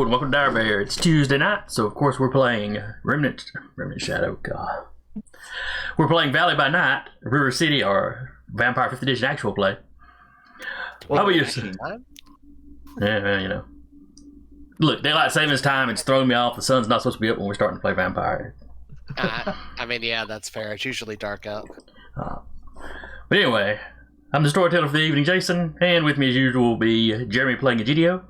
and welcome to Dire Bear. It's Tuesday night, so of course we're playing Remnant Shadow. God. We're playing Valley by Night, River City, or Vampire 5th Edition actual play. How about you? Yeah, you know. Look, daylight savings time, it's throwing me off. The sun's not supposed to be up when we're starting to play Vampire. I mean, yeah, that's fair. It's usually dark out. But anyway, I'm the storyteller for the evening, Jason, and with me as usual will be Jeremy playing Egidio,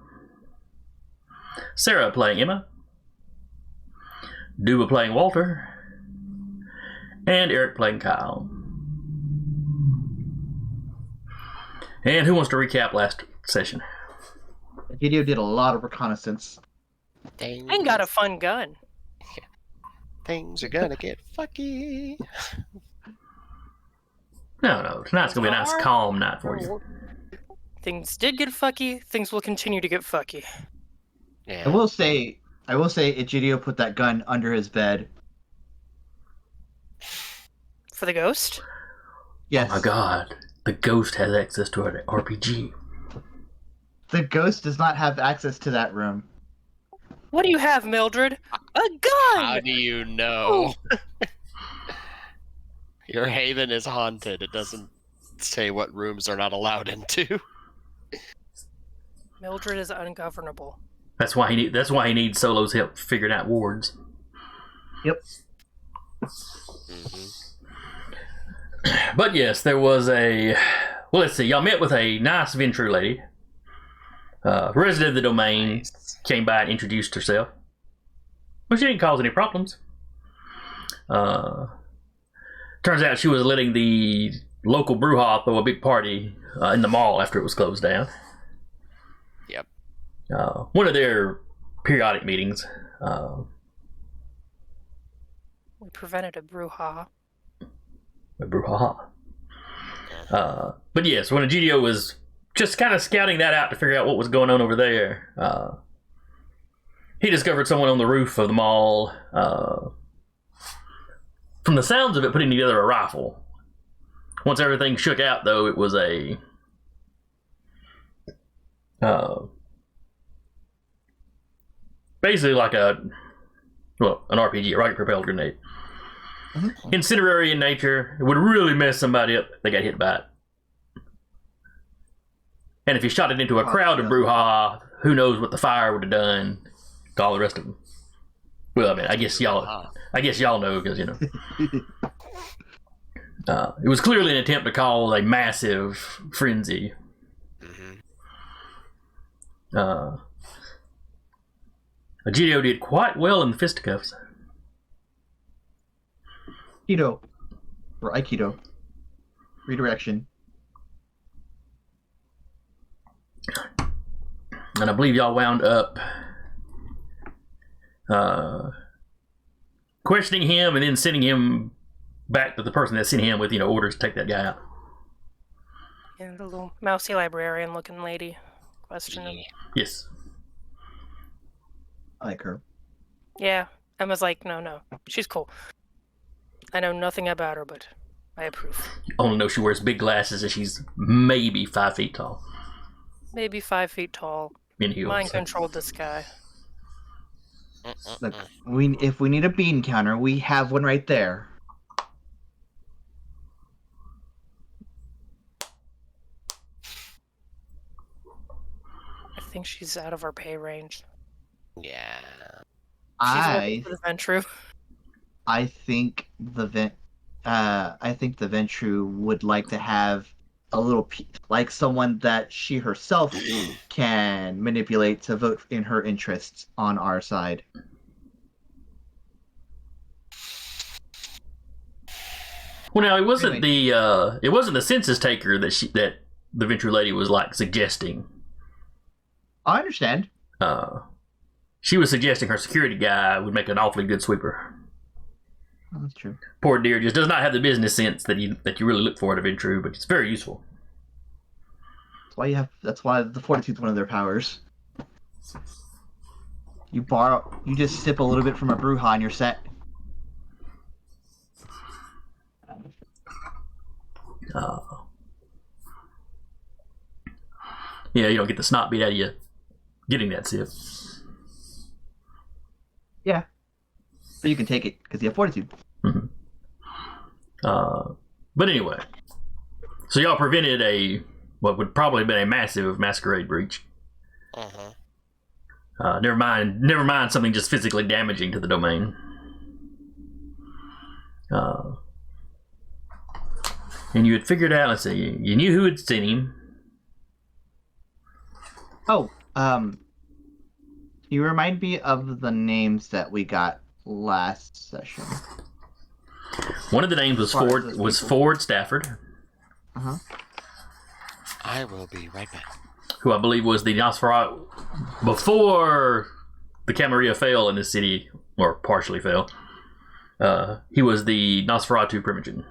Sarah playing Emma, Duba playing Walter, and Eric playing Kyle. And who wants to recap last session? Egidio did a lot of reconnaissance. And got a fun gun. Things are gonna get fucky. No, tonight's gonna be a nice calm night for you. Things did get fucky. Things will continue to get fucky. Yeah. I will say Egidio put that gun under his bed. For the ghost? Yes. Oh my god, the ghost has access to an RPG. The ghost does not have access to that room. What do you have, Mildred? A gun! How do you know? Your haven is haunted. It doesn't say what rooms are not allowed into. Mildred is ungovernable. That's why he needs Solo's help figuring out wards. Yep. Mm-hmm. But yes, there was a... Well, let's see. Y'all met with a nice Ventrue lady. Resident of the domain. Nice. Came by and introduced herself. Well, she didn't cause any problems. Turns out she was letting the local brouhaha throw a big party in the mall after it was closed down. Yep. One of their periodic meetings. We prevented a brouhaha. A brouhaha. But yes, when Egidio was just kind of scouting that out to figure out what was going on over there, he discovered someone on the roof of the mall. From the sounds of it, putting together a rifle. Once everything shook out, though, it was a basically like an RPG, a rocket propelled grenade. Mm-hmm. Incendiary in nature. It would really mess somebody up if they got hit by it. And if you shot it into a crowd of brouhaha, who knows what the fire would have done to all the rest of them. Well, I mean, I guess y'all know, because, you know. It was clearly an attempt to cause a massive frenzy. Mm-hmm. Egidio did quite well in the fisticuffs. Aikido. Or Aikido. Redirection. And I believe y'all wound up questioning him and then sending him back to the person that sent him with, orders to take that guy out. And the little mousy librarian looking lady questioned him. Yes. I like her. Yeah. Emma's like, no. She's cool. I know nothing about her, but I approve. You only know she wears big glasses and she's maybe 5 feet tall. Maybe 5 feet tall. In heels. Mind controlled this guy. Look, if we need a bean counter, we have one right there. I think she's out of our pay range. Yeah. She's the Ventrue. I think the Ventrue would like to have a little like someone that she herself can manipulate to vote in her interests on our side. Well, now it wasn't the census taker that the Ventrue lady was like suggesting. I understand. She was suggesting her security guy would make an awfully good sweeper. Oh, that's true. Poor dear just does not have the business sense that you really look for in a Ventrue, but it's very useful. That's why the fortitude's one of their powers. You just sip a little bit from a brouhaha and you're set. Yeah, you don't get the snot beat out of you getting that sip. Yeah. So you can take it because you have fortitude. Mm-hmm. But anyway, so y'all prevented what would probably have been a massive masquerade breach. Never mind something just physically damaging to the domain. And you had figured out, let's see, you knew who had seen him. Oh, you remind me of the names that we got last session. One of the names was Ford Stafford. Uh-huh. I will be right back. Who I believe was the Nosferatu before the Camarilla fell in this city, or partially fell. He was the Nosferatu Primogen.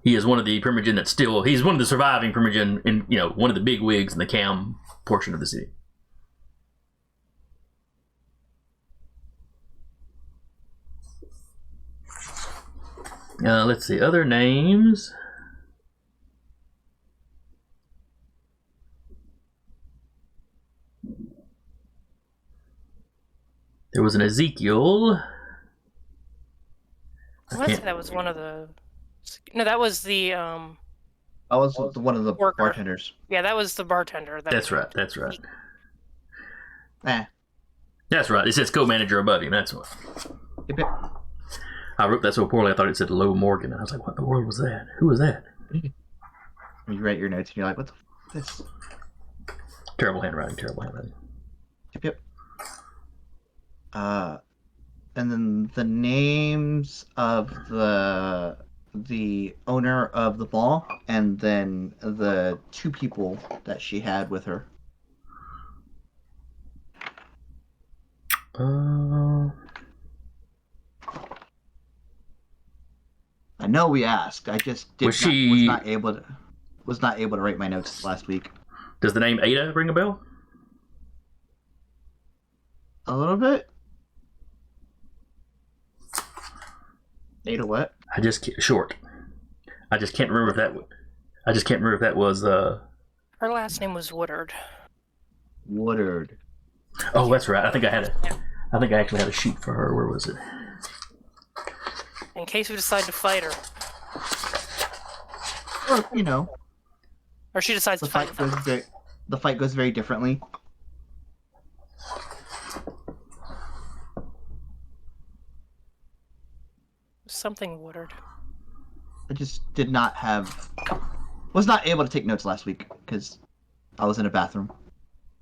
He is one of the Primogen that's still. He's one of the surviving Primogen, in one of the big wigs in the Cam portion of the city. Let's see other names. There was an Ezekiel. I want to say that was one of the. No, that was the. I was one of the worker. bartenders. Yeah, that was the bartender. That's right. Eh. That's right. It says co-manager above him. That's what. Yep. I wrote that so poorly I thought it said Low Morgan. I was like, what in the world was that? Who was that? You write your notes and you're like, what the f is this? Terrible handwriting. Yep. And then the names of the owner of the ball, and then the two people that she had with her. I know we asked. I just was not able to write my notes last week. Does the name Ada ring a bell? A little bit. Ada what? I just can't remember if that. I just can't remember if that was. Her last name was Woodard. Woodard. Oh, that's right. I think I actually had a sheet for her. Where was it? In case we decide to fight her. Or Or she decides to fight the fight goes very differently. Something Woodard. I just was not able to take notes last week because I was in a bathroom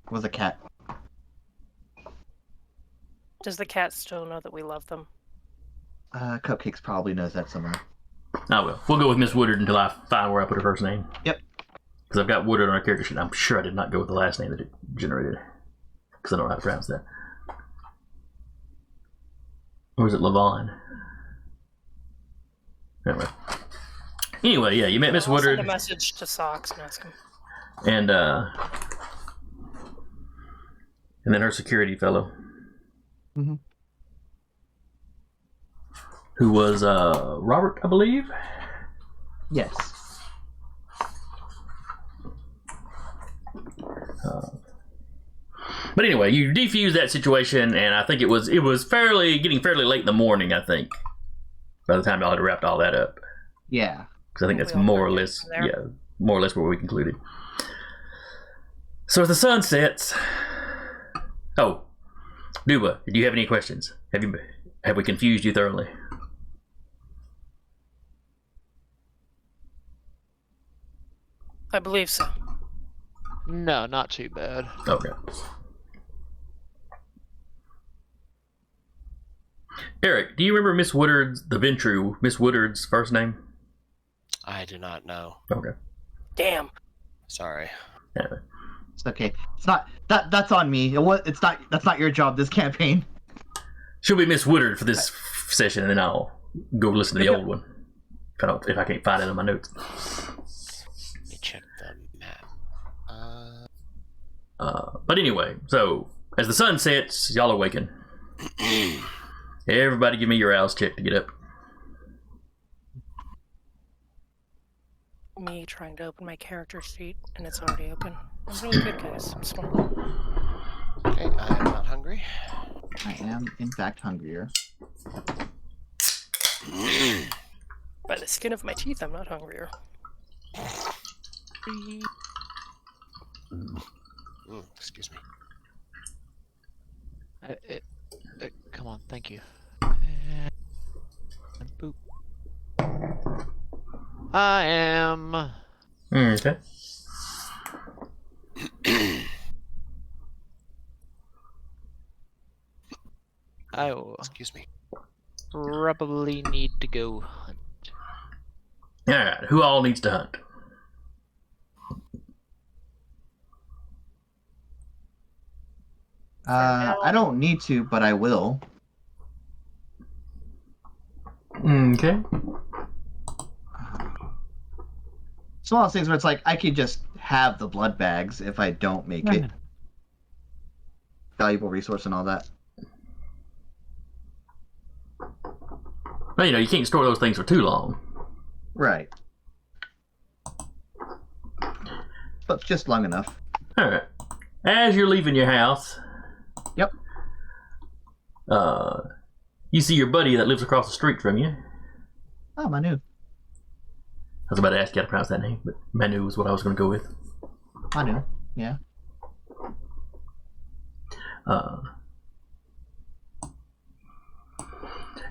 with a cat. Does the cat still know that we love them? Cupcakes probably knows that somewhere. I will. We'll go with Miss Woodard until I find where I put her first name. Yep. Because I've got Woodard on our character sheet. I'm sure I did not go with the last name that it generated. Because I don't know how to pronounce that. Or is it Levon? Anyway, yeah, you met Miss Woodard. Send a message to Socks and ask him. And then her security fellow. Mm-hmm. Who was Robert, I believe? Yes. But anyway, you defused that situation, and I think it was getting fairly late in the morning, I think, by the time y'all had wrapped all that up. Yeah. Because I think that's more or less where we concluded. So as the sun sets, Duba, do you have any questions? Have we confused you thoroughly? I believe so. No, not too bad. Okay. Eric, do you remember Miss Woodard's first name? I do not know. Okay. Damn. Sorry. Yeah. It's okay. It's not that's on me. That's not your job this campaign. She'll be Miss Woodard for this session, and then I'll go listen to the old one if I can't find it in my notes. Let me check the map. But anyway, so as the sun sets, y'all awaken. Everybody, give me your rouse check to get up. Me trying to open my character sheet, and it's already open. I'm really good, guys. I'm smart. Okay, I am not hungry. I am, in fact, hungrier. By the skin of my teeth, I'm not hungrier. Excuse me. Come on, thank you. And boop. I am. Okay. I will Excuse me. probably need to go hunt. Alright, who all needs to hunt? I don't need to, but I will. Okay. It's one of those things where it's like I could just have the blood bags if I don't make it. Valuable resource and all that. Well, you can't store those things for too long. Right. But just long enough. Alright. As you're leaving your house, Yep. You see your buddy that lives across the street from you. Oh, Manu. I was about to ask you how to pronounce that name, but Manu is what I was going to go with. Manu. Yeah.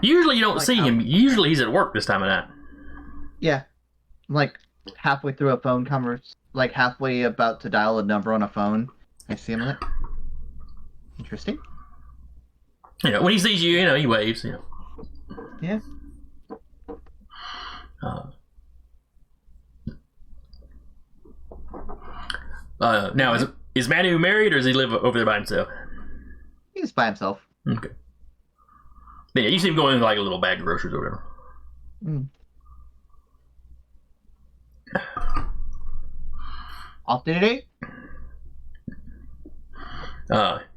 Usually you don't Like see how- him. Usually he's at work this time of night. Yeah. I'm like halfway through a phone conversation, like halfway about to dial a number on a phone. I see him like, interesting. When he sees you, he waves. Yeah. Now is Manu married or does he live over there by himself? He's by himself. Okay. Yeah, you see him going like a little bag of groceries or whatever. Mm. Off today?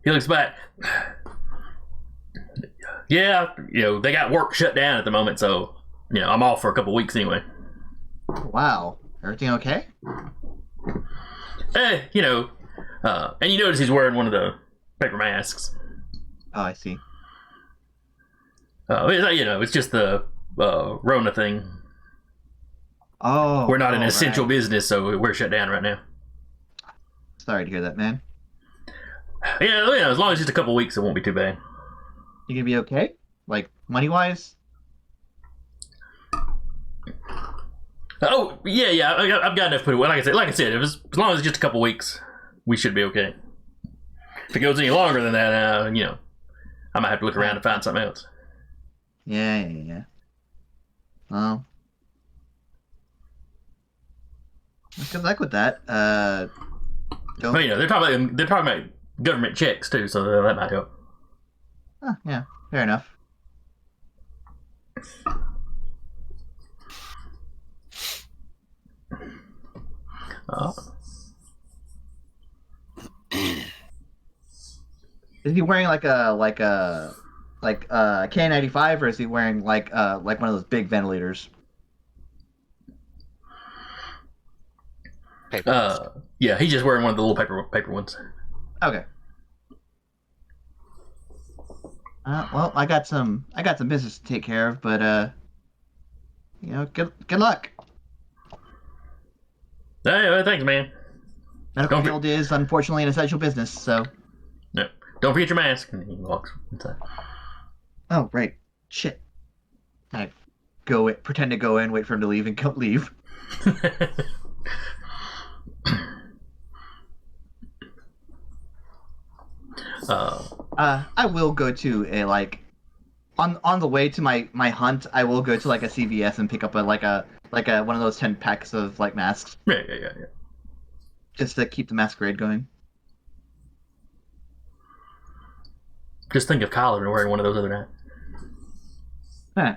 He looks back. Yeah, they got work shut down at the moment, so I'm off for a couple weeks anyway. Wow. Everything okay? And you notice he's wearing one of the paper masks. Oh, I see. It's just the Rona thing. Oh. We're not an oh, essential right. business, so we're shut down right now. Sorry to hear that, man. Yeah, as long as it's just a couple weeks, it won't be too bad. You gonna be okay? Like, money-wise? Oh, yeah, I've got enough to put away. Like I said, as long as it's just a couple weeks, we should be okay. If it goes any longer than that, I might have to look around and find something else. Yeah. Well, good luck with that. Don't... But, they're talking about government checks too, so that might help. Oh, yeah, fair enough. Is he wearing like a K95, or is he wearing like one of those big ventilators? Yeah, he's just wearing one of the little paper ones. Okay. Well, I got some business to take care of, but good luck. Hey, thanks, man. Medical Don't be- field is unfortunately an essential business, so. No, don't forget your mask. And he walks inside. Oh right, shit. I pretend to go in, wait for him to leave, and come leave. I will go to a on the way to my hunt. I will go to like a CVS and pick up a one of those 10 packs of like masks, Yeah. just to keep the masquerade going. Just think of Colin wearing one of those other night. Huh.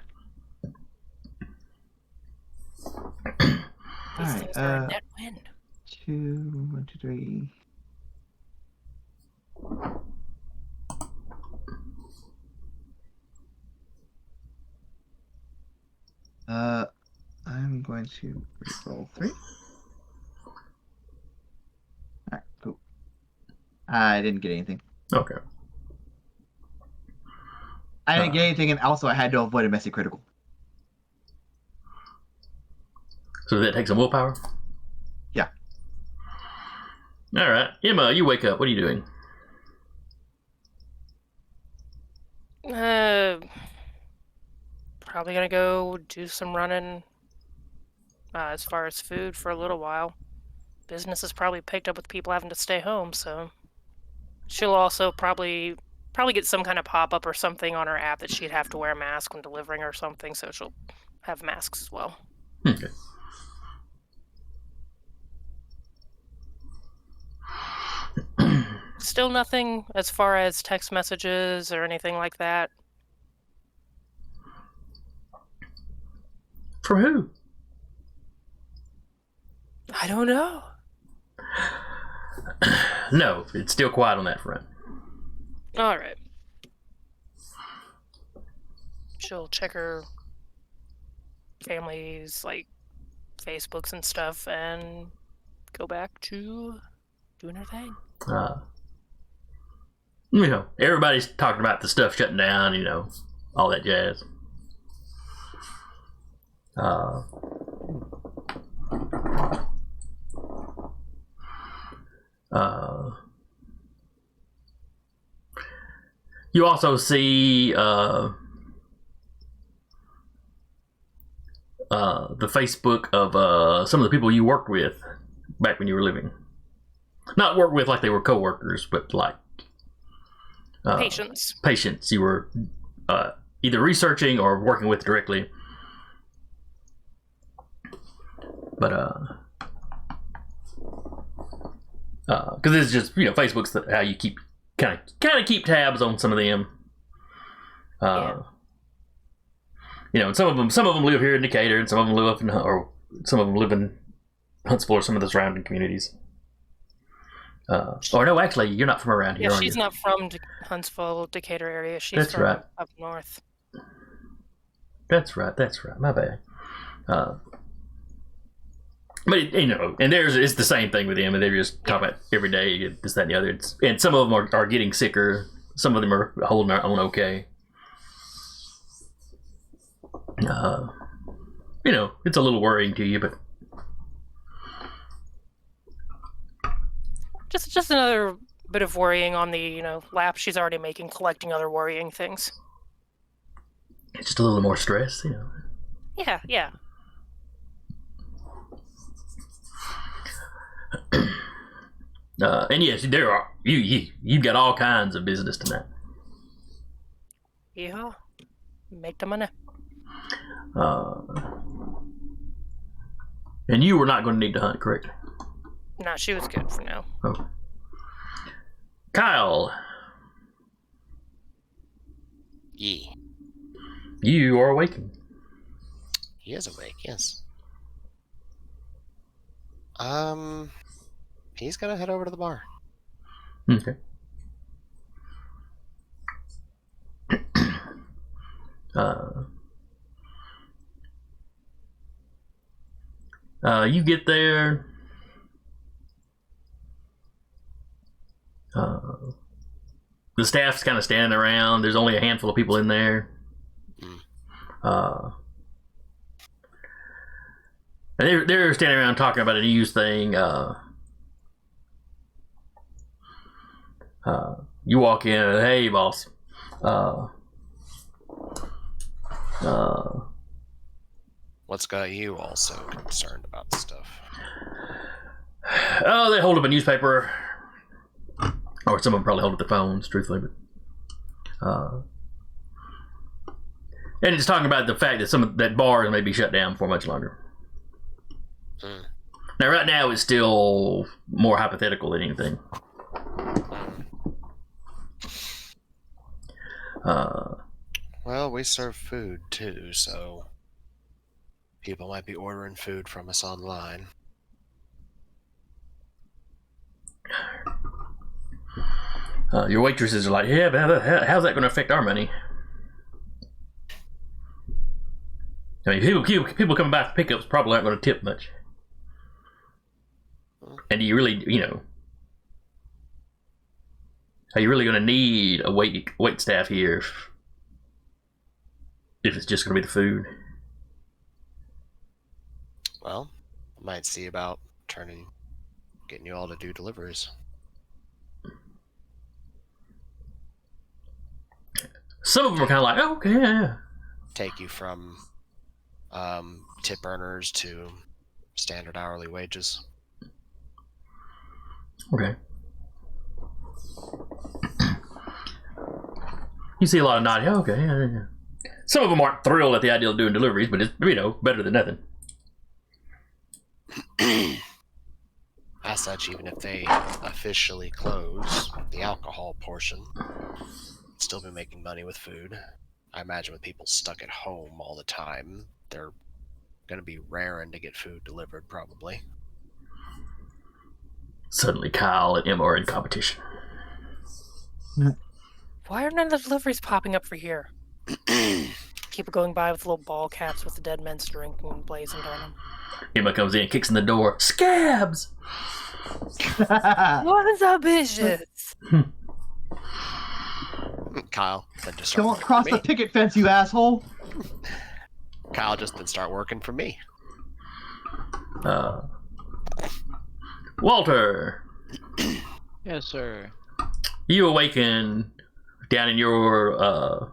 All These right. things are a net win. 1, 2, 3. I'm going to roll 3. Alright, cool. I didn't get anything. Okay. I didn't get anything, and also I had to avoid a messy critical. So that takes some willpower? Yeah. Alright. Emma, you wake up. What are you doing? Probably gonna go do some running. As far as food for a little while. Business is probably picked up with people having to stay home, so she'll also probably get some kind of pop-up or something on her app that she'd have to wear a mask when delivering or something, so she'll have masks as well. Okay. Still nothing as far as text messages or anything like that. From who? I don't know. No, it's still quiet on that front. Alright. She'll check her family's, like, Facebooks and stuff and go back to doing her thing. You know, everybody's talking about the stuff shutting down, you know, all that jazz. You also see the Facebook of some of the people you worked with back when you were living. Not work with like they were coworkers, but like Patients. Patients you were either researching or working with directly. But because it's just, you know, Facebook's how you keep kind of keep tabs on some of them. Yeah. You know, and some of them live here in Decatur, and some of them live up in, or some of them live in Huntsville or some of the surrounding communities. Or no, actually, you're not from around here. Yeah, are she's you? not from Huntsville, Decatur area. She's That's from right. up north. That's right. My bad. But you know, and it's the same thing with them, and they're just talking about every day this, that, and the other. And some of them are getting sicker. Some of them are holding their own okay. You know, it's a little worrying to you, but Just another bit of worrying on the, you know, lap she's already making, collecting other worrying things. it's just a little more stress, you know. Yeah. And yes, there are you've got all kinds of business tonight. Yeah. Make the money. And you were not going to need to hunt, correct? No, she was good for now. Oh. Kyle, Yee. you are awakened. He is awake, yes. He's gonna head over to the bar. Okay. You get there. The staff's kind of standing around. There's only a handful of people in there. And they're standing around talking about a news thing. You walk in and, hey, boss. What's got you all so concerned about stuff? Oh, they hold up a newspaper. Or some of them probably hold up the phones, truthfully. But, and it's talking about the fact that that bars may be shut down for much longer. Now, right now, it's still more hypothetical than anything. Well, we serve food too, so people might be ordering food from us online. Your waitresses are like, yeah, but how's that going to affect our money? I mean, people coming by for pickups probably aren't going to tip much. And do you really, you know, Are you really going to need a wait staff here if it's just going to be the food? Well, I might see about getting you all to do deliveries. Some of them are kind of like, oh, okay, yeah. Take you from tip earners to standard hourly wages. Okay. You see a lot of nodding. Oh, okay, yeah. Some of them aren't thrilled at the idea of doing deliveries, but it's, better than nothing. As such, even if they officially close the alcohol portion, still be making money with food. I imagine with people stuck at home all the time, they're going to be raring to get food delivered, probably. Suddenly, Kyle and Emma are in competition. Why are none of the deliveries popping up for here? People going by with little ball caps with the dead men's drink and blazoned on them. Emma comes in, kicks in the door. Scabs! What's up, bitches? Kyle then just start Don't working cross for the me. picket fence, you asshole! Kyle just then start working for me. Walter, Yes, sir. you awaken down in your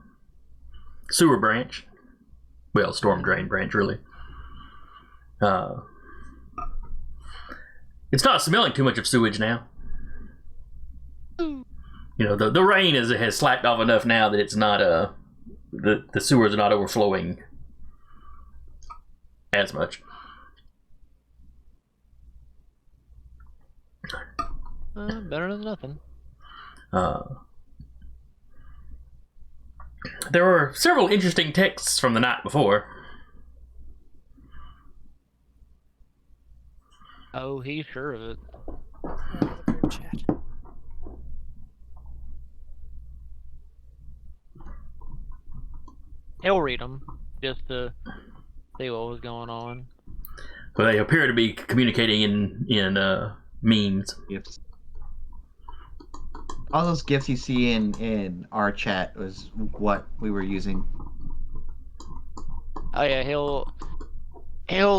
sewer branch. Well, storm drain branch, really. It's not smelling too much of sewage now. You know, the rain has slacked off enough now that it's not the sewers are not overflowing as much. Better than nothing. There were several interesting texts from the night before. Oh, he's sure of it. The group chat. He'll read them just to see what was going on. But they appear to be communicating in memes. Gifts. All those gifts you see in our chat was what we were using. Oh yeah, he'll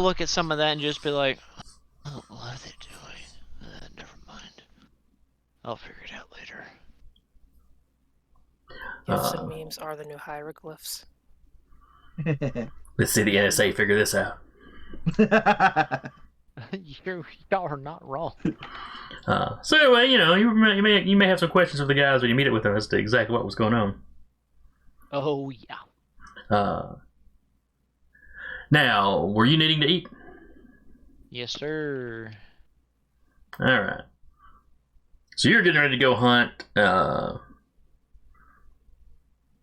look at some of that and just be like, oh, "What are they doing? Never mind. I'll figure it out later." Gifs and memes are the new hieroglyphs. Let's see the NSA figure this out. Y'all are not wrong. So anyway, you know, you may have some questions of the guys when you meet up with them as to exactly what was going on. Oh yeah. Now, were you needing to eat? Yes, sir. All right. So you're getting ready to go hunt, and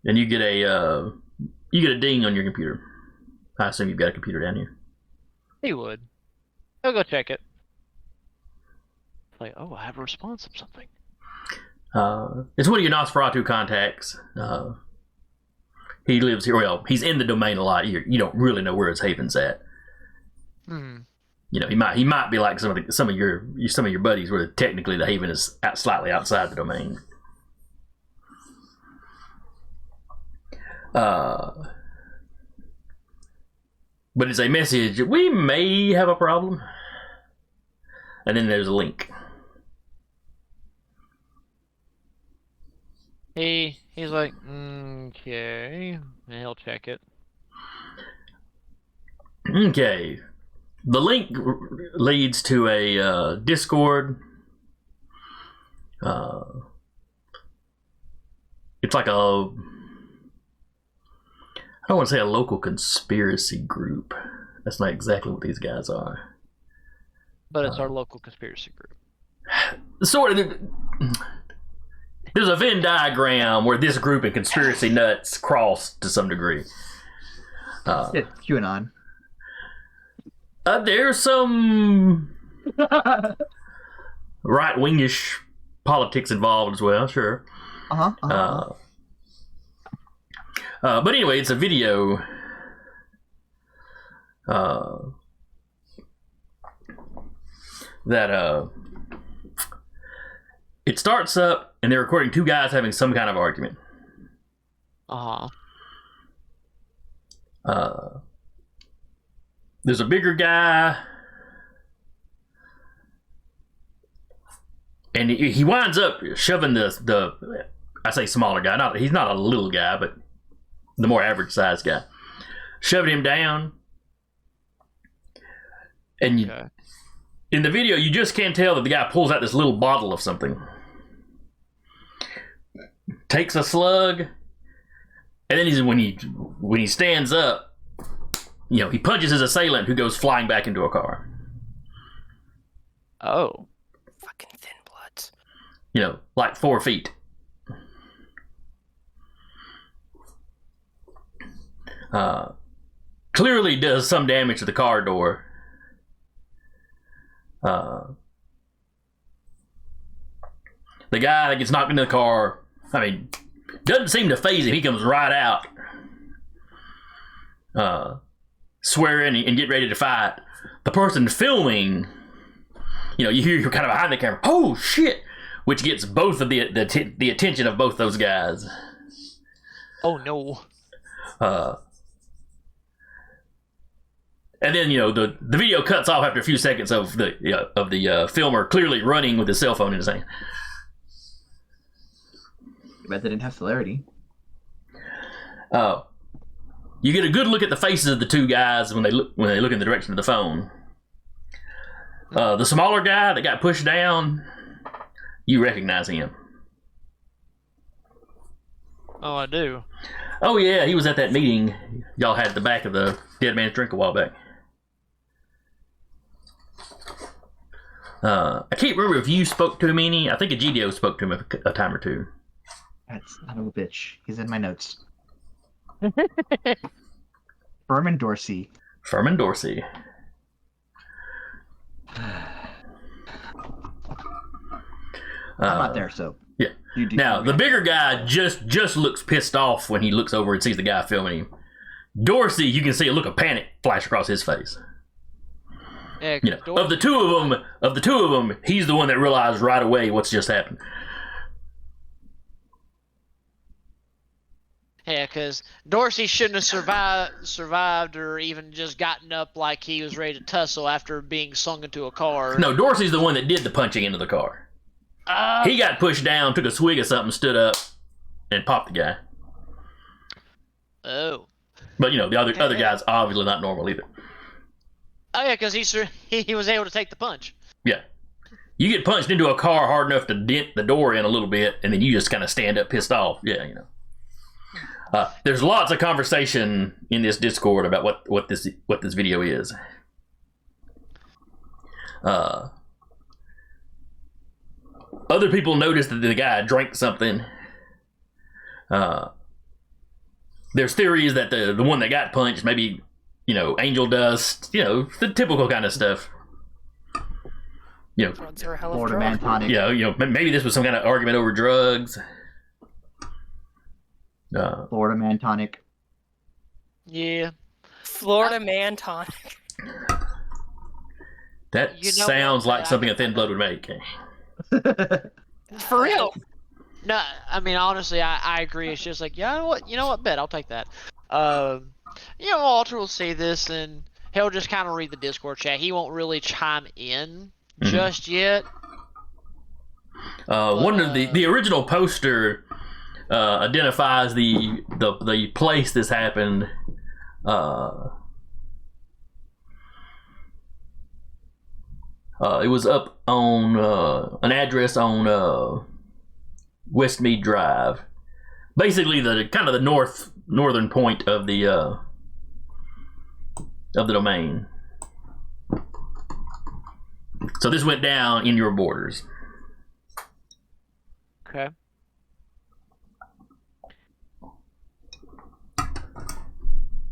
you get a ding on your computer. I assume you've got a computer down here. He would. He'll go check it. Like, oh, I have a response of something. It's one of your Nosferatu contacts. He lives here. Well, he's in the domain a lot. You don't really know where his haven's at. Hmm. You know, he might be like some of your buddies, where technically the haven is slightly outside the domain. But it's a message. We may have a problem. And then there's a link. He's like, okay, and he'll check it. Okay. The link leads to a Discord. It's like I don't want to say a local conspiracy group. That's not exactly what these guys are. But it's our local conspiracy group. Sort of. There's a Venn diagram where this group and conspiracy nuts cross to some degree. It's QAnon. There's some right-wingish politics involved as well, sure. But anyway, it's a video that it starts up, and they're recording two guys having some kind of argument. There's a bigger guy, and he winds up shoving the I say smaller guy. He's not a little guy, but the more average sized guy, shoving him down. And Okay. in the video, you just can't tell that the guy pulls out this little bottle of something, takes a slug, and then when he stands up, he punches his assailant, who goes flying back into a car. Oh. Fucking thin bloods. Like 4 feet. Clearly does some damage to the car door. The guy that gets knocked into the car, doesn't seem to faze him. He comes right out, swearing and get ready to fight. The person filming, you hear you're kind of behind the camera. Oh shit! Which gets both of the attention of both those guys. Oh no. And then the video cuts off after a few seconds of the filmer clearly running with his cell phone in his hand. I bet they didn't have celerity. You get a good look at the faces of the two guys when they look in the direction of the phone. The smaller guy that got pushed down, you recognize him. Oh, I do. Oh yeah, he was at that meeting y'all had at the back of the Dead Man's Drink a while back. I can't remember if you spoke to him any. I think Egidio spoke to him a time or two. That son of a bitch. He's in my notes. Furman Dorsey. Furman Dorsey. I'm not there, so. Yeah. Now, the bigger guy just looks pissed off when he looks over and sees the guy filming him. Dorsey, you can see a look of panic flash across his face. Yeah, Of the two of them, he's the one that realized right away what's just happened. Yeah, because Dorsey shouldn't have survived or even just gotten up like he was ready to tussle after being slung into a car. No, Dorsey's the one that did the punching into the car. He got pushed down, took a swig of something, stood up, and popped the guy. Oh. But the other guy's obviously not normal either. Oh yeah, because he was able to take the punch. Yeah. You get punched into a car hard enough to dent the door in a little bit, and then you just kind of stand up pissed off. Yeah, there's lots of conversation in this Discord about what this video is. Other people noticed that the guy drank something. There's theories that the one that got punched maybe angel dust, the typical kind of stuff. Drugs are a hell of a Florida man drug. tonic. Maybe this was some kind of argument over drugs. Florida man tonic. Yeah. Florida man tonic. That You know sounds what? like something a Thin Blood would make. For real. No, I mean honestly, I agree. It's just like, you know what, bet I'll take that. Walter will say this, and he'll just kind of read the Discord chat. He won't really chime in just yet. One of the original poster identifies the place this happened. It was up on an address on Westmead Drive, basically the kind of the northern point of the domain. So this went down in your borders. Okay.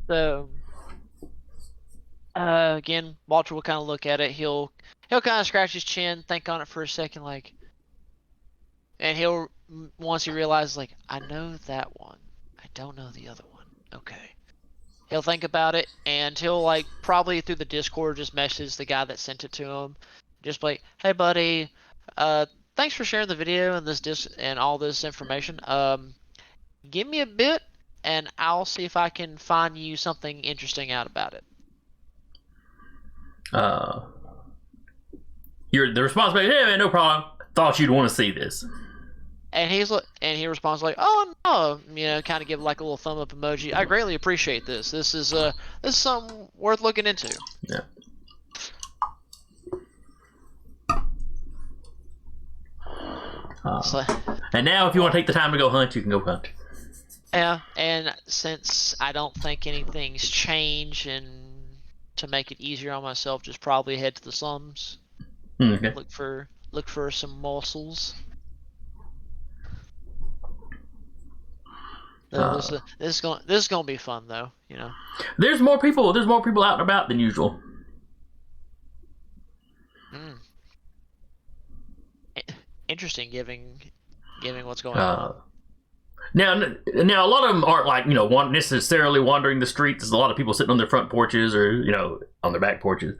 So, again, Walter will kind of look at it. He'll kind of scratch his chin, think on it for a second, and once he realizes, I know that one. I don't know the other one. Okay. He'll think about it, and he'll, probably through the Discord just message the guy that sent it to him. Just hey buddy, thanks for sharing the video and and all this information. Give me a bit, and I'll see if I can find you something interesting out about it. The response is, "Yeah, man, no problem. Thought you'd want to see this." And he responds like, "Oh no," kind of give like a little thumb up emoji. I greatly appreciate this. This is something worth looking into. Yeah. So, And now, if you want to take the time to go hunt, you can go hunt. yeah, and since I don't think anything's changed, and to make it easier on myself, just probably head to the slums. Okay. Look for some morsels. This is gonna be fun though, There's more people. There's more people out and about than usual. Interesting, given what's going on. Now, a lot of them aren't like necessarily wandering the streets. There's a lot of people sitting on their front porches or on their back porches.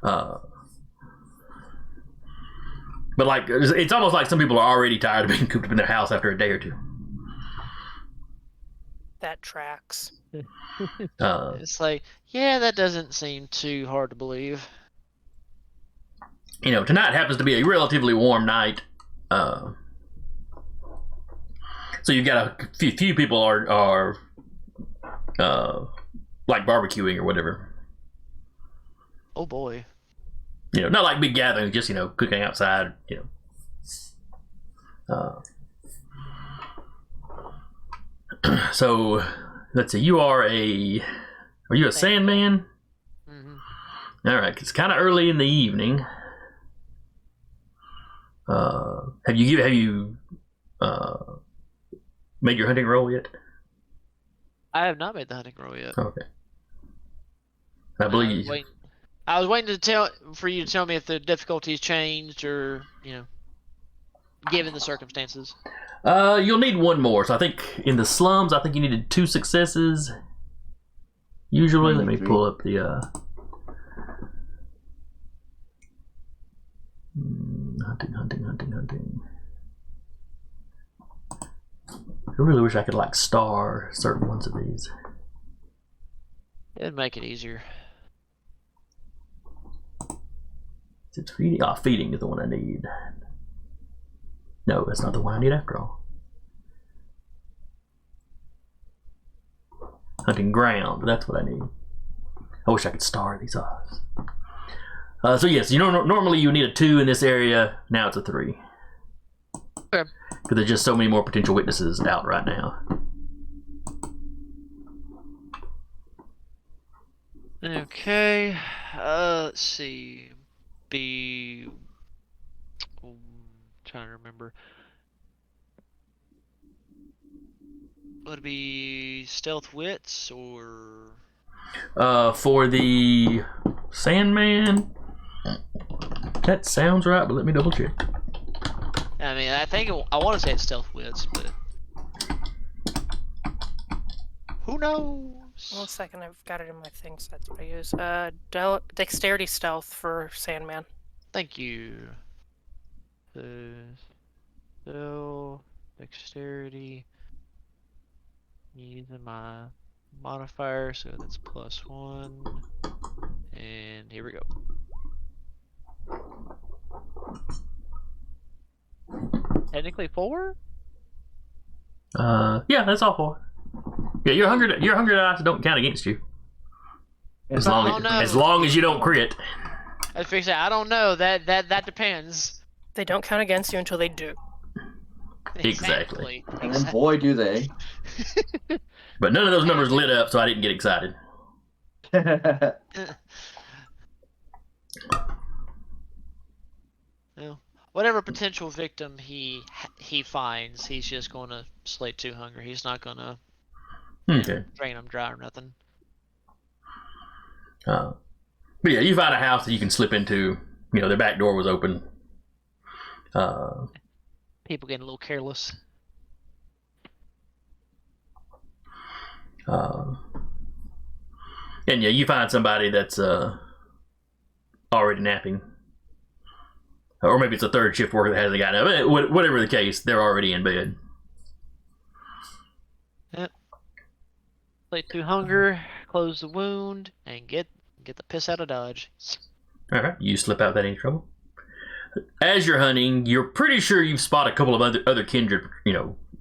But like, it's almost like some people are already tired of being cooped up in their house after a day or two. That tracks. It's like, yeah, that doesn't seem too hard to believe. Tonight happens to be a relatively warm night. So you've got a few people are like barbecuing or whatever. Oh boy. Not like big gatherings, just cooking outside. So let's see. Are you a Sandman? Mm-hmm. All right. It's kind of early in the evening. Have you made your hunting roll yet? I have not made the hunting roll yet. Okay. I believe. I was waiting for you to tell me if the difficulties changed or given the circumstances. You'll need one more. So I think in the slums, I think you needed 2 successes. Usually, let me pull up the hunting. I really wish I could star certain ones of these. It'd make it easier. It's feeding. Feeding is the one I need. No, that's not the one I need after all. Hunting ground, that's what I need. I wish I could star these off. So yes, normally you need a 2 in this area. Now it's a 3. Okay. Because there's just so many more potential witnesses out right now. Okay. Let's see. Trying to remember. Would it be stealth wits or? For the Sandman, that sounds right, but let me double check. I mean, I want to say it's stealth wits, but who knows? 1 second, I've got it in my thing set that I use. Dexterity stealth for Sandman. Thank you. So, dexterity. Using my modifier, so that's +1. And here we go. Technically 4? Yeah, that's all 4. Yeah, your hunger dice don't count against you. As long as you don't crit. I was fixing. I don't know. That depends. They don't count against you until they do. Exactly. And then boy, do they. But none of those numbers lit up, so I didn't get excited. Well, whatever potential victim he finds, he's just going to slay 2 hunger. He's not going to drain them dry or nothing. But yeah, you find a house that you can slip into. Their back door was open. People getting a little careless. And yeah, you find somebody that's already napping. Or maybe it's a third shift worker that hasn't gotten up. Whatever the case, they're already in bed. Play through hunger, close the wound, and get the piss out of Dodge. All right, you slip out without any trouble. As you're hunting, you're pretty sure you've spotted a couple of other kindred,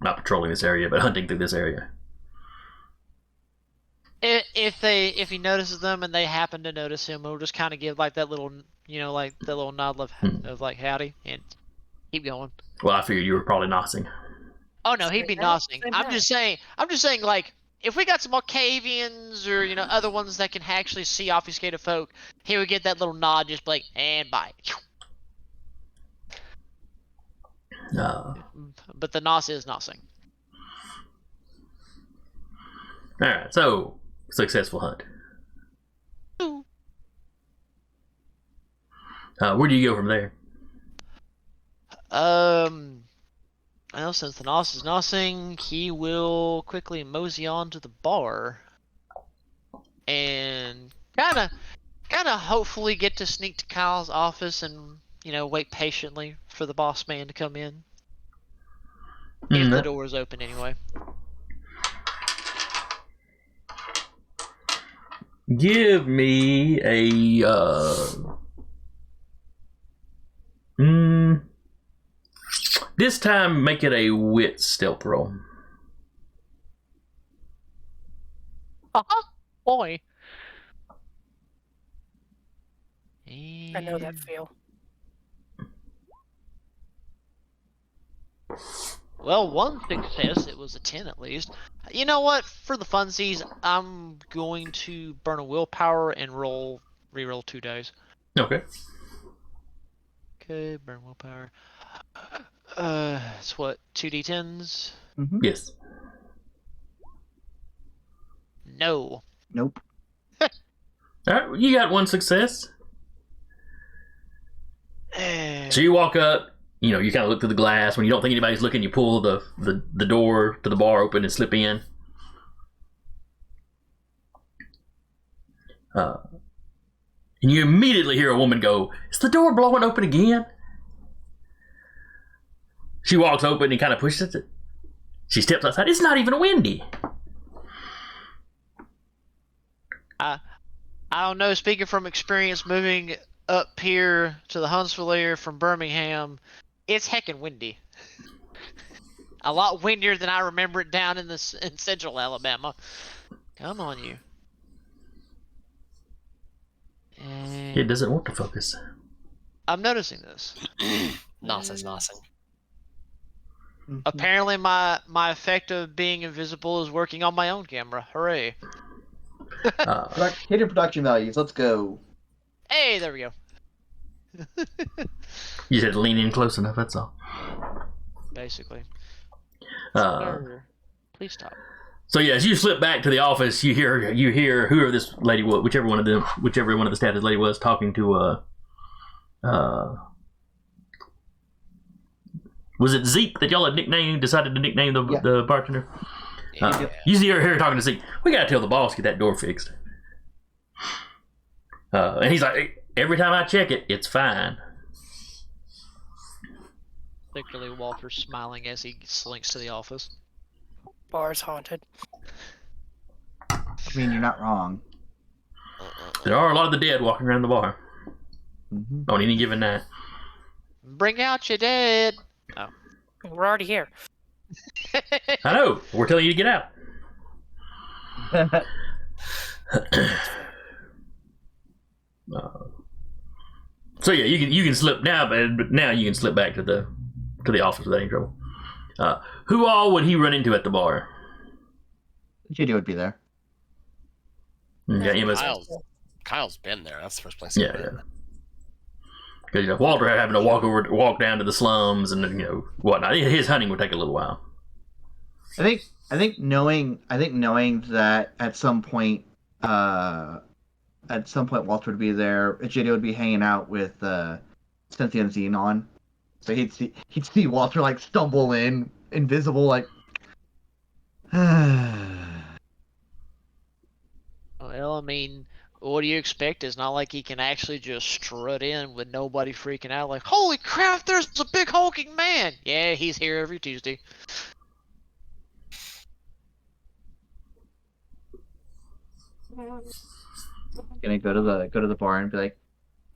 not patrolling this area, but hunting through this area. If he notices them and they happen to notice him, we'll just kind of give like that little, like that little nod of like howdy and keep going. Well, I figured you were probably nossing. Oh no, he'd be nossing. I'm just saying, like, if we got some Octavians or other ones that can actually see obfuscated folk, he would get that little nod, just like, and bye. But the nos is nossing. All right, so successful hunt. Ooh. Where do you go from there? Well, since the nos is nossing, he will quickly mosey on to the bar and kind of hopefully get to sneak to Kyle's office and wait patiently for the boss man to come in. If the door is open anyway. Give me a this time make it a wit stealth roll. Boy. I know that feel. Well, one success. It was a 10 at least. You know what? For the funsies, I'm going to burn a willpower and re-roll 2 dice. Okay. Okay, burn willpower. It's what, 2d10s? Mm-hmm. Yes. No. Nope. All right, you got one success. So you walk up, you kind of look through the glass. When you don't think anybody's looking, you pull the door to the bar open and slip in. And you immediately hear a woman go, "Is the door blowing open again?" She walks open and kind of pushes it. She steps outside. It's not even windy. I don't know. Speaking from experience, moving up here to the Huntsville area from Birmingham, it's heckin' windy. A lot windier than I remember it down in central Alabama. Come on, you. And It doesn't want to focus. I'm noticing this. Nossing's nossing. Mm-hmm. Apparently, my effect of being invisible is working on my own camera. Hooray! Hidden production values. Let's go. Hey, there we go. You just had to lean in close enough, that's all. Basically. Uh, Please stop. So yeah, as you slip back to the office, you hear whoever this lady was, whichever one of the staff this lady was, talking to was it Zeke that y'all had decided to nickname the bartender? Yeah. You see her talking to Zeke. We gotta tell the boss to get that door fixed. And he's like, every time I check it, it's fine. Particularly Walter smiling as he slinks to the office. Bar's haunted. I mean, you're not wrong. There are a lot of the dead walking around the bar Mm-hmm. on any given night. Bring out your dead. Oh. We're already here. I know. We're telling you to get out. So yeah, you can slip now, but now you can slip back to the office without any trouble. Who all would he run into at the bar? JD would be there. Yeah, Emma's. Kyle's been there. That's the first place. Yeah. Because Walter having to walk down to the slums and whatnot. His hunting would take a little while. I think knowing that at some point Walter would be there. JD would be hanging out with Cynthia and Xenon, so he'd see Walter like stumble in, invisible, like. Well, I mean, what do you expect? It's not like he can actually just strut in with nobody freaking out like, holy crap, there's a big hulking man! Yeah, he's here every Tuesday. Gonna go to the bar and be like,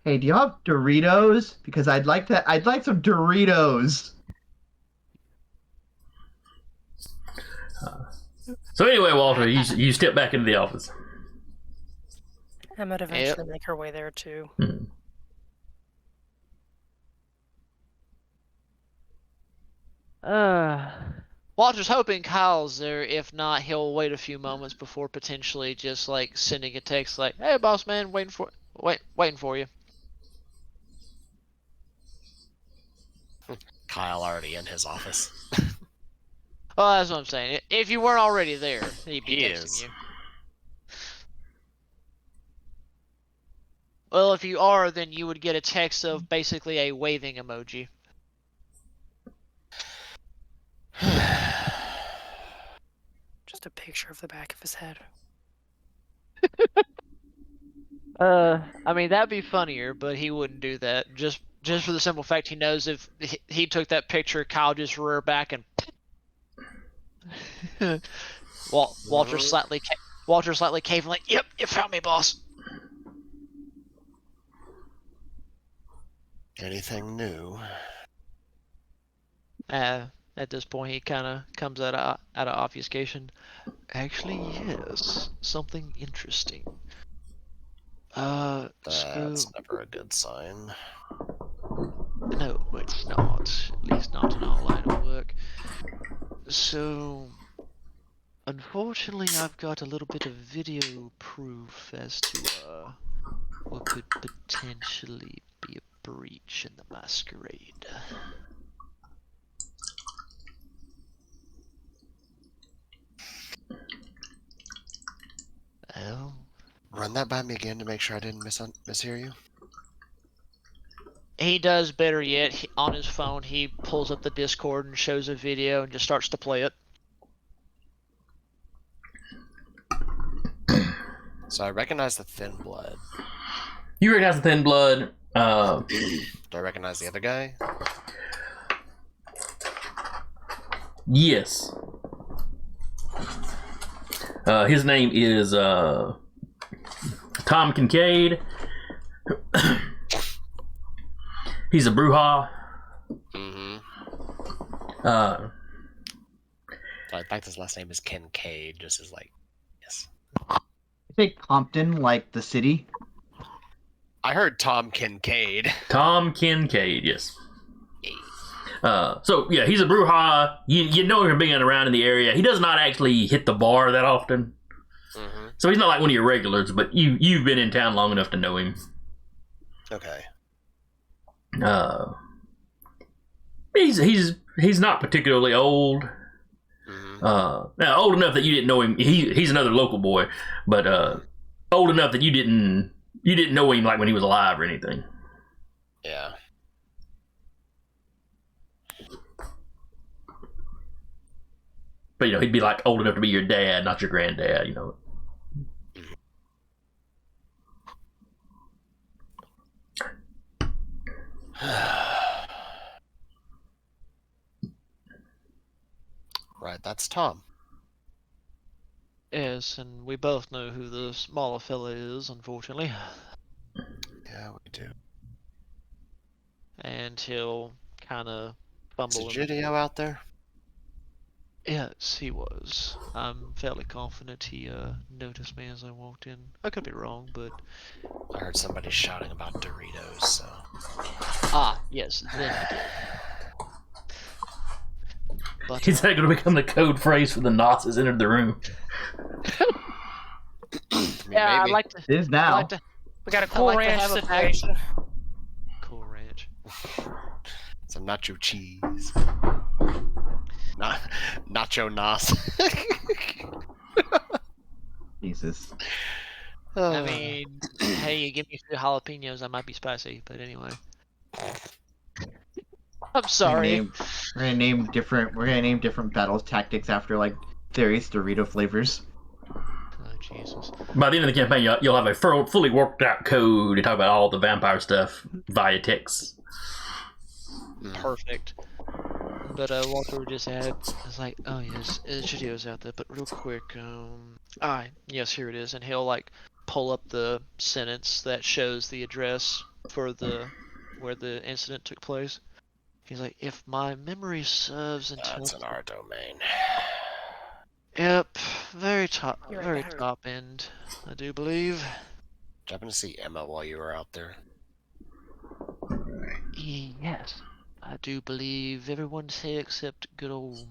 "Hey, do you have Doritos? Because I'd like some Doritos." So anyway, Walter, you step back into the office. I might eventually make her way there too. Walter's hoping Kyle's there. If not, he'll wait a few moments before potentially just like sending a text like, "Hey, boss man, waiting for you." Kyle already in his office. Well, that's what I'm saying. If you weren't already there, he'd be He texting is. you. Well, if you are, then you would get a text of basically a waving emoji. Just a picture of the back of his head. I mean, that'd be funnier, but he wouldn't do that. Just for the simple fact he knows if he took that picture, Kyle just rear back and Walter slightly caving like, "Yep, you found me, boss." Anything new? At this point, he kind of comes out of obfuscation. Actually, yes, something interesting. That's never a good sign. No, it's not. At least not in our line of work. So, unfortunately, I've got a little bit of video proof as to what could potentially be a breach in the masquerade. Well, Run that by me again to make sure I didn't mishear you. he does better yet. On his phone, he pulls up the Discord and shows a video and just starts to play it. So I recognize the thin blood. You recognize the thin blood. Do I recognize the other guy? Yes. His name is Tom Kincaid. He's a Bruja. Mm-hmm. I think his last name is Kincaid, just as like, yes. You say Compton, like the city? I heard Tom Kincaid. Tom Kincaid, yes. So yeah, he's a Bruja. You know him from being around in the area. He does not actually hit the bar that often. Mm-hmm. So he's not like one of your regulars, but you've been in town long enough to know him. Okay. He's not particularly old. Mm-hmm. Now old enough that you didn't know him. He's another local boy, but old enough that you didn't know him like when he was alive or anything. Yeah. But he'd be like old enough to be your dad, not your granddad. Right, that's Tom. Yes, and we both know who the smaller fella is, unfortunately. Yeah, we do. And he'll kind of Is fumble. Egidio out there? Yes, he was. I'm fairly confident he noticed me as I walked in. I could be wrong, but... I heard somebody shouting about Doritos, so... Ah, yes, then I did. But, Is that going to become the code phrase for the Knots has entered the room? yeah, maybe. I'd like to... It is now. We got a Cool like to Ranch have a situation. Cool Ranch. Some nacho cheese. Nacho Nas. Jesus. I mean, hey, you give me a few jalapenos, I might be spicy, but anyway. I'm sorry. We're gonna name different battle tactics after like various Dorito flavors. Jesus. By the end of the campaign, you'll have a fully worked out code to talk about all the vampire stuff via text. Perfect. But Walter would just add, it's like, oh yes, video's out there, but real quick, yes, here it is, and he'll like pull up the sentence that shows the address for where the incident took place. He's like, if my memory serves and That's tells in our domain. Yep, very You're very right. top end, I do believe. Did you happen to see Emma while you were out there? Yes, I do believe everyone's here except good old,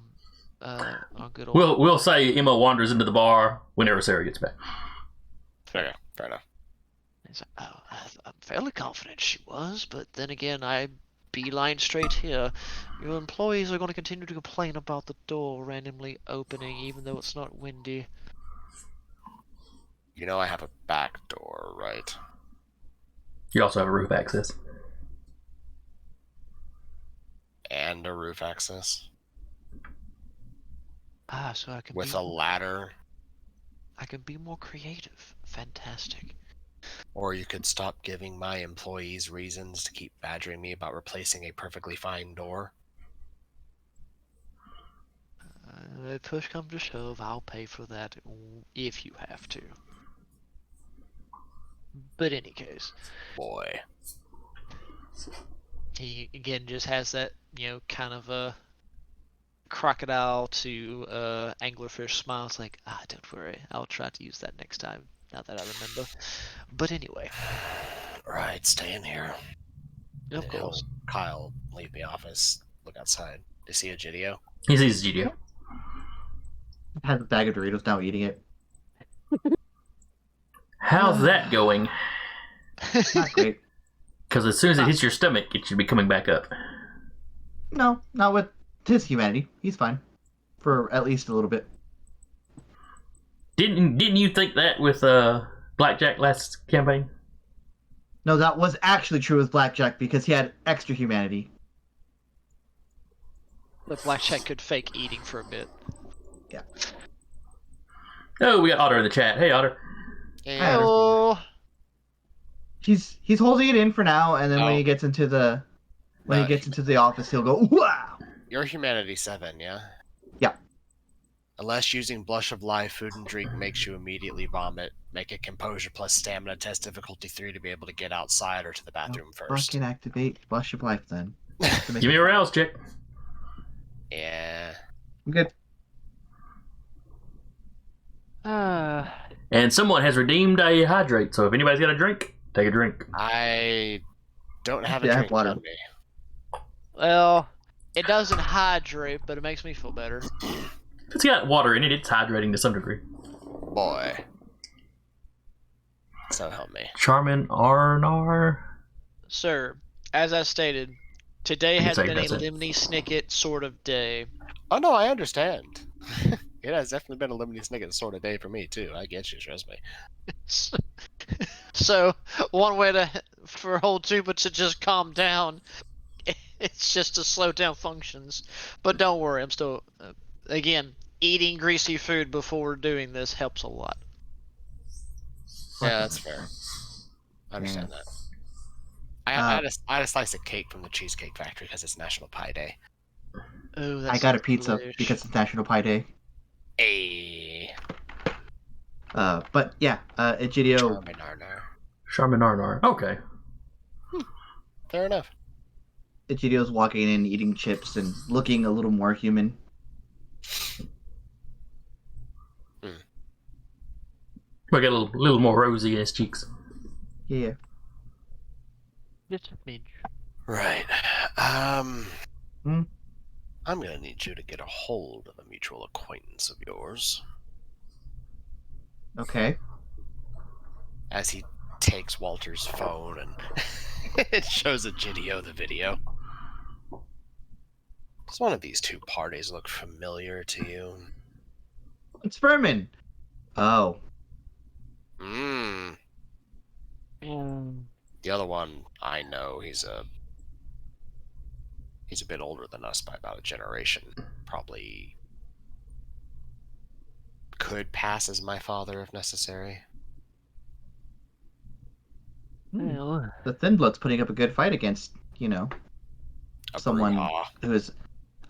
our good old. We'll say Emma wanders into the bar whenever Sarah gets back. Okay, fair enough. He's like, oh, I'm fairly confident she was, but then again, I beeline straight here. Your employees are going to continue to complain about the door randomly opening, even though it's not windy. You know I have a back door, right? You also have a roof access. And a roof access? So I can With a ladder? I can be more creative. Fantastic. Or you could stop giving my employees reasons to keep badgering me about replacing a perfectly fine door. If push comes to shove, I'll pay for that if you have to. But any case, Boy. he again just has that, kind of a crocodile to anglerfish smile. It's like, don't worry, I'll try to use that next time, now that I remember. But anyway. Right, stay in here. Of course. Kyle, leave the office, look outside. Do you see a Gidio? He sees the studio. Has a bag of Doritos now, eating it. How's that going? Not great. Because as soon as it hits your stomach, it should be coming back up. No, not with his humanity. He's fine. For at least a little bit. Didn't you think that with Blackjack last campaign? No, that was actually true with Blackjack because he had extra humanity. But Blackjack could fake eating for a bit. Yeah. Oh, we got Otter in the chat. Hey, Otter. Yeah. Oh, He's holding it in for now, and then when Oh. he gets into the No, office, he'll go, wow! You're humanity 7, yeah? Yeah. Unless using Blush of Life, food and drink makes you immediately vomit, make a composure plus stamina test difficulty 3 to be able to get outside or to the bathroom first. Fucking activate Blush of Life then. Give me a rouse check. Yeah. I'm good. And someone has redeemed a hydrate, so if anybody's got a drink, take a drink. I don't have a Yeah, I have drink water. on me. well, it doesn't hydrate, but it makes me feel better. If it's got water in it, it's hydrating to some degree. Boy. So help me. Charmin Arnar. Sir, as I stated, today can has say been a that's it. Lemony Snicket sort of day. Oh no, I understand. It has definitely been a Lemony Snicket sort of day for me too. I get you, trust me. So, one way for whole tuba to just calm down, it's just to slow down functions. But don't worry, I'm still, again, eating greasy food before doing this helps a lot. Yeah, that's fair. I understand that. I had a slice of cake from the Cheesecake Factory because it's National Pie Day. Oh, I got a pizza delish. because it's National Pie Day. Ayy. But yeah, Egidio, Charmin Arnar. Charmin Arnar. Okay. Fair enough. Egidio's walking in, eating chips, and looking a little more human. We got a little more rosy in his cheeks. Yeah. Just a smidge. Right. Hmm? I'm gonna need you to get a hold of a mutual acquaintance of yours. Okay. As he takes Walter's phone and it shows Egidio the video. Does one of these two parties look familiar to you? It's Furman. Oh. Mmm. The other one, I know, he's a bit older than us by about a generation. Probably could pass as my father if necessary. Well, The Thin Blood's putting up a good fight against, A someone brouhaha. who is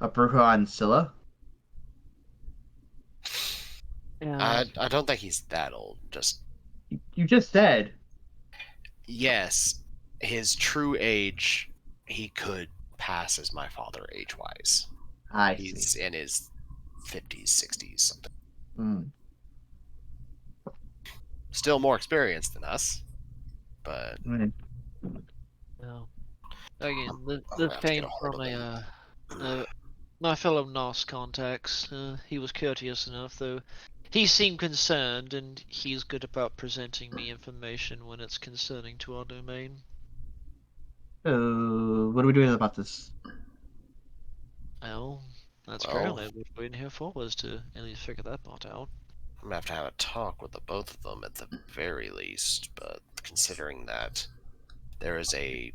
a Bruja and Scylla. yeah. I don't think he's that old. Just You just said. yes, his true age, he could pass as my father age-wise. I He's see. in his 50s, 60s, something. Mm. Still more experienced than us, but Mm. Well, again, I'm this gonna have to get came a hold from of him. my fellow Nos contacts. He was courteous enough, though. He seemed concerned, and he's good about presenting me information when it's concerning to our domain. So, what are we doing about this? Well, that's Well, currently what we're waiting here for, was to at least figure that part out. I'm gonna have a talk with the both of them at the very least, but considering that there is a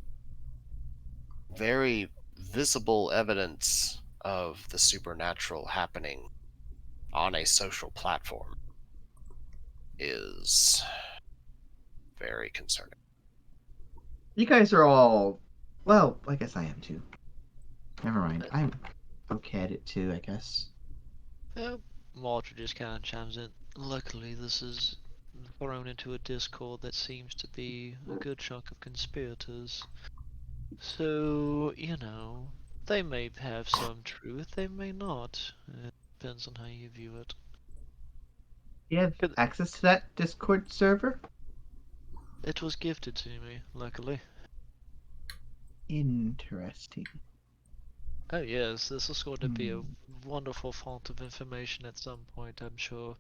very visible evidence of the supernatural happening on a social platform is very concerning. You guys are all. Well, I guess I am too. Never mind. I'm okay at it too, I guess. Walter just kind of chimes in. Luckily, this is thrown into a Discord that seems to be a good chunk of conspirators. So, they may have some truth, they may not. It depends on how you view it. You have Good. access to that Discord server? It was gifted to me, luckily. Interesting. Oh yes, this is going to be a Hmm. wonderful font of information at some point, I'm sure.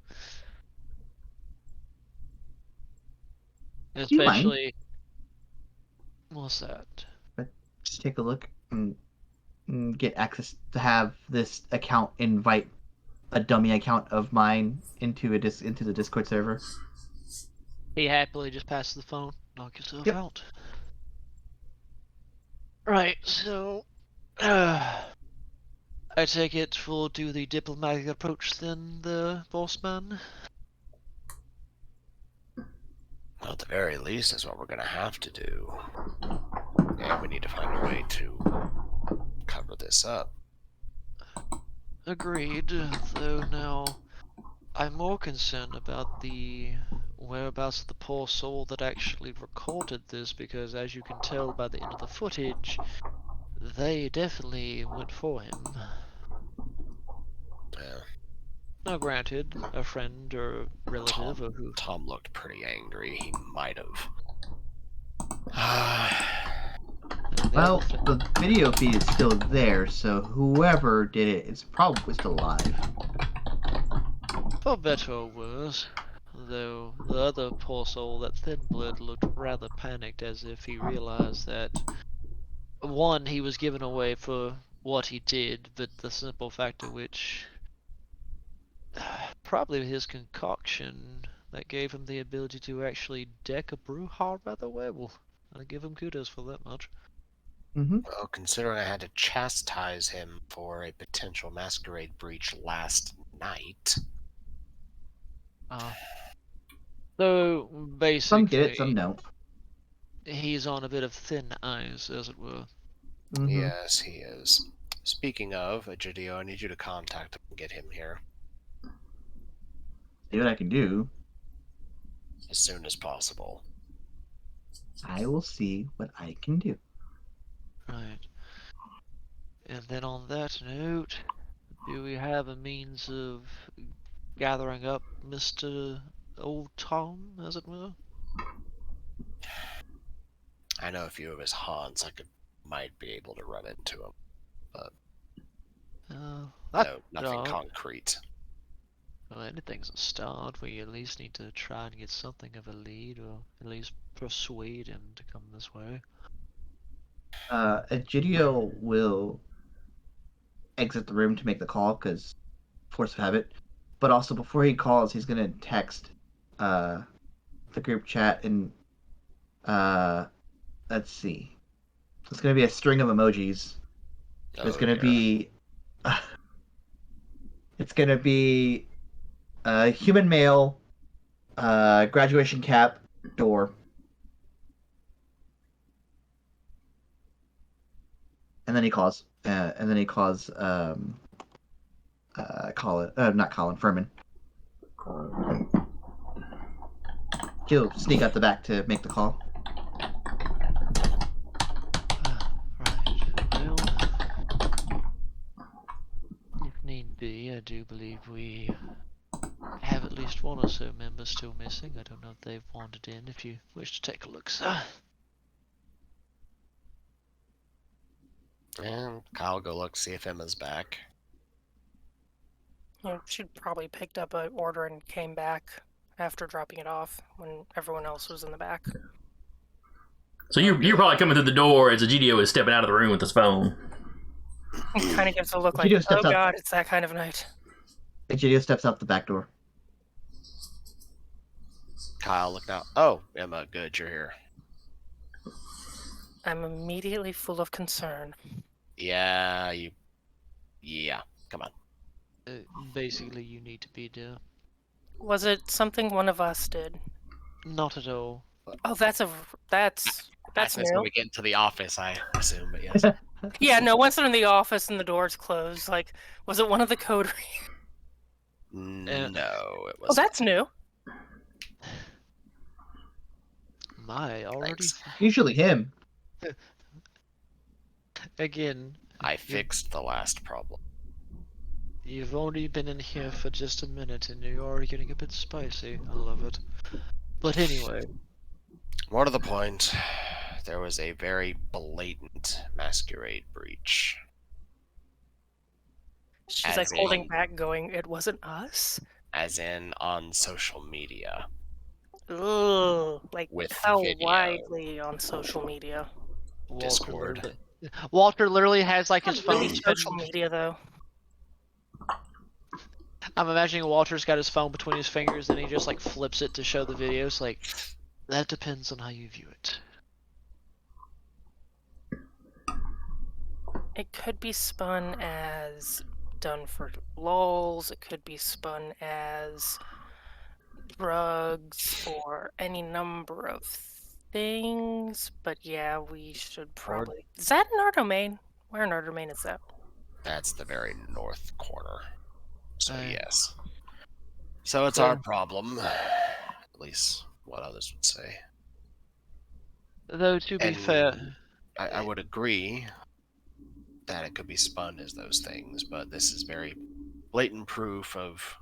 Do you mind? Especially, what's that? Just take a look and get access to have this account invite a dummy account of mine into into the Discord server. He happily just passes the phone. Knock yourself Yep. out. Right, so I take it we'll do the diplomatic approach then, the boss man? Well, at the very least, is what we're gonna have to do. And we need to find a way to cover this up. Agreed, though now I'm more concerned about the whereabouts of the poor soul that actually recorded this, because as you can tell by the end of the footage, they definitely went for him. Yeah, Now granted, a friend or relative or who... Tom looked pretty angry. He might have. Well, the video feed is still there, so whoever did it is probably still alive. For better or worse, though the other poor soul, that Thin Blood, looked rather panicked, as if he realized that, one, he was given away for what he did, but the simple fact of which, probably his concoction that gave him the ability to actually deck a Bruja rather well. I'll give him kudos for that much. Mm-hmm. Well, considering I had to chastise him for a potential masquerade breach last night. So basically, Some get it, some don't. he's on a bit of thin ice, as it were. Mm-hmm. Yes, he is. Speaking of, Egidio, I need you to contact him and get him here See what I can do. as soon as possible. I will see what I can do. Right. And then on that note, do we have a means of gathering up Mr. Old Tom, as it were? I know a few of his haunts. Might be able to run into him. That, Nothing concrete. Well, anything's a start. We at least need to try and get something of a lead, or at least persuade him to come this way. Egidio will exit the room to make the call, because force of habit. But also, before he calls, he's going to text the group chat and let's see. It's going to be a string of emojis. It's going to be... It's going to be Human male, graduation cap, door. And then he calls. Not Colin, Furman. He'll sneak out the back to make the call. Right. Well, if need be, I do believe we have at least one or so members still missing. I don't know if they've wandered in. If you wish to take a look, sir. And Kyle, go look, see if Emma's back. She'd probably picked up an order and came back after dropping it off when everyone else was in the back. So you're probably coming through the door as the GDO is stepping out of the room with his phone. It kind of gives a look like, GDO oh steps up. god, it's that kind of night. Egidio steps out the back door. Kyle, look now. Oh, Emma, good, you're here. I'm immediately full of concern. Yeah, come on. Basically, you need to be there. Was it something one of us did? Not at all. Oh, that's That's new. when we get into the office, I assume, but yes. Yeah, no, once they're in the office and the door's closed, like, was it one of the code? No, it Oh, was. that's new. My, already? Thanks. Usually him. Again, I fixed the last problem. you've only been in here for just a minute and you're already getting a bit spicy. I love it. But anyway. More to the point, there was a very blatant masquerade breach. She's As like holding in- back, going, "It wasn't us." As in on social media. Ugh, like With how video. widely on social media? Discord. Walter literally has like his Not phone. really social media though. I'm imagining Walter's got his phone between his fingers and he just like flips it to show the videos. Like, that depends on how you view it. It could be spun as done for lulz. It could be spun as drugs or any number of things. But yeah, we should probably. Is that in our domain? Where in our domain is that? That's the very north corner. So Aye. yes. So it's our problem. At least what others would say. Though to be And fair, I would agree that it could be spun as those things, but this is very blatant proof of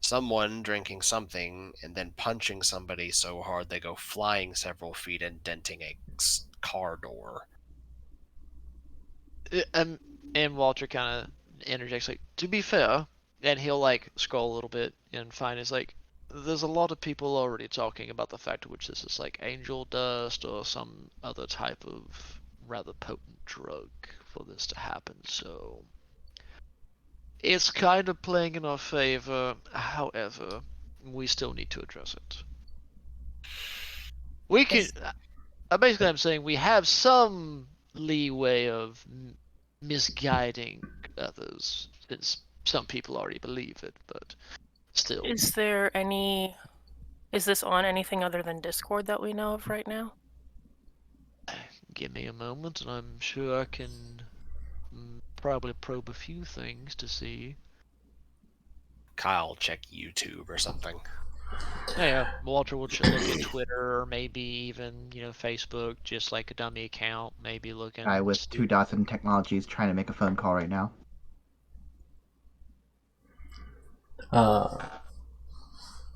someone drinking something and then punching somebody so hard they go flying several feet and denting a car door. and Walter kind of interjects like, to be fair, and he'll like scroll a little bit and find it's like, there's a lot of people already talking about the fact to which this is like angel dust or some other type of rather potent drug for this to happen, so it's kind of playing in our favor. However, we still need to address it. We can basically I'm saying we have some leeway of misguiding others, since some people already believe it, but still. Is this on anything other than Discord that we know of right now? Give me a moment and I'm sure I can probably probe a few things to see. Kyle, check YouTube or something. Yeah, Walter will look at Twitter or maybe even, Facebook, just like a dummy account, maybe looking. Guy with 2 dots in technology is trying to make a phone call right now. All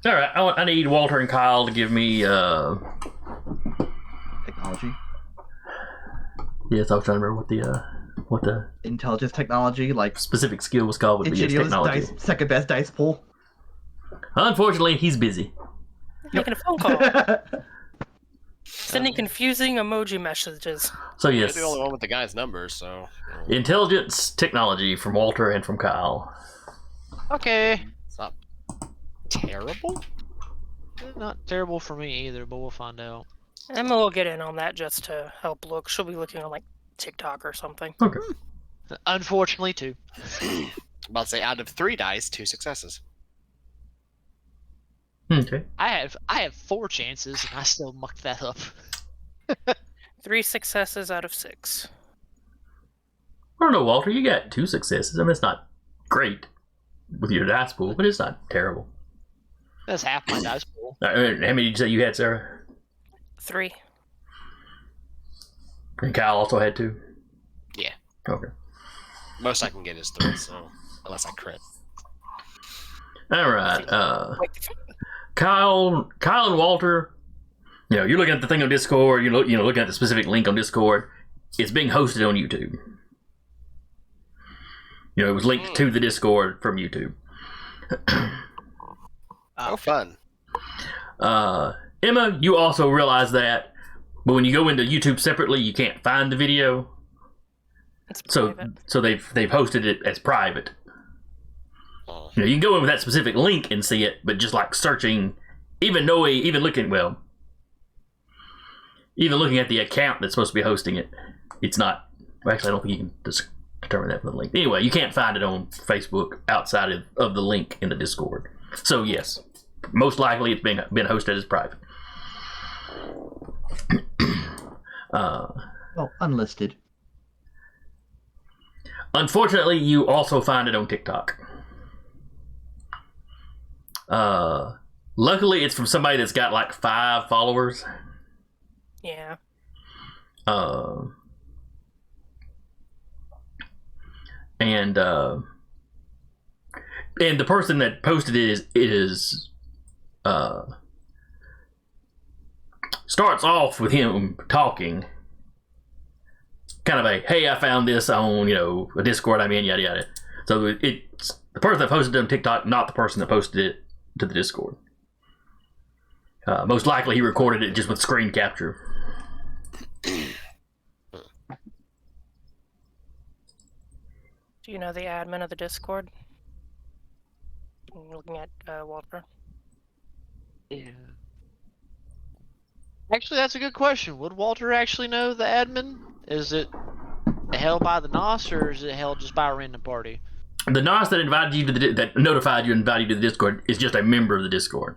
right, I need Walter and Kyle to give me. Technology. Yes, I was trying to remember what the Intelligence technology, like specific skill was called. Would be his Egidio's technology. second best dice pool. Unfortunately, he's busy. Making a phone call. Sending confusing emoji messages. So You're yes, the only one with the guy's numbers, so. intelligence technology from Walter and from Kyle. Okay. It's not terrible. Not terrible for me either, but we'll find out. Emma will get in on that just to help look. She'll be looking on like TikTok or something. Okay. Unfortunately, too. About to say, out of 3 dice, 2 successes. Okay. I have 4 chances, and I still mucked that up. 3 successes out of 6. I don't know, Walter. You got 2 successes. I mean, it's not great with your dice pool, but it's not terrible. That's half my dice pool. How many did you say you had, Sarah? 3. And Kyle also had 2? Yeah. Okay. Most I can get is 3, so unless I crit. All right. Kyle and Walter, you're looking at the thing on Discord. You're looking at the specific link on Discord. It's being hosted on YouTube. It was linked to the Discord from YouTube. Oh, fun. Emma, you also realize that, but when you go into YouTube separately, you can't find the video. It's So private. they've hosted it as private. Oh. You can go in with that specific link and see it, but just like searching, even looking at the account that's supposed to be hosting it, it's not. Well, actually, I don't think you can determine that from the link. Anyway, you can't find it on Facebook outside of the link in the Discord. So yes, most likely it's been hosted as private. Unlisted. Unfortunately, you also find it on TikTok. Luckily, it's from somebody that's got like 5 followers. Yeah. And the person that posted it is starts off with him talking, kind of a, hey, I found this on a Discord I'm in, yada yada. So it's the person that posted it on TikTok, not the person that posted it to the Discord. Most likely he recorded it just with screen capture. Do you know the admin of the Discord? I'm looking at Walter. Yeah. Actually, that's a good question. Would Walter actually know the admin? Is it held by the NOS, or is it held just by a random party? The NOS that invited you that notified you and invited you to the Discord is just a member of the Discord.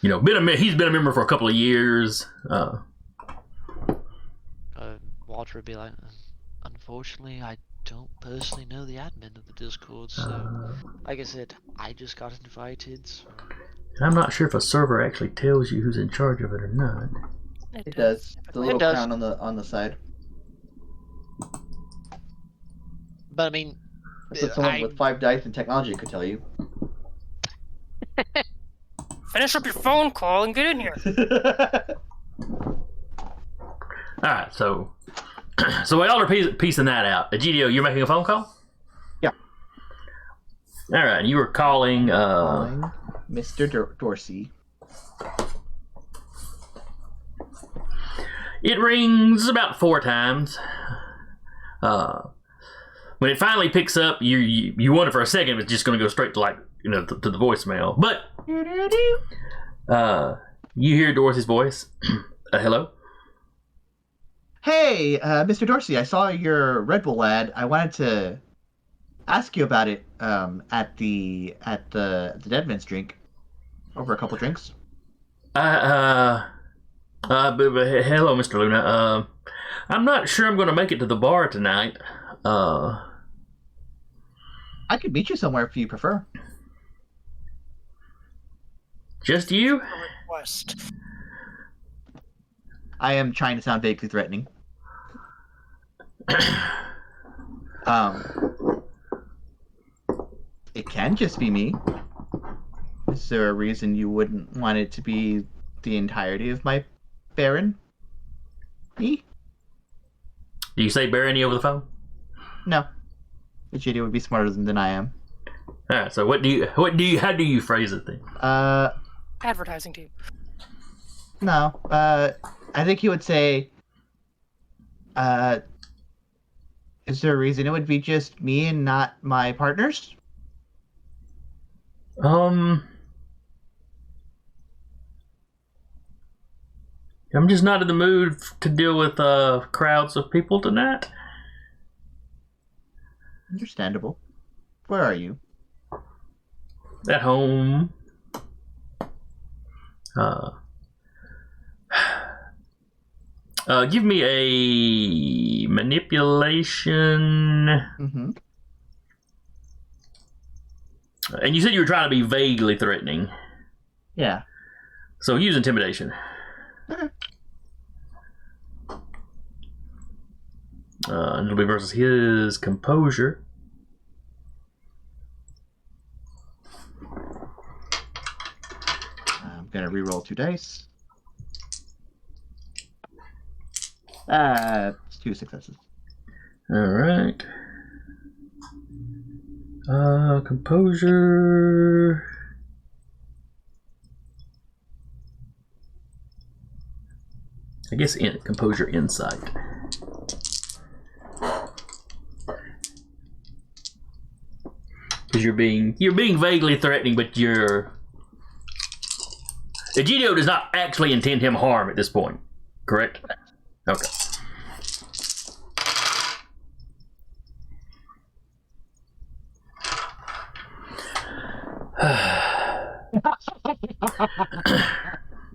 He's been a member for a couple of years. Walter would be like, unfortunately, I don't personally know the admin of the Discord, so like I said, I just got invited. So. I'm not sure if a server actually tells you who's in charge of it or not. It does. The little crown on the side. But I mean, That's what someone with 5 dice and technology could tell you. Finish up your phone call and get in here. All right, so while y'all are piecing that out, Egidio, you're making a phone call? Yeah. All right, you were calling Mr. Dorsey. It rings about 4 times. When it finally picks up, you wonder for a second if it's just going to go straight to to the voicemail. But you hear Dorsey's voice. Hello? Hey, Mr. Dorsey, I saw your Red Bull ad. I wanted to ask you about it at the Deadman's drink over a couple drinks. Hello, Mr. Luna. I'm not sure I'm going to make it to the bar tonight. I could meet you somewhere if you prefer. Just you? Request. I am trying to sound vaguely threatening. It can just be me. Is there a reason you wouldn't want it to be the entirety of my Baron? Me? Do you say barony over the phone? No. Vegeta would be smarter than I am. Alright, so how do you phrase it then? Advertising team. No. I think he would say, is there a reason it would be just me and not my partners? I'm just not in the mood to deal with crowds of people tonight. Understandable. Where are you? At home. Give me a manipulation. Mm-hmm. And you said you were trying to be vaguely threatening. Yeah. So use intimidation. Okay. And it'll be versus his composure. I'm gonna re-roll 2 dice. It's 2 successes. All right. Composure. I guess composure insight. Because you're being vaguely threatening, but Egidio does not actually intend him harm at this point, correct? Okay.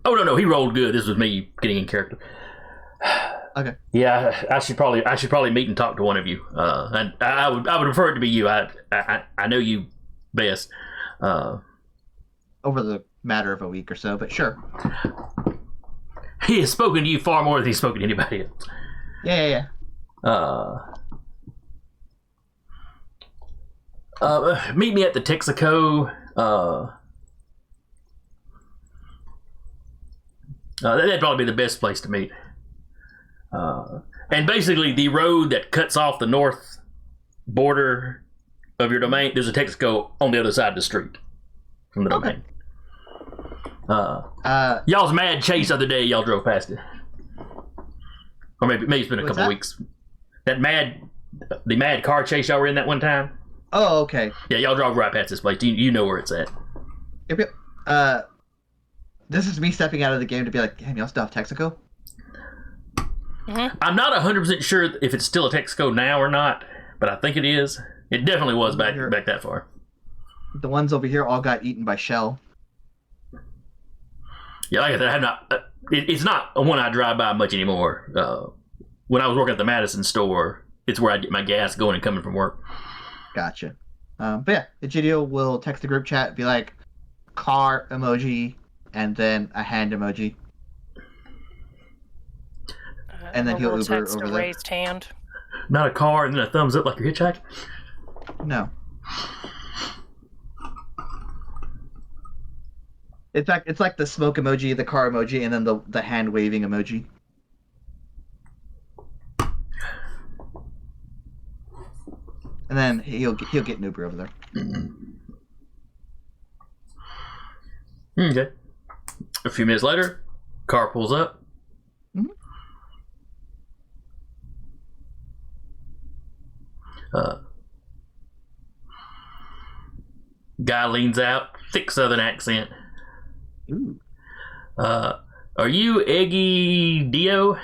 Oh no, he rolled good. This was me getting in character. Okay. Yeah, I should probably meet and talk to one of you. And I would prefer it to be you. I know you best. Over the matter of a week or so, but sure. He has spoken to you far more than he's spoken to anybody else. Yeah. Meet me at the Texaco. That'd probably be the best place to meet. And basically, the road that cuts off the north border of your domain, there's a Texaco on the other side of the street from the domain. Y'all's mad chase the other day, y'all drove past it. Or maybe it's been a couple of weeks. The mad car chase y'all were in that one time? Oh, okay. Yeah, y'all drove right past this place. You know where it's at. Yep. This is me stepping out of the game to be like, damn, y'all still have Texaco? Mm-hmm. I'm not 100% sure if it's still a Texaco now or not, but I think it is. It definitely was back that far. The ones over here all got eaten by Shell. Yeah, like I said, I have not. It's not one I drive by much anymore. When I was working at the Madison store, it's where I get my gas going and coming from work. Gotcha. But yeah, Egidio will text the group chat, be like, car emoji, and then a hand emoji. And then he'll Uber text over a there. raised hand. Not a car and then a thumbs up like you're hitchhiking? No. It's like the smoke emoji, the car emoji, and then the hand waving emoji. And then he'll get an Uber over there. Okay. A few minutes later, car pulls up. Mhm. Guy leans out, thick southern accent. Ooh. Are you Eggy Dio?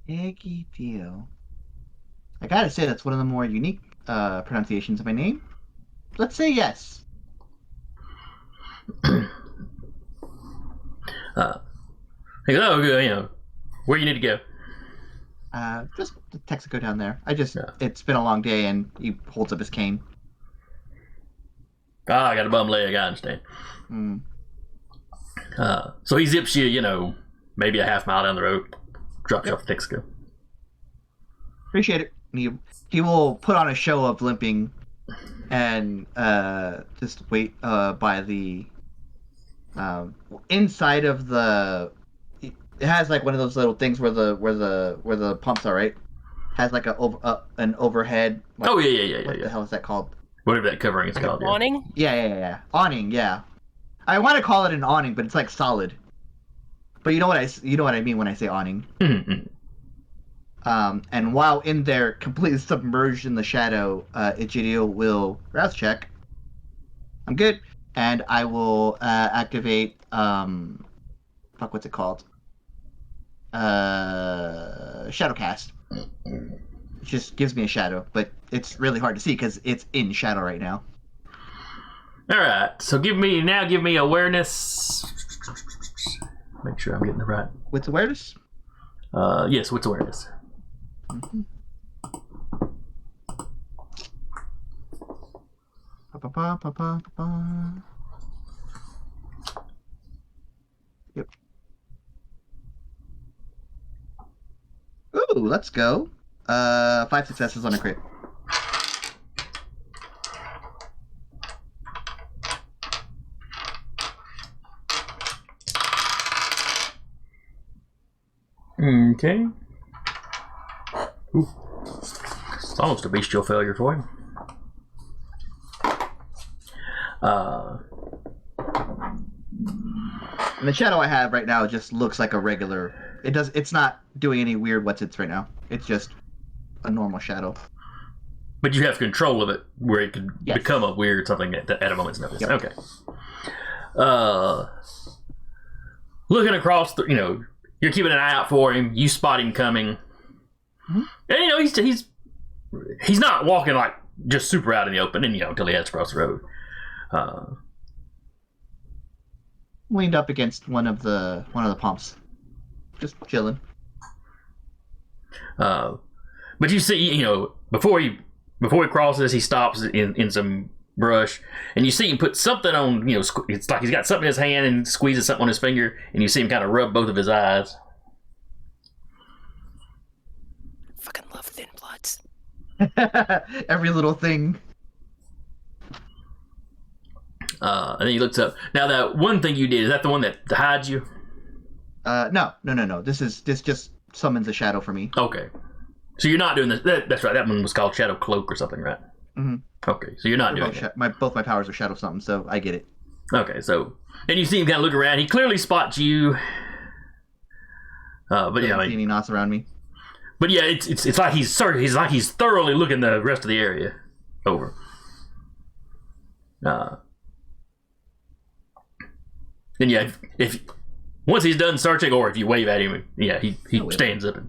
Eggy Dio. I gotta say that's one of the more unique pronunciations of my name. Let's say yes. He goes, oh, where you need to go? Just the Texaco down there. It's been a long day, and he holds up his cane. I got a bum leg, I understand. So he zips you, maybe a half mile down the road, drops you off the Texaco. Appreciate it. He will put on a show of limping, and just wait by the inside of the. It has like one of those little things where the pumps are, right? Has like an overhead. Like, oh yeah. What the hell is that called? Whatever that covering is called. Awning? Yeah. Awning, yeah. I want to call it an awning, but it's like solid. But you know what I mean when I say awning. Mm-hmm. And while in there, completely submerged in the shadow, Egidio will rouse check. I'm good, and I will activate. What's it called? Shadowcast. It just gives me a shadow, but it's really hard to see because it's in shadow right now. All right. So give me awareness. Make sure I'm getting the right. With awareness? Yes, what's awareness? Mm-hmm. Ba-ba-ba-ba-ba-ba. Yep. Ooh, let's go. 5 successes on a crit. Okay. Ooh. Almost a bestial failure for him. And the shadow I have right now just looks like a regular. It's not doing any weird what's-its right now. It's just a normal shadow. But you have control of it where it could Yes. become a weird something at a moment's notice. Yep. Okay. Looking across, you're keeping an eye out for him. You spot him coming. Mm-hmm. And, he's not walking like just super out in the open, and until he heads across the road. Leaned up against one of the pumps, just chilling. But you see, before he crosses, he stops in some brush, and you see him put something on. It's like he's got something in his hand and squeezes something on his finger, and you see him kind of rub both of his eyes. Fucking love thin bloods. Every little thing. And then he looks up. Now, that one thing you did, is that the one that hides you? No. This just summons a shadow for me. Okay. So you're not doing this. That's right. That one was called Shadow Cloak or something, right? Mm-hmm. Okay. So you're not doing it. Both my powers are shadow something, so I get it. Okay. So, and you see him kind of look around. He clearly spots you. But yeah, See any knots around me? But yeah, it's like he's thoroughly looking the rest of the area over. And yeah, if once he's done searching, or if you wave at him, yeah, he stands up and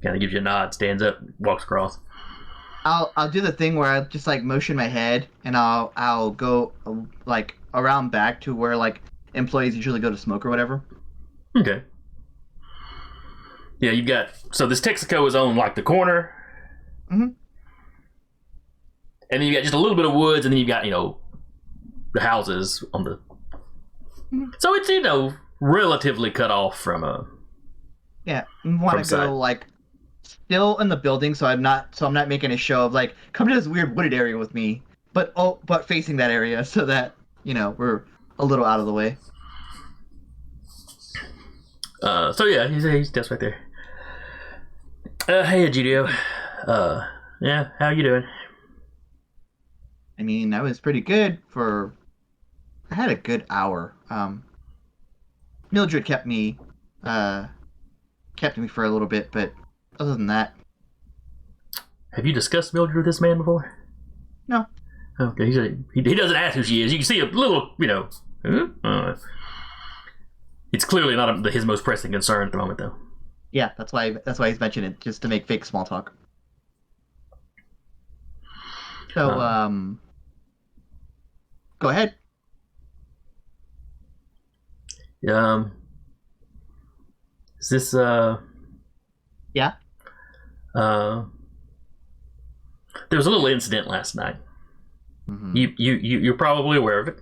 kind of gives you a nod, stands up, walks across. I'll do the thing where I just like motion my head, and I'll go like around back to where like employees usually go to smoke or whatever. Okay. Yeah, you've got this Texaco is on like the corner. Mm-hmm. And then you got just a little bit of woods, and then you've got the houses on the. Mm-hmm. So it's relatively cut off from a. Yeah, want to go like still in the building, so I'm not making a show of like come to this weird wooded area with me, but facing that area so that we're a little out of the way. So yeah, he's just right there. Hey, Egidio. Yeah, how you doing? I mean, I was pretty good I had a good hour. Mildred kept me for a little bit, but other than that. Have you discussed Mildred with this man before? No. Okay, he doesn't ask who she is. You can see a little, it's clearly not his most pressing concern at the moment, though. Yeah, that's why he's mentioning it, just to make fake small talk. So, go ahead. Is this Yeah. There was a little incident last night. Mm-hmm. You're probably aware of it.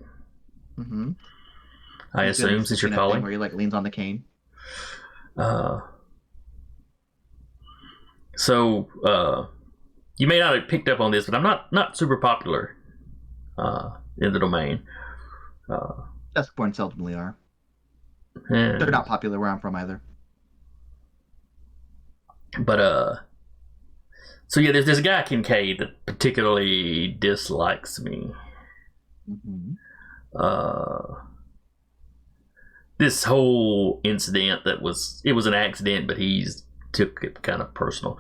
Mm-hmm. I assume, since you're calling. Where he like leans on the cane. So you may not have picked up on this, but I'm not super popular in the domain. Duskborn seldomly are. And, They're not popular where I'm from either. But so yeah, there's a guy Kincaid that particularly dislikes me. Mm-hmm. This whole incident it was an accident, but he's took it kind of personal.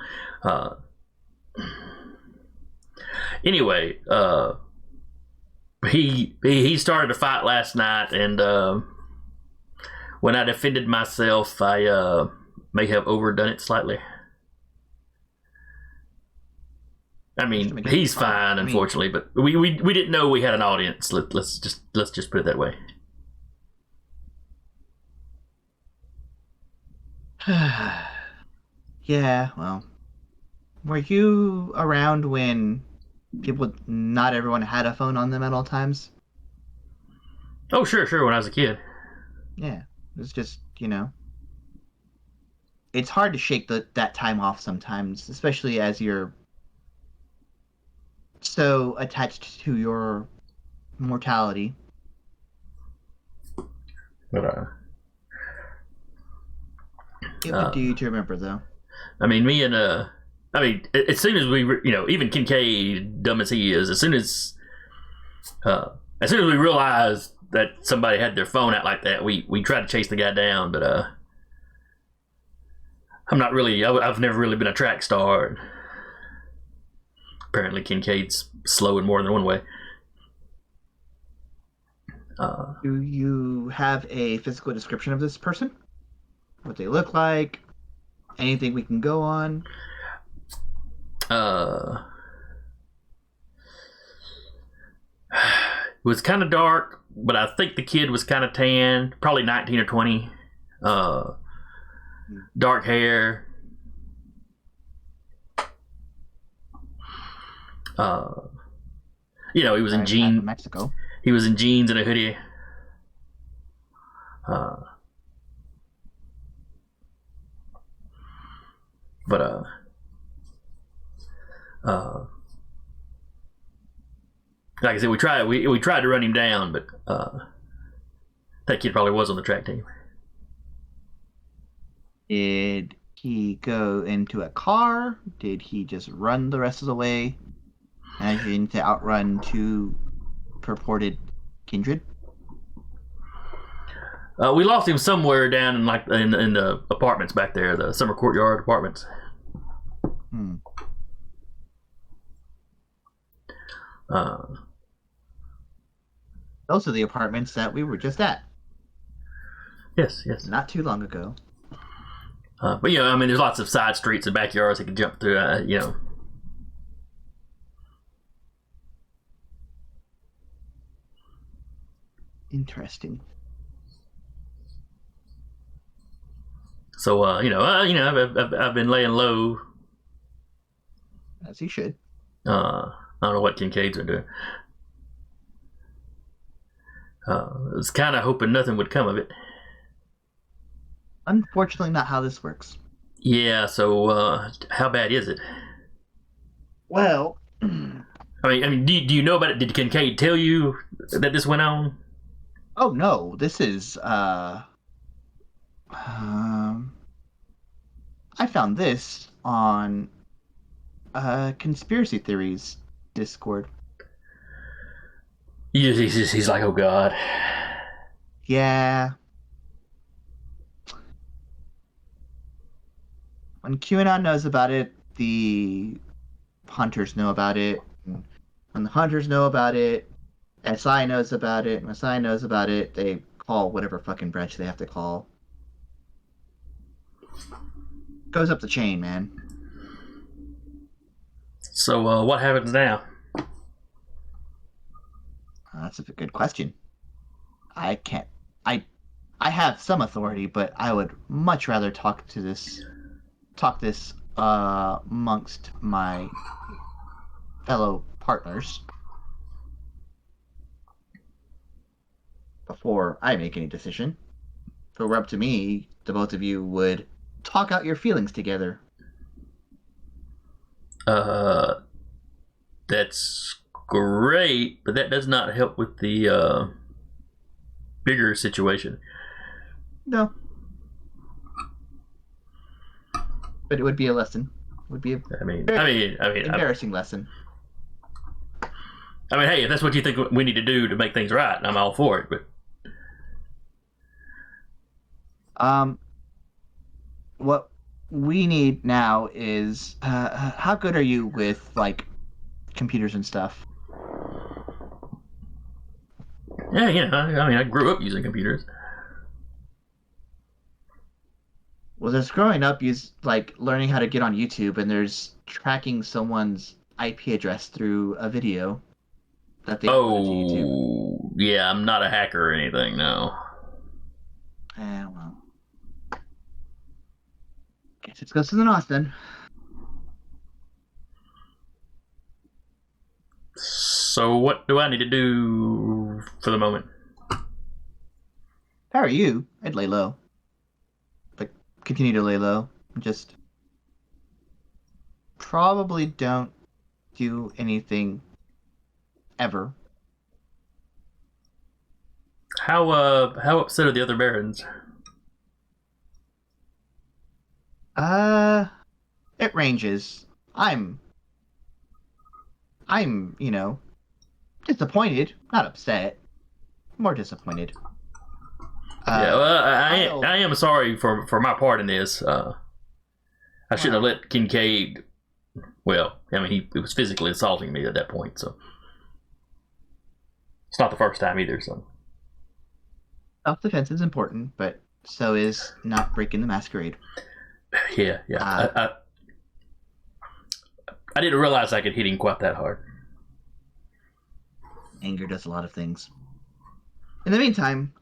Anyway, he started a fight last night, and when I defended myself, I may have overdone it slightly. I mean, Mr. McKenzie's he's fine, I mean- unfortunately, but we didn't know we had an audience. Let's just put it that way. Yeah, well. Were you around when not everyone had a phone on them at all times? Oh, sure. When I was a kid. Yeah, it's just, it's hard to shake that time off sometimes, especially as you're so attached to your mortality. But It would do you to remember, though. I mean, as soon as we, even Kincaid, dumb as he is, as soon as we realized that somebody had their phone out like that, we tried to chase the guy down, but I'm not really. I've never really been a track star. Apparently, Kincaid's slow in more than one way. Do you have a physical description of this person? What they look like? Anything we can go on? It was kind of dark, but I think the kid was kind of tan, probably 19 or 20. Dark hair. He was in jeans. Mexico. He was in jeans and a hoodie. Like I said, we tried to run him down, but that kid probably was on the track team. Did he go into a car? Did he just run the rest of the way? Managing to outrun two purported Kindred? We lost him somewhere down in the apartments back there, the summer courtyard apartments. Those are the apartments that we were just at Yes. not too long ago. But there's lots of side streets and backyards he could jump through. Interesting. So I've been laying low. As he should. I don't know what Kincaid's are doing. I was kind of hoping nothing would come of it. Unfortunately, not how this works. Yeah. So how bad is it? Well, I mean, do you know about it? Did Kincaid tell you that this went on? oh no, this is I found this on conspiracy theories Discord. He's like, oh god. Yeah. When QAnon knows about it, the hunters know about it. And when the hunters know about it, SI knows about it. When SI knows about it, they call whatever fucking branch they have to call. Goes up the chain, man. So what happens now? That's a good question. I can't. I have some authority, but I would much rather talk this amongst my fellow partners before I make any decision. If it were up to me, the both of you would talk out your feelings together. That's great, but that does not help with the bigger situation. No. But it would be a lesson. It would be a embarrassing lesson. Hey, if that's what you think we need to do to make things right, I'm all for it. But what we need now is how good are you with like computers and stuff? yeah, I grew up using computers. Well, there's growing up, like learning how to get on YouTube, and there's tracking someone's IP address through a video that they uploaded to YouTube. Oh, yeah, I'm not a hacker or anything, no. Well. Guess it goes to the north then. So what do I need to do for the moment? If I were you, I'd lay low. Like, continue to lay low. Just probably don't do anything ever. How upset are the other barons? It ranges. I'm, disappointed, not upset. More disappointed. Yeah, well, I'll- I am sorry for my part in this. I shouldn't have let Kincaid. Well, I mean, he was physically assaulting me at that point, so it's not the first time either. So Self-defense is important, but so is not breaking the masquerade. yeah. I didn't realize I could hit him quite that hard. Anger does a lot of things. In the meantime,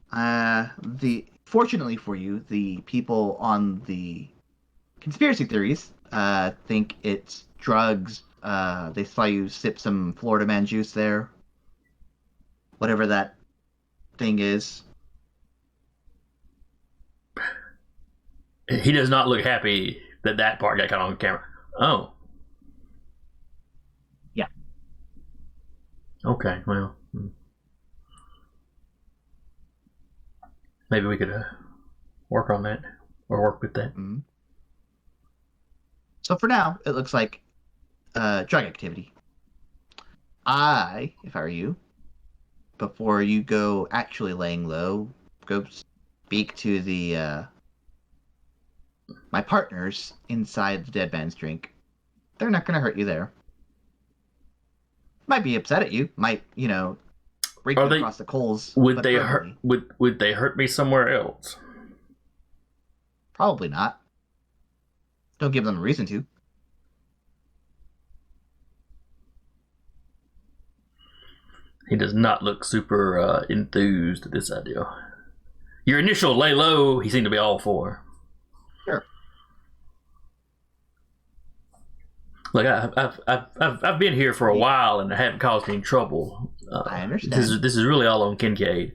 fortunately for you, the people on the conspiracy theories think it's drugs. They saw you sip some Florida Man juice there. Whatever that thing is. He does not look happy that part got caught on camera. Oh. Yeah. Okay, well. Maybe we could work on that or work with that. Mm-hmm. So for now, it looks like drug activity. If I were you, before you go actually laying low, go speak to the my partners inside the Dead Man's Drink. They're not going to hurt you there. Might be upset at you. Might, break you across the coals. Would they hurt? Would they hurt me somewhere else? Probably not. Don't give them a reason to. He does not look super enthused at this idea. Your initial lay low, he seemed to be all for. Sure. Look, I've been here for a while and I haven't caused any trouble. I understand. This is really all on Kincaid.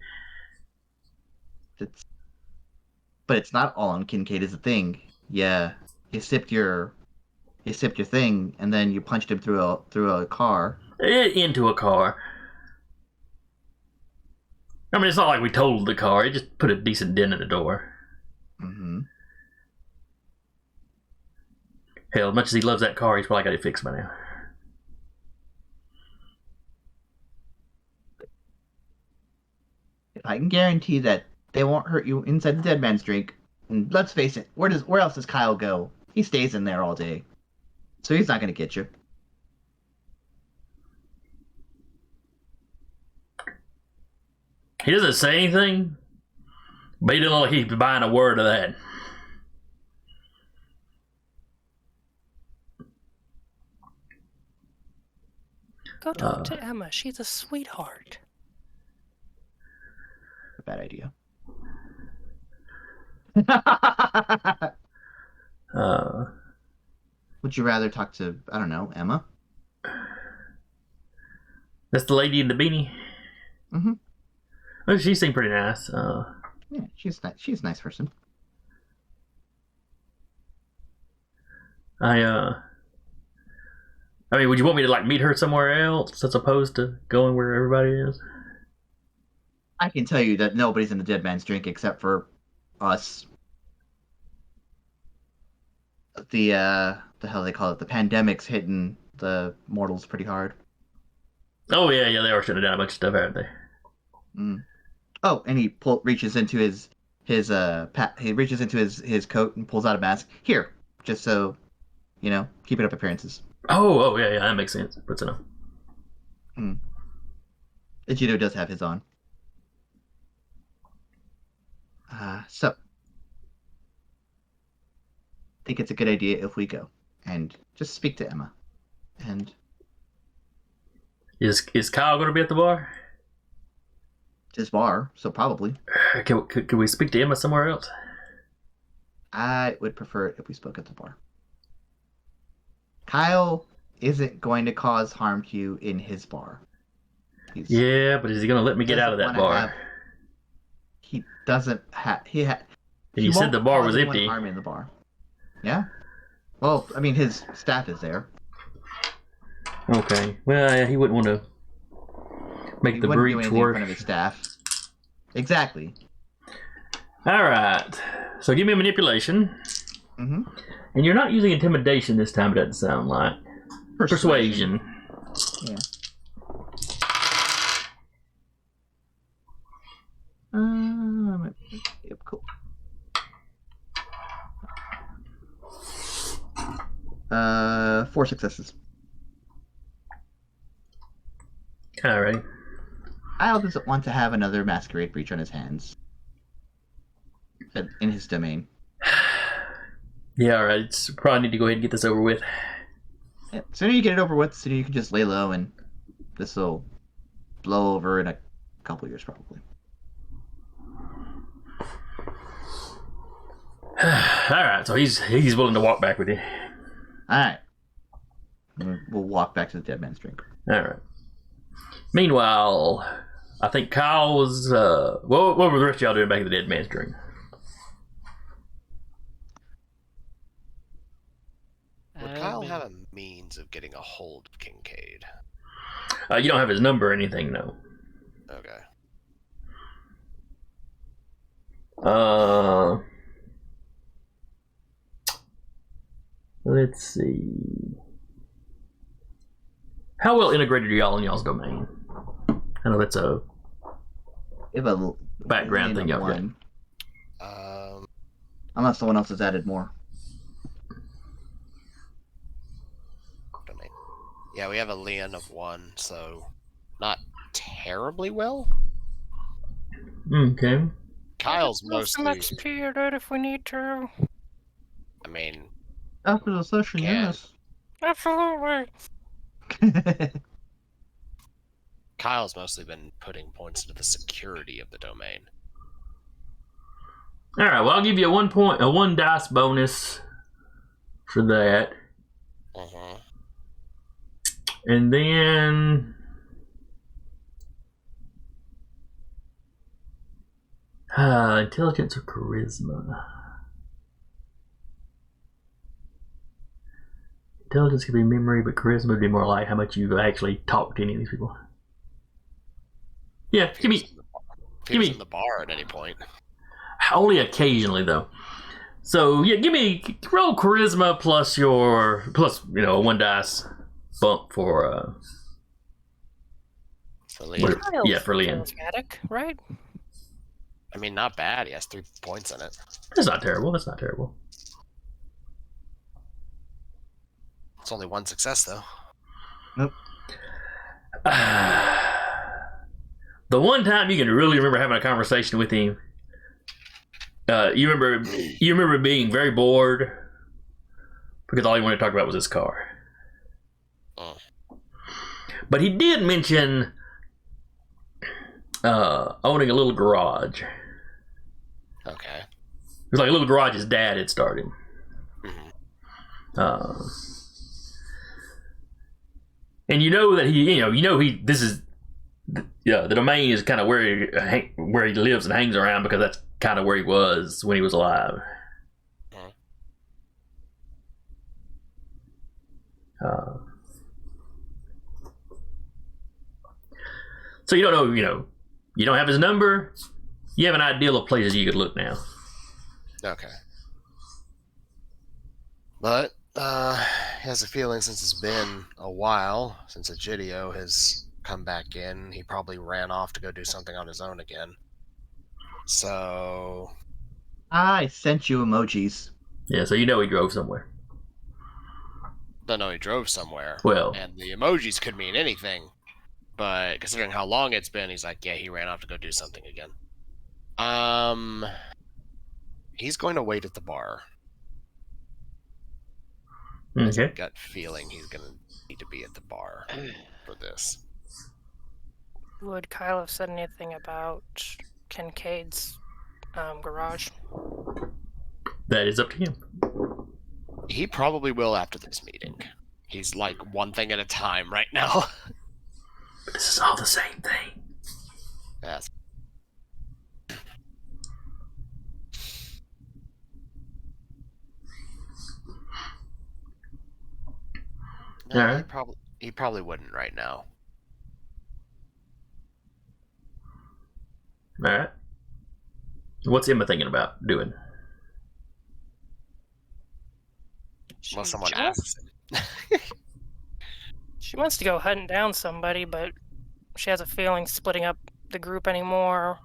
But it's not all on Kincaid is the thing. Yeah, you sipped your thing, and then you punched him through a car. Into a car. I mean, it's not like we totaled the car. It just put a decent dent in the door. Mm-hmm. Hell, as much as he loves that car, he's probably got it fixed by now. If I can guarantee that they won't hurt you inside the Dead Man's Drink, and let's face it, where else does Kyle go? He stays in there all day, so he's not going to get you. He doesn't say anything, but he doesn't look like he's buying a word of that. Go talk to Emma. She's a sweetheart. A bad idea. Would you rather talk to, I don't know, Emma? That's the lady in the beanie. Mm-hmm. Well, she seemed pretty nice. Yeah, she's nice. She's a nice person. I mean, would you want me to meet her somewhere else as opposed to going where everybody is? I can tell you that nobody's in the Dead Man's Drink except for us. The hell they call it? The pandemic's hitting the mortals pretty hard. Oh yeah, they were shutting down a bunch of stuff, aren't they? Mm. Oh, and he reaches into his coat and pulls out a mask. Here, just so keeping up appearances. Oh yeah, that makes sense. What's enough? Ichido does have his on. So, I think it's a good idea if we go and just speak to Emma and Is Kyle going to be at the bar? His bar, so probably. Could we speak to Emma somewhere else? I would prefer it if we spoke at the bar. Kyle isn't going to cause harm to you in his bar. Yeah, but is he going to let me get out of that bar? He doesn't have. And you said the bar was empty. Harm in the bar. Yeah. Well, I mean, his staff is there. Okay. Well, he wouldn't want to make the breach worse. worse. In front of his staff. Exactly. All right. So give me a manipulation. Mm-hmm. And you're not using intimidation this time. It doesn't sound like persuasion. Yeah. Yep, cool. 4 successes. Alright. Kyle doesn't want to have another masquerade breach on his hands. In his domain. Yeah, alright. It's probably need to go ahead and get this over with. Yeah. Sooner you get it over with, sooner you can just lay low, and this will blow over in a couple years, probably. Alright, so he's willing to walk back with you. Alright. We'll walk back to the dead man's drink. Alright. Meanwhile, I think Kyle was what were the rest of y'all doing back at the dead man's drink? Would Kyle have a means of getting a hold of Kincaid? You don't have his number or anything, no. Okay. Let's see. How well integrated are y'all in y'all's domain? I know that's a background thing y'all got. Unless someone else has added more. Domain. Yeah, we have a lien of 1, so not terribly well. Okay. Kyle's Some mostly. XP at it if we need to. I mean, After the session, Yeah. yes. Absolutely. Kyle's mostly been putting points into the security of the domain. All right. Well, I'll give you a 1 dice bonus for that, Uh-huh. and then intelligence or charisma. Intelligence could be memory, but charisma would be more like how much you actually talk to any of these people. Yeah, give me. If he was in the bar at any point. Only occasionally, though. So yeah, roll charisma plus 1 dice bump for Leon. for Leon. Charismatic, right? I mean, not bad. He has 3 points in it. That's not terrible. That's not terrible. It's only 1 success, though. Nope. The one time you can really remember having a conversation with him, you remember being very bored because all he wanted to talk about was his car. Oh. But he did mention owning a little garage. Okay. It was like a little garage his dad had started. Mm-hmm. And you know that the domain is kind of where he lives and hangs around because that's kind of where he was when he was alive. So you don't know, you don't have his number. You have an idea of places you could look now. Okay. But he has a feeling since it's been a while since Egidio has come back in, he probably ran off to go do something on his own again. So I sent you emojis. Yeah, so you know he drove somewhere. don't know he drove somewhere. Well, And the emojis could mean anything. But considering how long it's been, he's like, yeah, he ran off to go do something again. He's going to wait at the bar. okay. Gut feeling he's going to need to be at the bar for this. Would Kyle have said anything about Kincaid's garage? That is up to him. He probably will after this meeting. He's like one thing at a time right now. But this is all the same thing. Yes. No, Alright. he probably wouldn't right now. Alright. What's Emma thinking about doing? Unless someone She asks him. She wants to go hunting down somebody, but she has a feeling splitting up the group anymore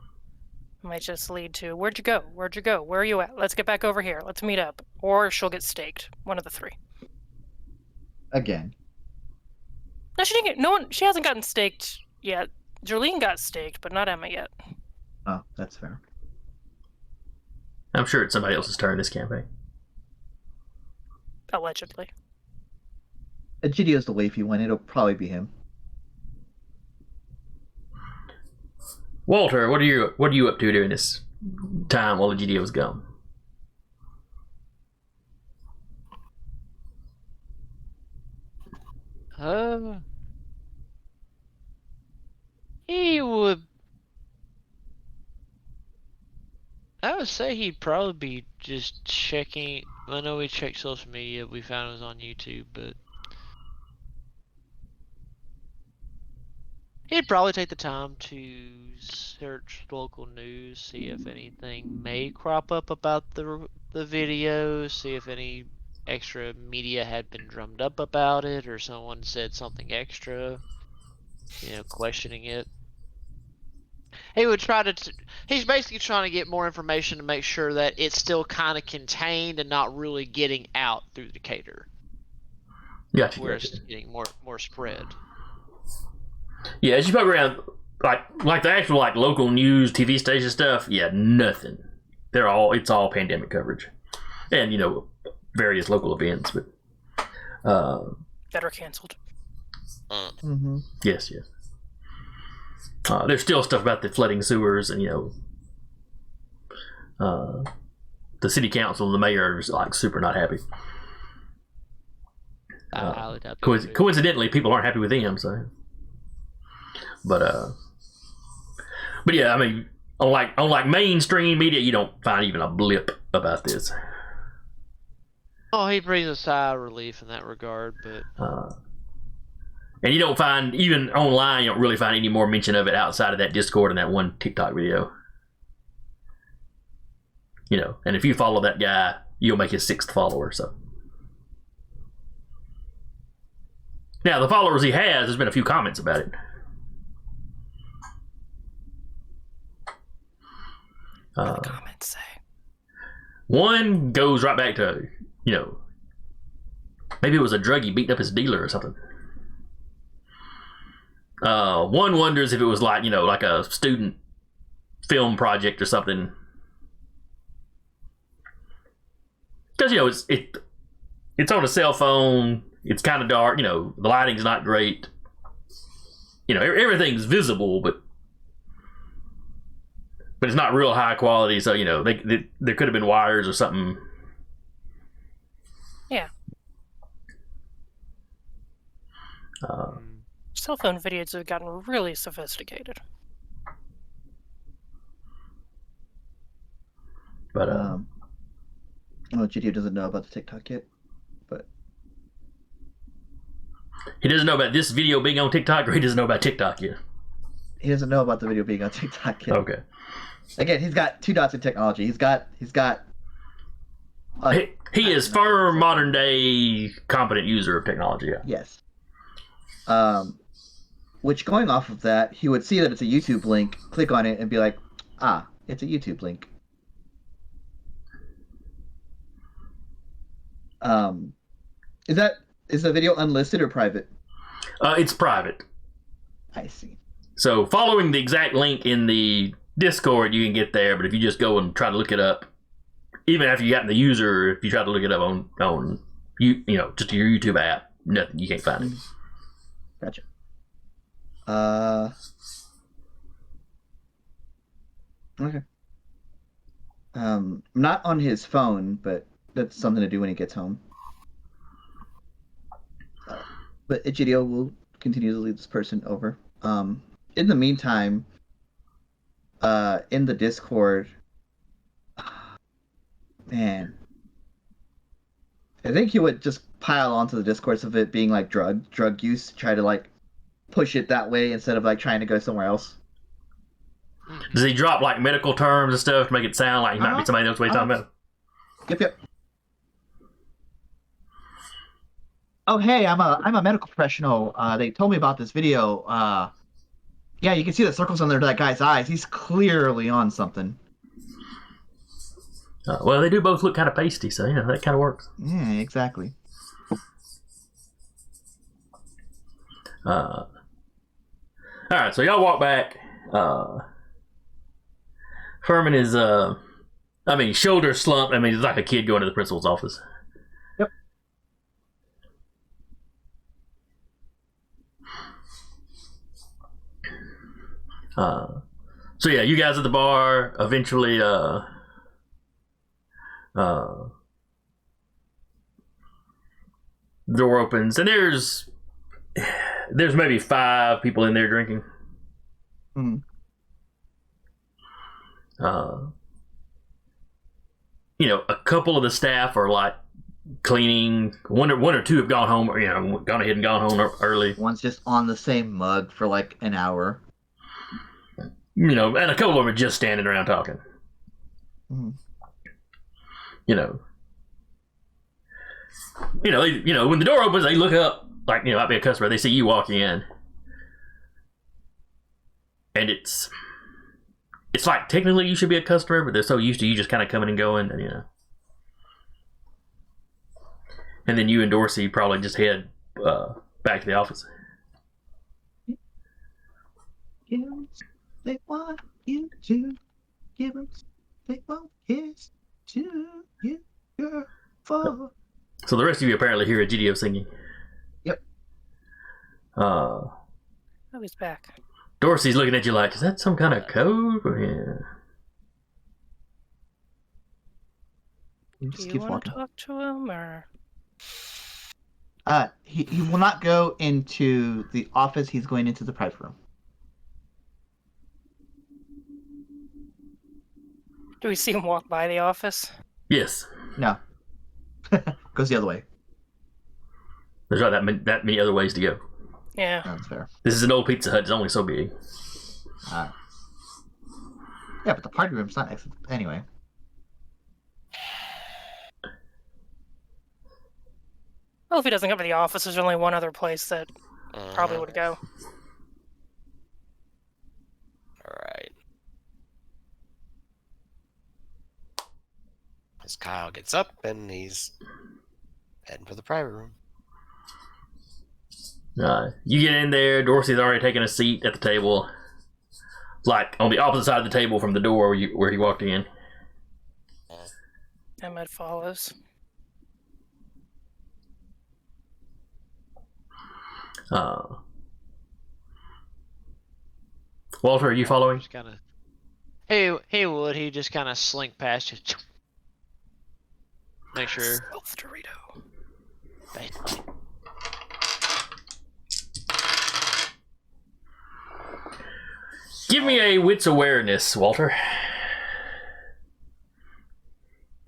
might just lead to, where'd you go? Where'd you go? Where are you at? Let's get back over here. Let's meet up. Or she'll get staked. One of the three. Again. No, she didn't get, she hasn't gotten staked yet. Jolene got staked, but not Emma yet. Oh, that's fair. I'm sure it's somebody else's turn this campaign. Allegedly. Egidio's the wafy one. It'll probably be him. Walter, what are you up to during this time while Egidio's gone? He would. I would say he'd probably be just checking. I know we checked social media. We found it was on YouTube, but he'd probably take the time to search local news, see if anything may crop up about the video, see if any extra media had been drummed up about it, or someone said something extra, questioning it. He would try to. He's basically trying to get more information to make sure that it's still kind of contained and not really getting out through Decatur, Gotcha. where it's getting more spread. Yeah, as you poke around, like the actual local news, TV station stuff. Yeah, nothing. It's all pandemic coverage, and various local events, but That are canceled. Mm-hmm. yes. There's still stuff about the flooding sewers, and the city council and the mayor are super not happy. I highly doubt that. Coincidentally, people aren't happy with him. So, but yeah, I mean, unlike mainstream media, you don't find even a blip about this. Oh, he breathes a sigh of relief in that regard, but And you don't find, even online, you don't really find any more mention of it outside of that Discord and that one TikTok video. And if you follow that guy, you'll make his 6th follower. So now the followers he has, there's been a few comments about it. What do the comments say? One goes right back to, maybe it was a druggie beating up his dealer or something. One wonders if it was like a student film project or something. Because it's on a cell phone. It's kind of dark. The lighting's not great. Everything's visible, but it's not real high quality. So there could have been wires or something. Yeah. Cell phone videos have gotten really sophisticated. But Gidio doesn't know about the TikTok yet, but he doesn't know about this video being on TikTok, or he doesn't know about TikTok yet. he doesn't know about the video being on TikTok yet. Okay. Again, he's got 2 dots in technology. He's got. He is firm modern day competent user of technology. Yeah. Yes. Which, going off of that, he would see that it's a YouTube link, click on it, and be like, it's a YouTube link. Is the video unlisted or private? It's private. I see. So following the exact link in the Discord, you can get there. But if you just go and try to look it up, even after you got in the user, if you try to look it up on just your YouTube app, nothing, you can't find it. Gotcha. Okay. Not on his phone, but that's something to do when he gets home. But Egidio will continue to lead this person over. In the meantime, in the Discord, man, I think he would just pile onto the discourse of it being like drug use, try to like push it that way instead of like trying to go somewhere else. Does he drop like medical terms and stuff to make it sound like he might be somebody else what he's talking about? Yep. Oh hey, I'm a medical professional. They told me about this video. Yeah, you can see the circles under that guy's eyes. He's clearly on something. Well, they do both look kind of pasty, so that kind of works. Yeah, exactly. All right, so y'all walk back. Furman is, shoulder slumped. He's like a kid going to the principal's office. Yep. So yeah, you guys at the bar eventually, door opens and there's maybe 5 people in there drinking. A couple of the staff are like cleaning. One or two have gone home, gone ahead and gone home early. One's just on the same mug for like an hour. And a couple of them are just standing around talking. When the door opens, they look up, like, might be a customer. They see you walk in. And it's like, technically you should be a customer, but they're so used to you just kind of coming and going, and, And then you and Dorsey probably just head back to the office. They want you to give them. They want his to you, girl. For. So the rest of you apparently hear Egidio singing. Yep. Oh, he's back. Dorsey's looking at you like, is that some kind of code? Do you want to talk to him, or? He will not go into the office. He's going into the private room. Do we see him walk by the office? Yes. No. Goes the other way. There's not that many other ways to go. Yeah. That's fair. This is an old Pizza Hut. It's only so big. Yeah, but the party room's not excellent. Anyway. Well, if he doesn't come to the office, there's only one other place that probably would go. Alright. As Kyle gets up and he's heading for the private room. You get in there. Dorsey's already taken a seat at the table, like on the opposite side of the table from the door where he walked in. Ahmed follows. Walter, are you following? Just kind of. He would. He just kind of slink past you. Make sure. Stealth Dorito. Give me a wits awareness, Walter.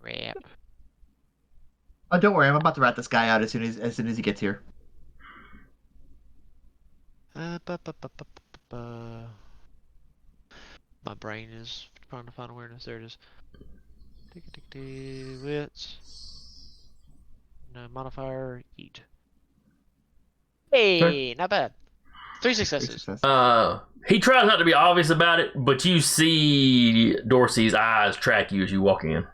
Rap. Oh, don't worry. I'm about to rat this guy out as soon as he gets here. My brain is trying to find awareness. There it is. Wits. No modifier. Eat. Hey, Sure. Not bad. 3 successes. He tries not to be obvious about it, but you see Dorsey's eyes track you as you walk in.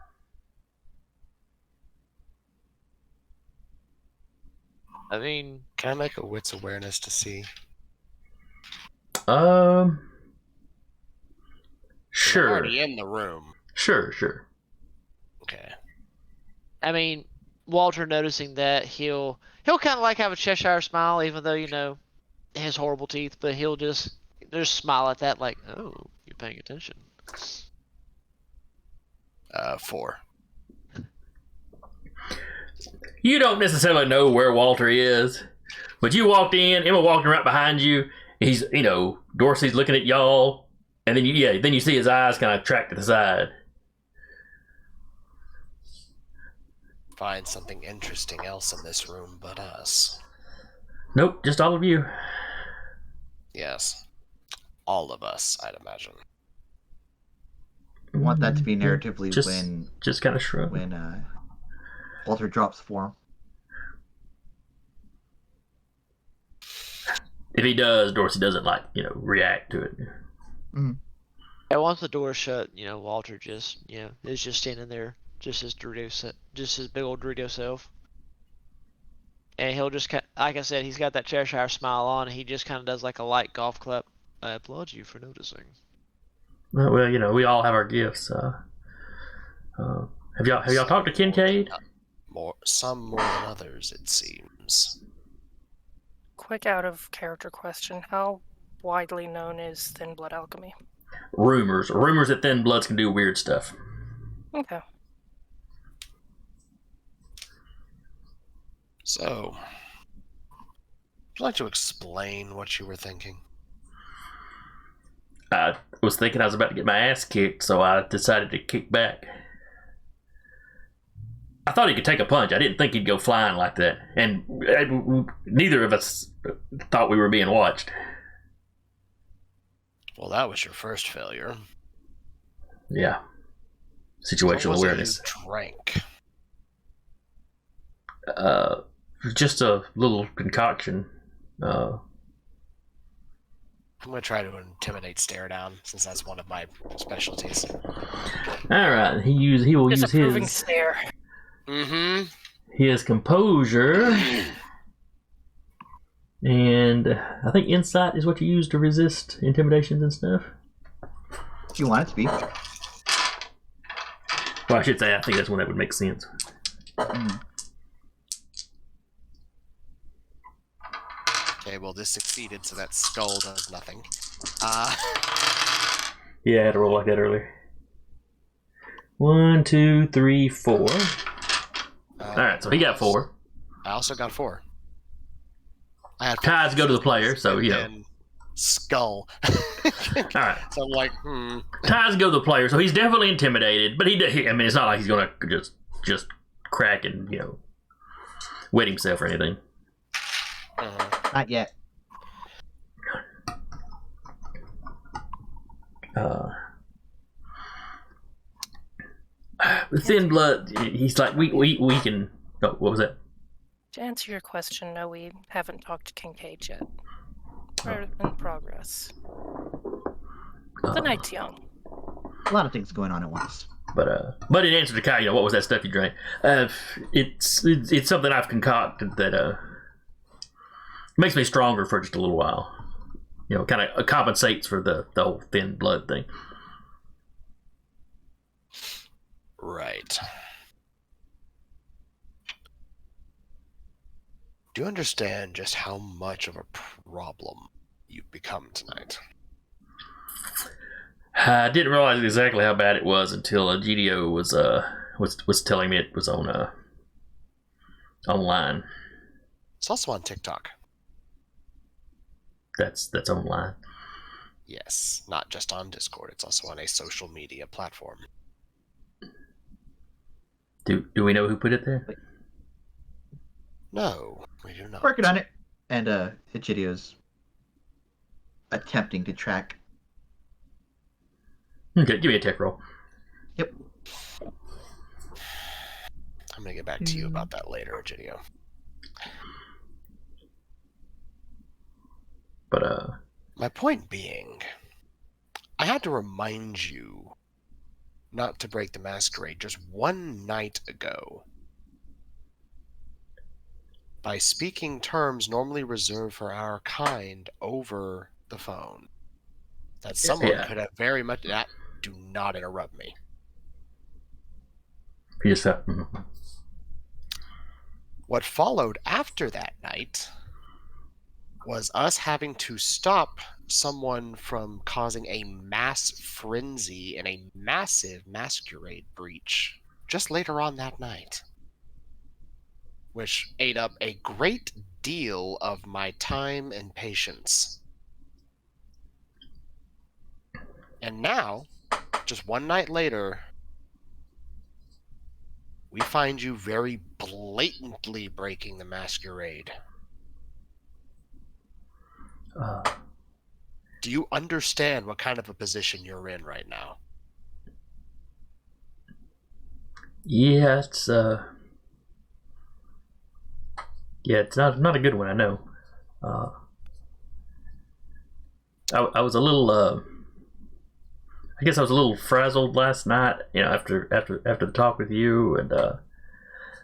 I mean, Can I make a wits awareness to see? Sure. I'm already in the room. Sure. Okay. I mean, Walter noticing that he'll kind of like have a Cheshire smile, even though his horrible teeth, but he'll just smile at that like, oh, you're paying attention. 4. You don't necessarily know where Walter is, but you walked in, Emma walking right behind you. He's, Dorsey's looking at y'all, and then you see his eyes kind of track to the side. Find something interesting else in this room but us. Nope, just all of you. Yes. All of us, I'd imagine. I want that to be narratively just kind of shrug. when Walter drops form. If he does, Dorsey doesn't react to it. Mm-hmm. And once the door shut, Walter just, is just standing there, just his big old Dorito self. And he'll just, like I said, he's got that Cheshire smile on, and he just kind of does like a light golf clap. I applaud you for noticing. Well, we all have our gifts. Have y'all talked to Kincaid? Some more than others, it seems. Quick out of character question. How widely known is thin blood alchemy? Rumors that thin bloods can do weird stuff. Okay. So, would you like to explain what you were thinking? I was thinking I was about to get my ass kicked, so I decided to kick back. I thought he could take a punch. I didn't think he'd go flying like that. And neither of us thought we were being watched. Well, that was your first failure. Yeah. Situational awareness. You drank. Just a little concoction. I'm going to try to intimidate stare down, since that's one of my specialties. Alright, he will use Disapproving his... stare. Mm-hmm. His composure. And I think insight is what you use to resist intimidations and stuff. If you want it to be. Well, I should say I think that's one that would make sense. Mm. Okay, well, this succeeded, so that skull does nothing. Yeah, I had to roll like that earlier. 1, 2, 3, 4. Alright, so he got 4. I also got 4. I had Ties go to the player, so skull. Alright. So I'm like, Ties go to the player, so he's definitely intimidated, but it's not like he's gonna just crack and, wet himself or anything. Not yet. Thin blood, he's like, we can... Oh, what was that? To answer your question, no, we haven't talked to Kincaid yet. We're in progress. The night's young. A lot of things going on at once. But in answer to Kai, what was that stuff you drank? It's something I've concocted that makes me stronger for just a little while. Kind of compensates for the whole thin blood thing. right. Do you understand just how much of a problem you've become tonight? I didn't realize exactly how bad it was until GDO was telling me it was on online. It's also on TikTok. That's online. Yes, not just on Discord. It's also on a social media platform. Do we know who put it there? No, we do not. Working on it. And Egidia's attempting to track. Okay, give me a tech roll. Yep. I'm gonna get back to you about that later, Egidio. But My point being, I had to remind you not to break the masquerade just one night ago by speaking terms normally reserved for our kind over the phone. That someone could have very much... do not interrupt me. you just felt... What followed after that night was us having to stop someone from causing a mass frenzy and a massive masquerade breach just later on that night, which ate up a great deal of my time and patience. And now, just one night later, we find you very blatantly breaking the masquerade. Do you understand what kind of a position you're in right now? Yeah, it's not a good one. I know. I was a little. I guess I was a little frazzled last night. You know, after the talk with you, and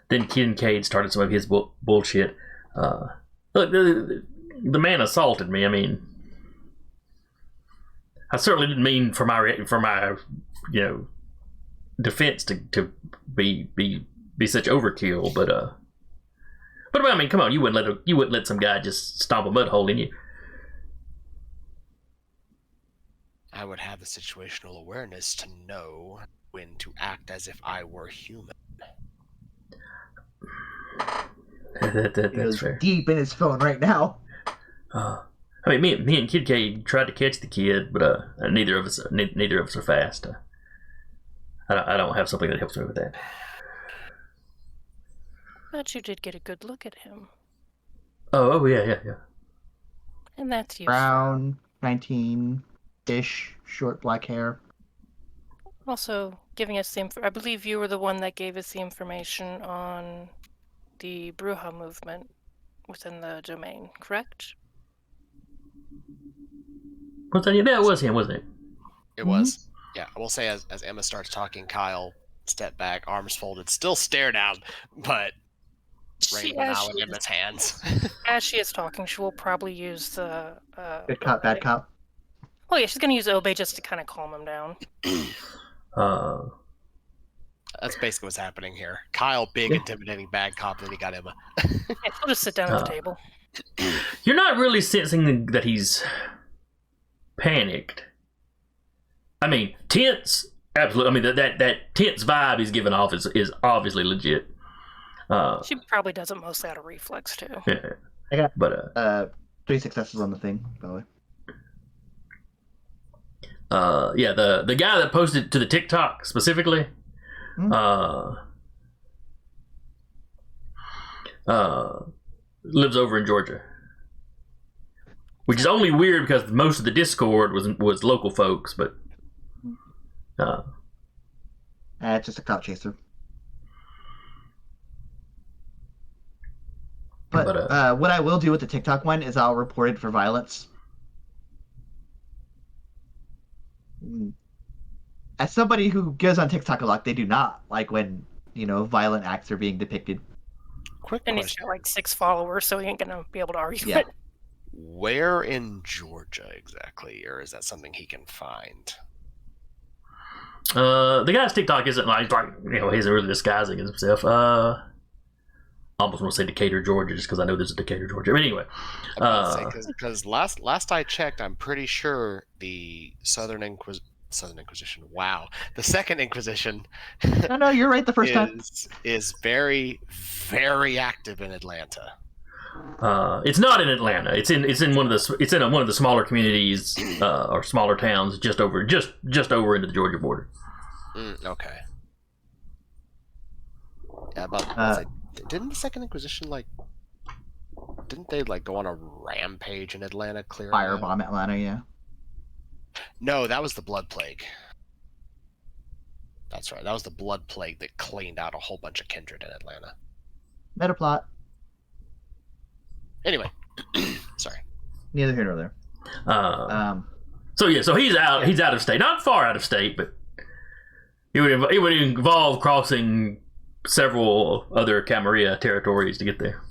then Kindred started some of his bullshit. Look, the man assaulted me. I mean, I certainly didn't mean for my defense to be such overkill, but I mean, come on, you wouldn't let some guy just stomp a mud hole in you. I would have the situational awareness to know when to act as if I were human. That's fair. Deep in his phone right now. I mean, me and Kid K tried to catch the kid, but neither of us are fast. I don't have something that helps me with that. But you did get a good look at him. Oh yeah. And that's useful. Brown, 19-ish, short black hair. Also, giving us I believe you were the one that gave us the information on the Bruja movement within the domain, correct? That was him, wasn't it? It was. Yeah, I will say as Emma starts talking, Kyle stepped back, arms folded, still stare down, but Rain now in Emma's hands. As she is talking, she will probably use the... Good cop, bad cop. Oh yeah, she's going to use Obey just to kind of calm him down. That's basically what's happening here. Kyle, big, intimidating bad cop, then he got Emma. Yeah, she'll just sit down at the table. You're not really sensing that he's panicked. I mean, tense, absolutely. I mean, that tense vibe he's giving off is obviously legit. She probably does it mostly out of reflex, too. Yeah. I got But 3 successes on the thing, by the way. yeah, the guy that posted to the TikTok specifically, lives over in Georgia, which is only weird because most of the Discord was local folks, but It's just a clout chaser. But what I will do with the TikTok one is I'll report it for violence. As somebody who goes on TikTok a lot, they do not like when, violent acts are being depicted. Quick And question. he's got like 6 followers, so he ain't gonna be able to argue Yeah. it. Where in Georgia exactly, or is that something he can find? the guy's TikTok isn't like he's really disguising himself. I almost want to say Decatur, Georgia, just because I know there's a Decatur, Georgia. But anyway, Because last I checked, I'm pretty sure the Southern Inquisition. Wow, the Second Inquisition. No, you're right the first time. Is very, very active in Atlanta. it's not in Atlanta. It's in one of the smaller communities or smaller towns just over into the Georgia border. Okay. Yeah, didn't the Second Inquisition didn't they go on a rampage in Atlanta? Clear Firebomb Atlanta, yeah. No, that was the Blood Plague. That's right. That was the Blood Plague that cleaned out a whole bunch of Kindred in Atlanta. Metaplot. Anyway, sorry. Neither here nor there. So he's out. He's out of state, not far out of state, but it would involve crossing several other Camarilla territories to get there.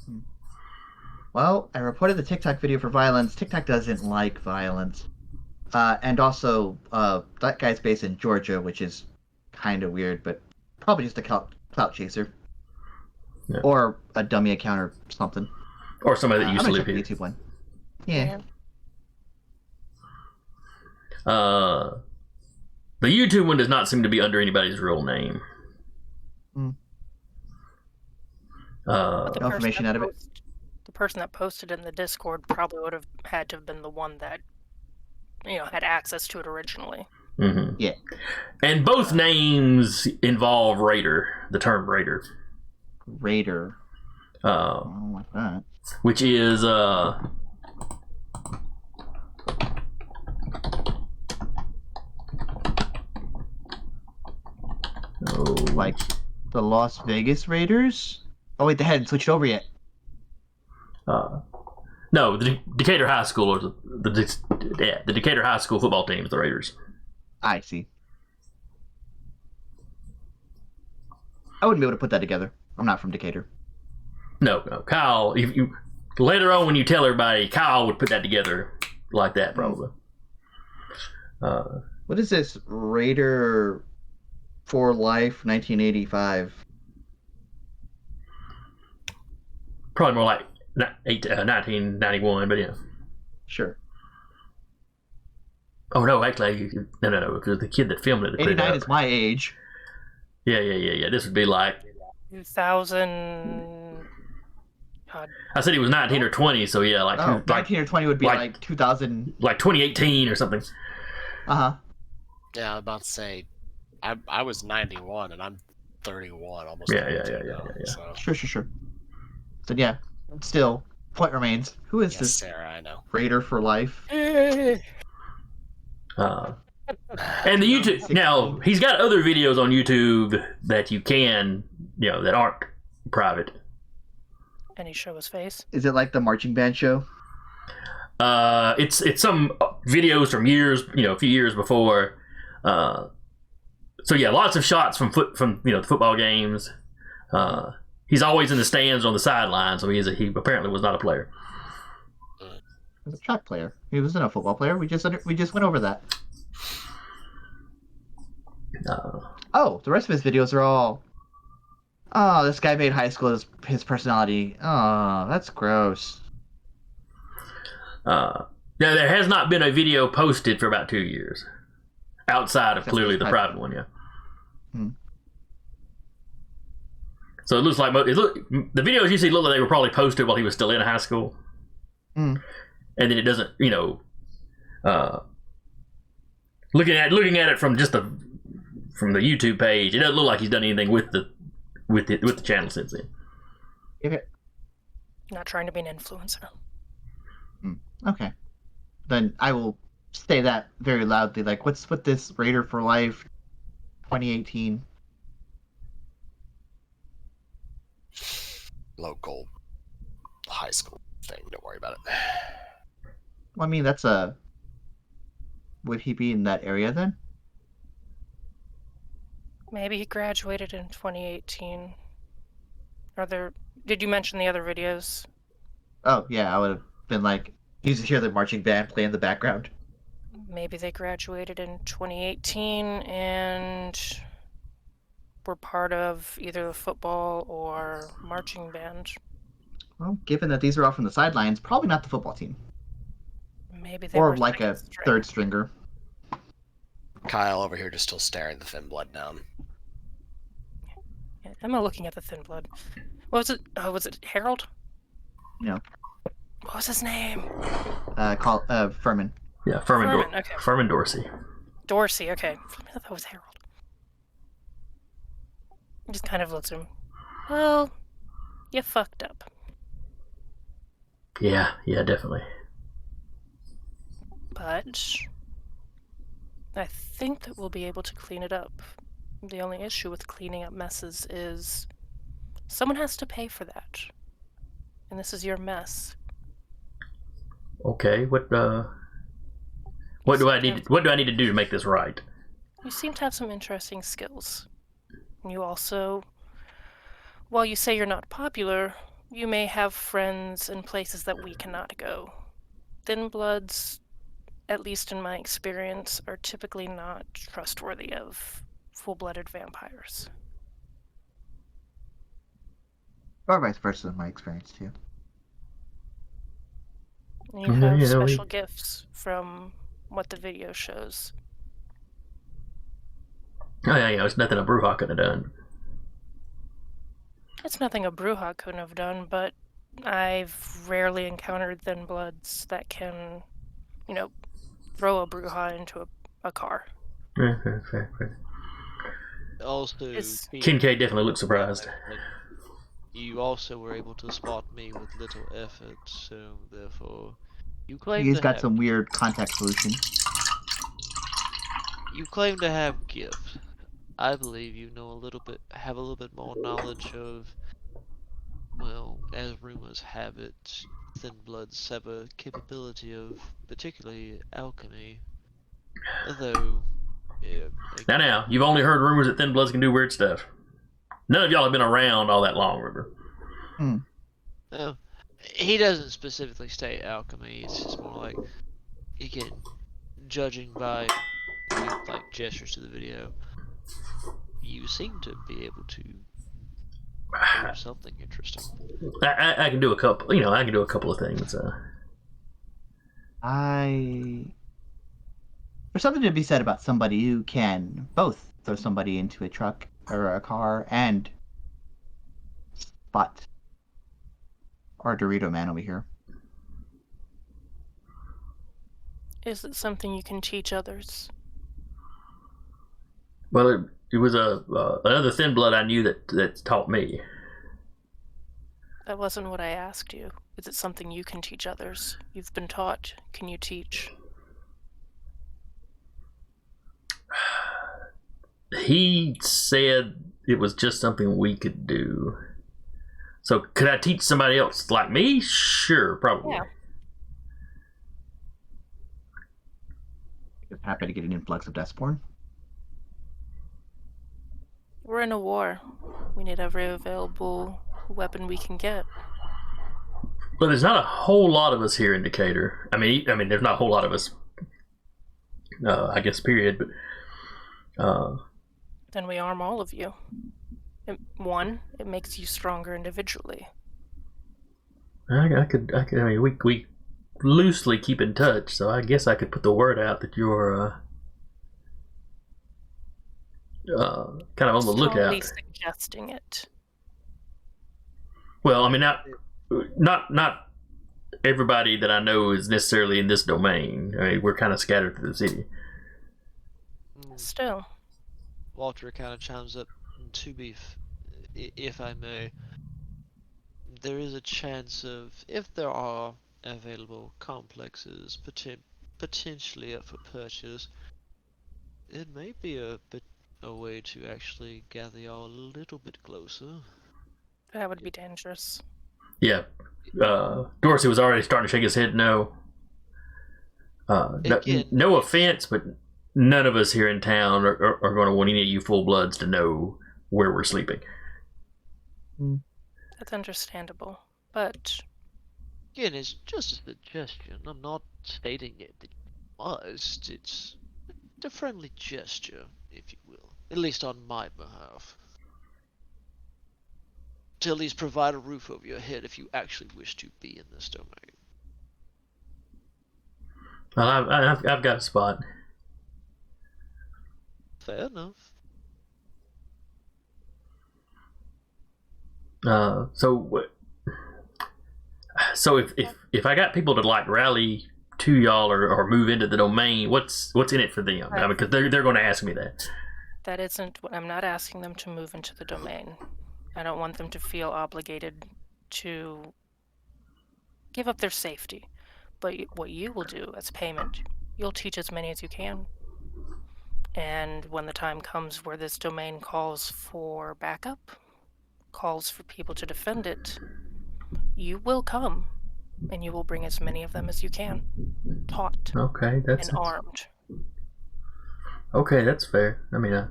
Well, I reported the TikTok video for violence. TikTok doesn't like violence. And also, that guy's based in Georgia, which is kind of weird, but probably just a clout chaser. Yeah. Or a dummy account or something. Or somebody that used to live check here. the YouTube one. Yeah. The YouTube one does not seem to be under anybody's real name. Hmm. But the No person information that out of it. the person that posted in the Discord probably would have had to have been the one that, had access to it originally. Mm-hmm. Yeah. And both names involve raider, the term raider. Raider. I don't like that. Which is Like the Las Vegas Raiders? Oh wait, they hadn't switched over yet. no, the Decatur High School or the Decatur High School football team is the Raiders. I see. I wouldn't be able to put that together. I'm not from Decatur. No, Kyle. If you later on when you tell everybody, Kyle would put that together like that probably. What is this? Raider for Life 1985. Probably more like 1991, but yeah. Sure. Oh no, actually, no. It was the kid that filmed it. That put it 89 up. is my age. Yeah. This would be like 2000. God. I said he was 19 or 20, so yeah, like Oh, 19 or 20 would be like 2000. like 2018 or something. Uh-huh. Yeah, I'm about to say, I was 91 and I'm 31, almost. Yeah. 32 now, So. Sure. So yeah, still, point remains. Who is Yes, this Sarah, I know. Raider for Life? And the YouTube now he's got other videos on YouTube that you can that aren't private. And he show his face. Is it like the marching band show? It's some videos from years, a few years before. So yeah, lots of shots from the football games. He's always in the stands on the sideline, so he apparently was not a player. He was a track player. He wasn't a football player. We just went over that. Oh, the rest of his videos are all. Oh, this guy made high school his personality. Oh, that's gross. Now there has not been a video posted for about 2 years, outside of Except clearly for the private one. Yeah. Hmm. So it looks like the videos usually look like they were probably posted while he was still in high school, Hmm. and then it doesn't. Looking at it from from the YouTube page, it doesn't look like he's done anything with the channel since then. Okay. Not trying to be an influencer. Okay. Then I will say that very loudly. Like, what's with this Raider for Life 2018? Local high school thing. Don't worry about it. Well, I mean, would he be in that area then? Maybe he graduated in 2018. Did you mention the other videos? Oh, yeah, I would have been like, you hear the marching band play in the background. Maybe they graduated in 2018 and were part of either the football or marching band. Well, given that these are all from the sidelines, probably not the football team. Maybe they Or were like a second string. third stringer. Kyle over here just still staring the thin blood down. Yeah, I'm not looking at the thin blood. What was it? Oh, was it Harold? No. What was his name? Furman. Yeah, Furman okay. Furman Dorsey. Dorsey, okay. I thought that was Harold. He just kind of looks at him. Well, you fucked up. Yeah, definitely. But I think that we'll be able to clean it up. The only issue with cleaning up messes is someone has to pay for that. And this is your mess. Okay, what do I need to do to make this right? You seem to have some interesting skills. You also, while you say you're not popular, you may have friends in places that we cannot go. Thin bloods, at least in my experience, are typically not trustworthy of full-blooded vampires. Or vice versa in my experience, too. You have Yeah, special gifts from what the video shows. Oh yeah, it's nothing a Brewhawk could have done. It's nothing a Brewhawk couldn't have done, but I've rarely encountered Thin Bloods that can, throw a Brewhawk into a car. Fair. Also, Is- Kincaid definitely looked surprised. You also were able to spot me with little effort, so therefore, you claim He's to got have some weird contact solution. You claim to have gift. I believe you know have a little bit more knowledge of, well, as rumors have it, Thin Bloods have a capability of particularly alchemy. Though, yeah, Now, you've only heard rumors that Thin Bloods can do weird stuff. None of y'all have been around all that long, remember? no, he doesn't specifically state alchemy. It's just more like, again, judging by like gestures to the video, you seem to be able to do something interesting. I can do a couple. I can do a couple of things. There's something to be said about somebody who can both throw somebody into a truck or a car and spot our Dorito man over here. Is it something you can teach others? Well, it was another Thin Blood I knew that taught me. That wasn't what I asked you. Is it something you can teach others? You've been taught. Can you teach? He said it was just something we could do. So could I teach somebody else like me? Sure, probably. Yeah. Happy to get an influx of Deathborn. We're in a war. We need every available weapon we can get. But there's not a whole lot of us here in Decatur. I mean, there's not a whole lot of us. I guess, period. But Then we arm all of you. It makes you stronger individually. I could. I mean, we loosely keep in touch, so I guess I could put the word out that you're kind of on the Strongly lookout. suggesting it. Well, I mean, not everybody that I know is necessarily in this domain. I mean, we're kind of scattered through the city. Still. Walter kind of chimes up, if I may, there is a chance of, if there are available complexes potentially up for purchase, it may be a way to actually gather y'all a little bit closer. That would be dangerous. Yeah, Dorsey was already starting to shake his head. No, Again, no offense, but none of us here in town are going to want any of you full bloods to know where we're sleeping. That's understandable. But again, it's just a suggestion. I'm not stating it that you must. It's a friendly gesture, if you will. At least on my behalf. To at least provide a roof over your head if you actually wish to be in this domain. Well, I've got a spot. Fair enough. So if I got people to like rally to y'all or move into the domain, what's in it for them? I mean, because they're going to ask me that. that isn't what I'm not asking them to move into the domain. I don't want them to feel obligated to give up their safety. But what you will do as payment, you'll teach as many as you can. And when the time comes where this domain calls for backup, calls for people to defend it, you will come, and you will bring as many of them as you can, taught Okay, that's and armed. okay. That's fair. I mean,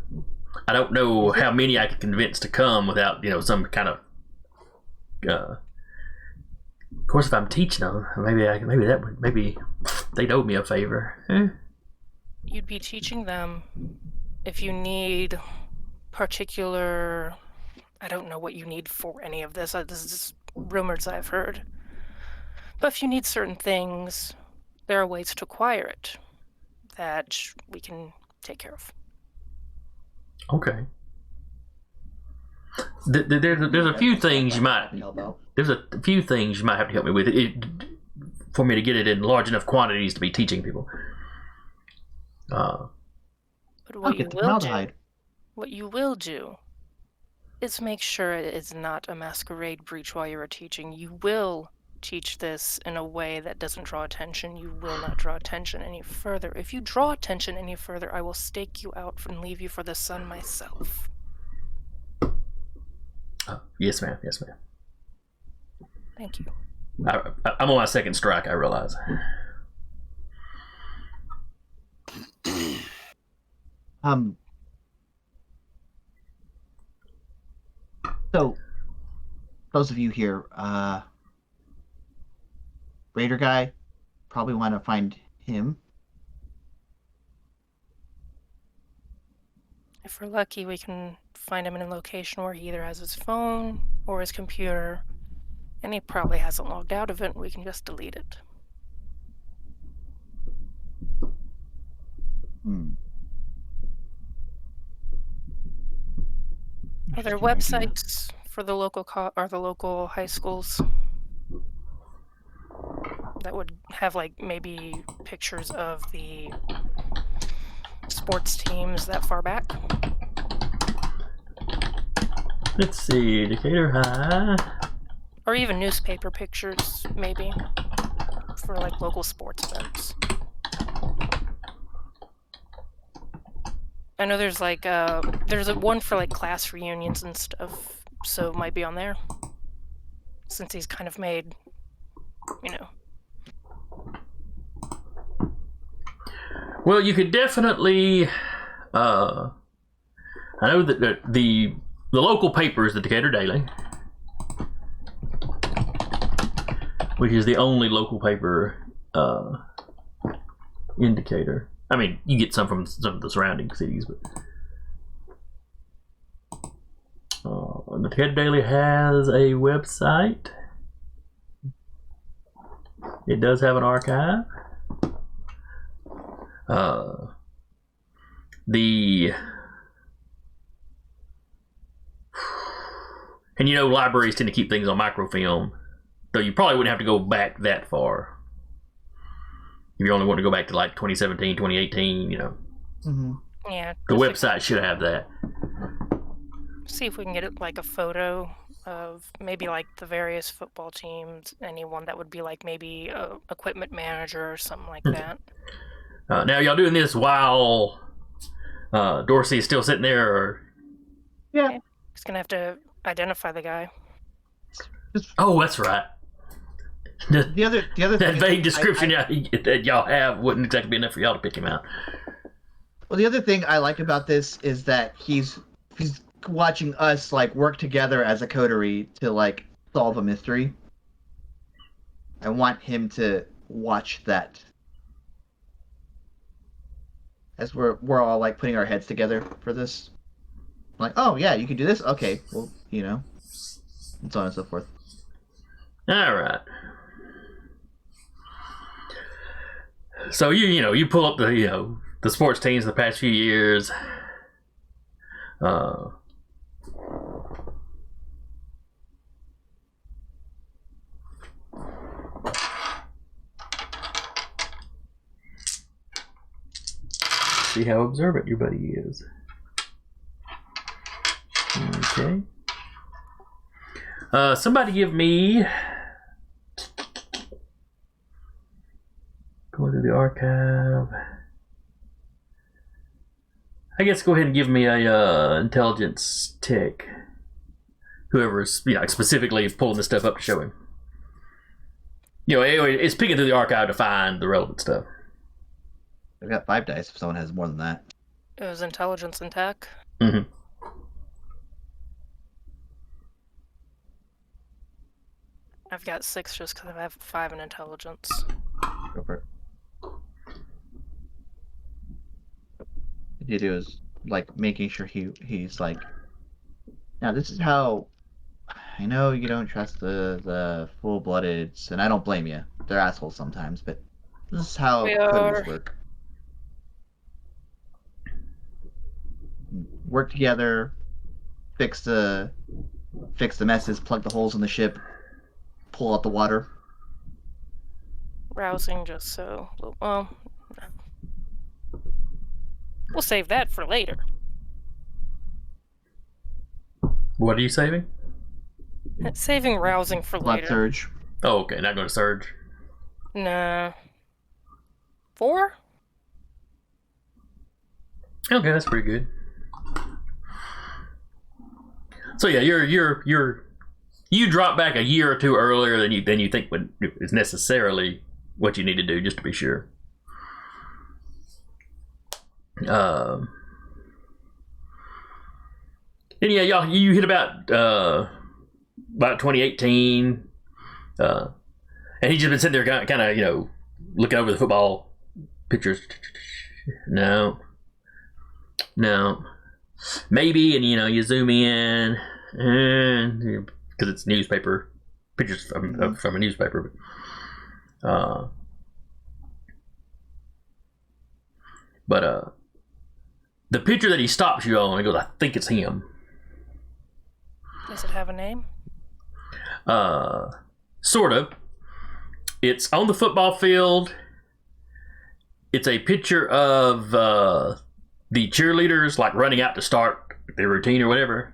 I don't know how many I could convince to come without some kind of. Of course, if I'm teaching them, maybe they'd owe me a favor. You'd be teaching them if you need particular. I don't know what you need for any of this. This is rumors I've heard. But if you need certain things, there are ways to acquire it that we can take care of. Okay. There's a few things you might. There's a few things you might have to help me with for me to get it in large enough quantities to be teaching people. But what you will do is make sure it is not a masquerade breach while you are teaching. You will teach this in a way that doesn't draw attention. You will not draw attention any further. If you draw attention any further, I will stake you out and leave you for the sun myself. Yes, ma'am. Yes, ma'am. Thank you. I'm on my second strike, I realize. So, those of you here, Raider guy, probably want to find him. If we're lucky, we can find him in a location where he either has his phone or his computer, and he probably hasn't logged out of it, and we can just delete it. Are there websites for the local the local high schools that would have like maybe pictures of the sports teams that far back? Let's see, Decatur High. Or even newspaper pictures, maybe, for like local sports events. I know there's like there's a one for like class reunions and stuff, so it might be on there. Since he's kind of made, you know. Well, you could definitely. I know that the local paper is the Decatur Daily, which is the only local paper in Decatur. I mean, you get some from some of the surrounding cities, but the Decatur Daily has a website. It does have an archive. And you know, libraries tend to keep things on microfilm, though you probably wouldn't have to go back that far. If you only want to go back to like 2017, 2018, you know. Mm-hmm. Yeah. The website should have that. See if we can get it like a photo of maybe like the various football teams, anyone that would be like maybe a equipment manager or something like that. Now, y'all doing this while Dorsey is still sitting there, or? Yeah. He's gonna have to identify the guy. Oh, that's right. The other That thing vague description that y'all have wouldn't exactly be enough for y'all to pick him out. Well, the other thing I like about this is that he's watching us like work together as a coterie to like solve a mystery. I want him to watch that as we're all like putting our heads together for this. Like, oh yeah, you can do this. Okay, well, you know, and so on and so forth. All right. So you pull up the sports teams of the past few years. See how observant your buddy is. Okay. Somebody give me. Going through the archive. I guess go ahead and give me a intelligence tick. Whoever's specifically pulling this stuff up to show him. Anyway, it's picking through the archive to find the relevant stuff. I've got 5 dice if someone has more than that. It was intelligence and tech. Mm-hmm. I've got 6 just because I have 5 in intelligence. Go for it. What you do is like making sure he's like, now this is how I know you don't trust the full-bloodeds, and I don't blame you. they're assholes sometimes, but this is how We creditors are. work. Work together, fix the messes, plug the holes in the ship, pull out the water. Rousing just so. Well, we'll save that for later. What are you saving? Saving rousing for Blood later. surge. Oh, okay, not going to surge. Nah. 4? Okay, that's pretty good. So yeah, you drop back a year or two earlier than you think is necessarily what you need to do, just to be sure. And yeah, you hit about 2018, and he's just been sitting there kind of looking over the football pictures. No, maybe, and you zoom in, and because it's newspaper pictures from a newspaper. But the picture that he stops you on, he goes, "I think it's him." Does it have a name? Sort of. It's on the football field. It's a picture of the cheerleaders like running out to start their routine or whatever.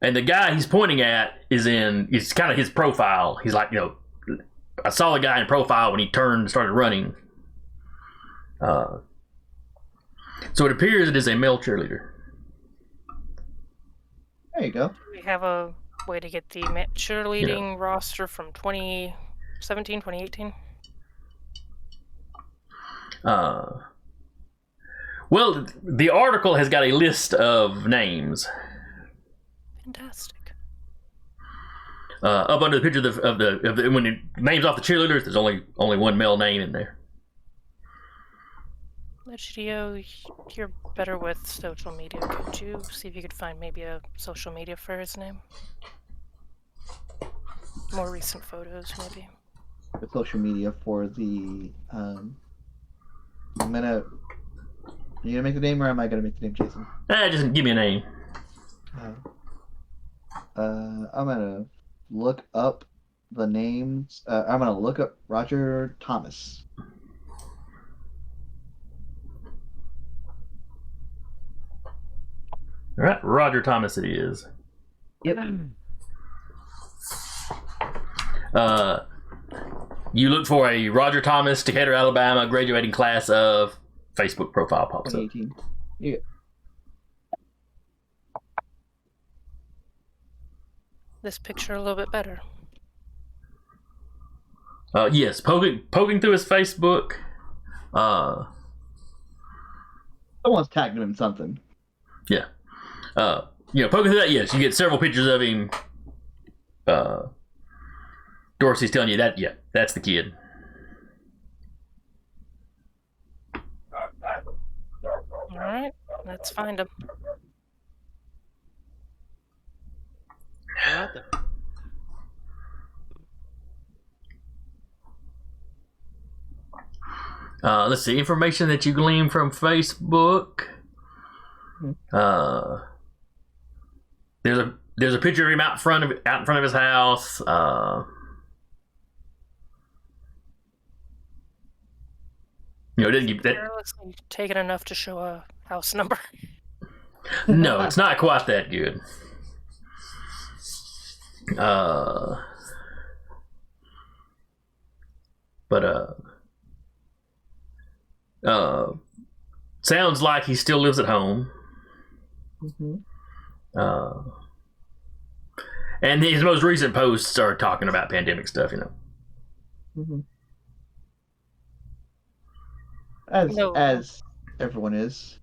And the guy he's pointing at it's kind of his profile. He's like, I saw the guy in profile when he turned and started running. So it appears it is a male cheerleader. There you go. Do we have a way to get the cheerleading roster from 2017, 2018? Well, the article has got a list of names. Fantastic. Up under the picture of the when it names off the cheerleaders, there's only one male name in there. Legio, you're better with social media. Could you see if you could find maybe a social media for his name? More recent photos, maybe. The social media for the are you gonna make the name, or am I gonna make the name, Jason? Just give me a name. I'm gonna look up the names. I'm gonna look up Roger Thomas. All right, Roger Thomas it is. Yep. You look for a Roger Thomas, Decatur, Alabama, graduating class of. Facebook profile pops up. 2018. Yeah. This picture a little bit better. Yes, poking through his Facebook. Someone's tagged him in something. Yeah. Poking through that, yes, you get several pictures of him. Dorsey's telling you that, yeah, that's the kid. Alright, let's find him. Alright then. Let's see, information that you glean from Facebook. There's a picture of him out in front of his house. It didn't give that. Carelessly taken enough to show a house number. No, it's not quite that good. Sounds like he still lives at home. Mm-hmm. And his most recent posts are talking about pandemic stuff, Mm-hmm. No. As everyone is.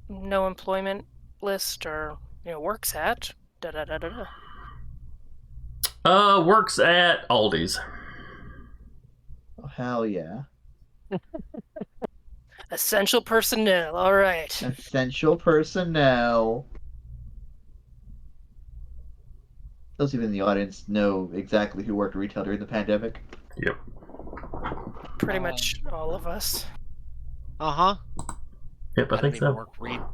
No employment list or, works at. Da-da-da-da-da. Works at Aldi's. Oh, hell yeah. Essential personnel, alright. Essential personnel. those of you in the audience know exactly who worked retail during the pandemic. Yep. Pretty much all of us. Uh-huh. Yep, I think so.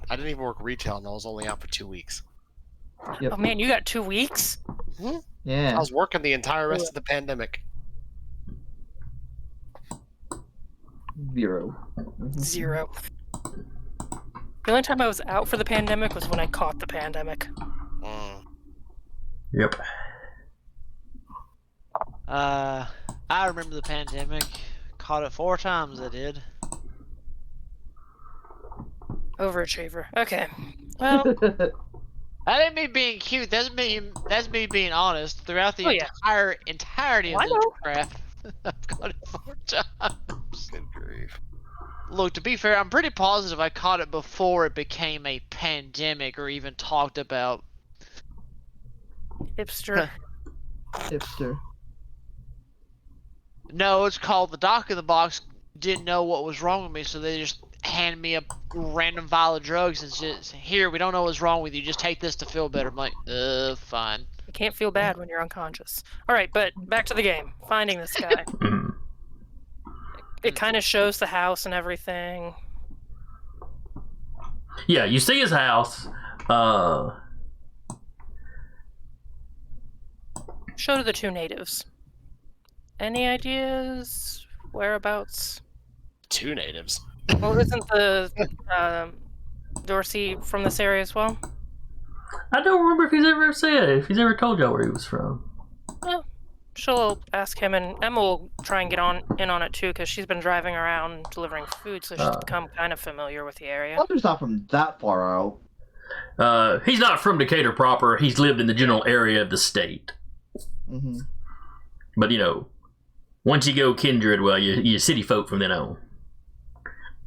I didn't even work retail, and I was only out for 2 weeks. Yep. Oh man, you got 2 weeks? I Yeah. was working the entire rest of the pandemic. 0. Mhm. 0. The only time I was out for the pandemic was when I caught the pandemic. Yep. I remember the pandemic. Caught it 4 times, I did. Overachiever. Okay. Well, That ain't me being cute. That's me being honest. Throughout the Oh, yeah. entirety of I the know. draft, I've got it 4 times. Good grief. Look, to be fair, I'm pretty positive I caught it before it became a pandemic or even talked about. hipster. Hipster. No, it's called the doc in the box didn't know what was wrong with me, so they just hand me a random vial of drugs and just, here, we don't know what's wrong with you, just take this to feel better. I'm like, fine. You can't feel bad when you're unconscious. Alright, but back to the game. Finding this guy. Mhm. It kind of shows the house and everything. Yeah, you see his house. Show to the 2 natives. Any ideas? Whereabouts? 2 natives. Well, isn't the Dorsey from this area as well? I don't remember if he's ever told y'all where he was from. She'll ask him, and Emma will try and get in on it too, because she's been driving around delivering food, so she's become kind of familiar with the area. Walter's not from that far out. He's not from Decatur proper. He's lived in the general area of the state. Mm-hmm. But once you go Kindred, well, you city folk from then on.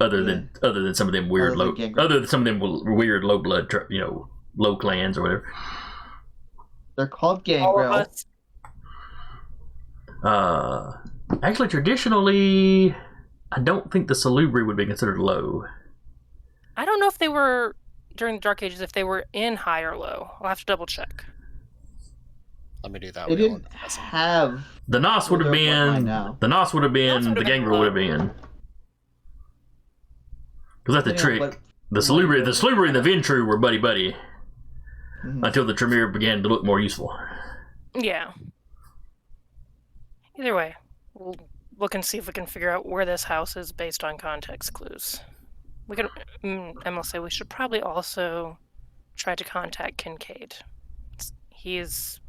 Other than some of them weird weird low blood, low clans or whatever. They're called All of gangrel. us. Actually, traditionally, I don't think the Salubri would be considered low. I don't know if they were, during the Dark Ages, if they were in high or low. I'll have to double check. Let me do that. They didn't have. The Nos would have been. The Nos would have been. The gangrel would have been. Because that's the trick. The Salubri and the Ventru were buddy until the Tremere began to look more useful. Yeah. Either way, we'll look and see if we can figure out where this house is based on context clues. We can. Emma will say we should probably also try to contact Kincaid. He's,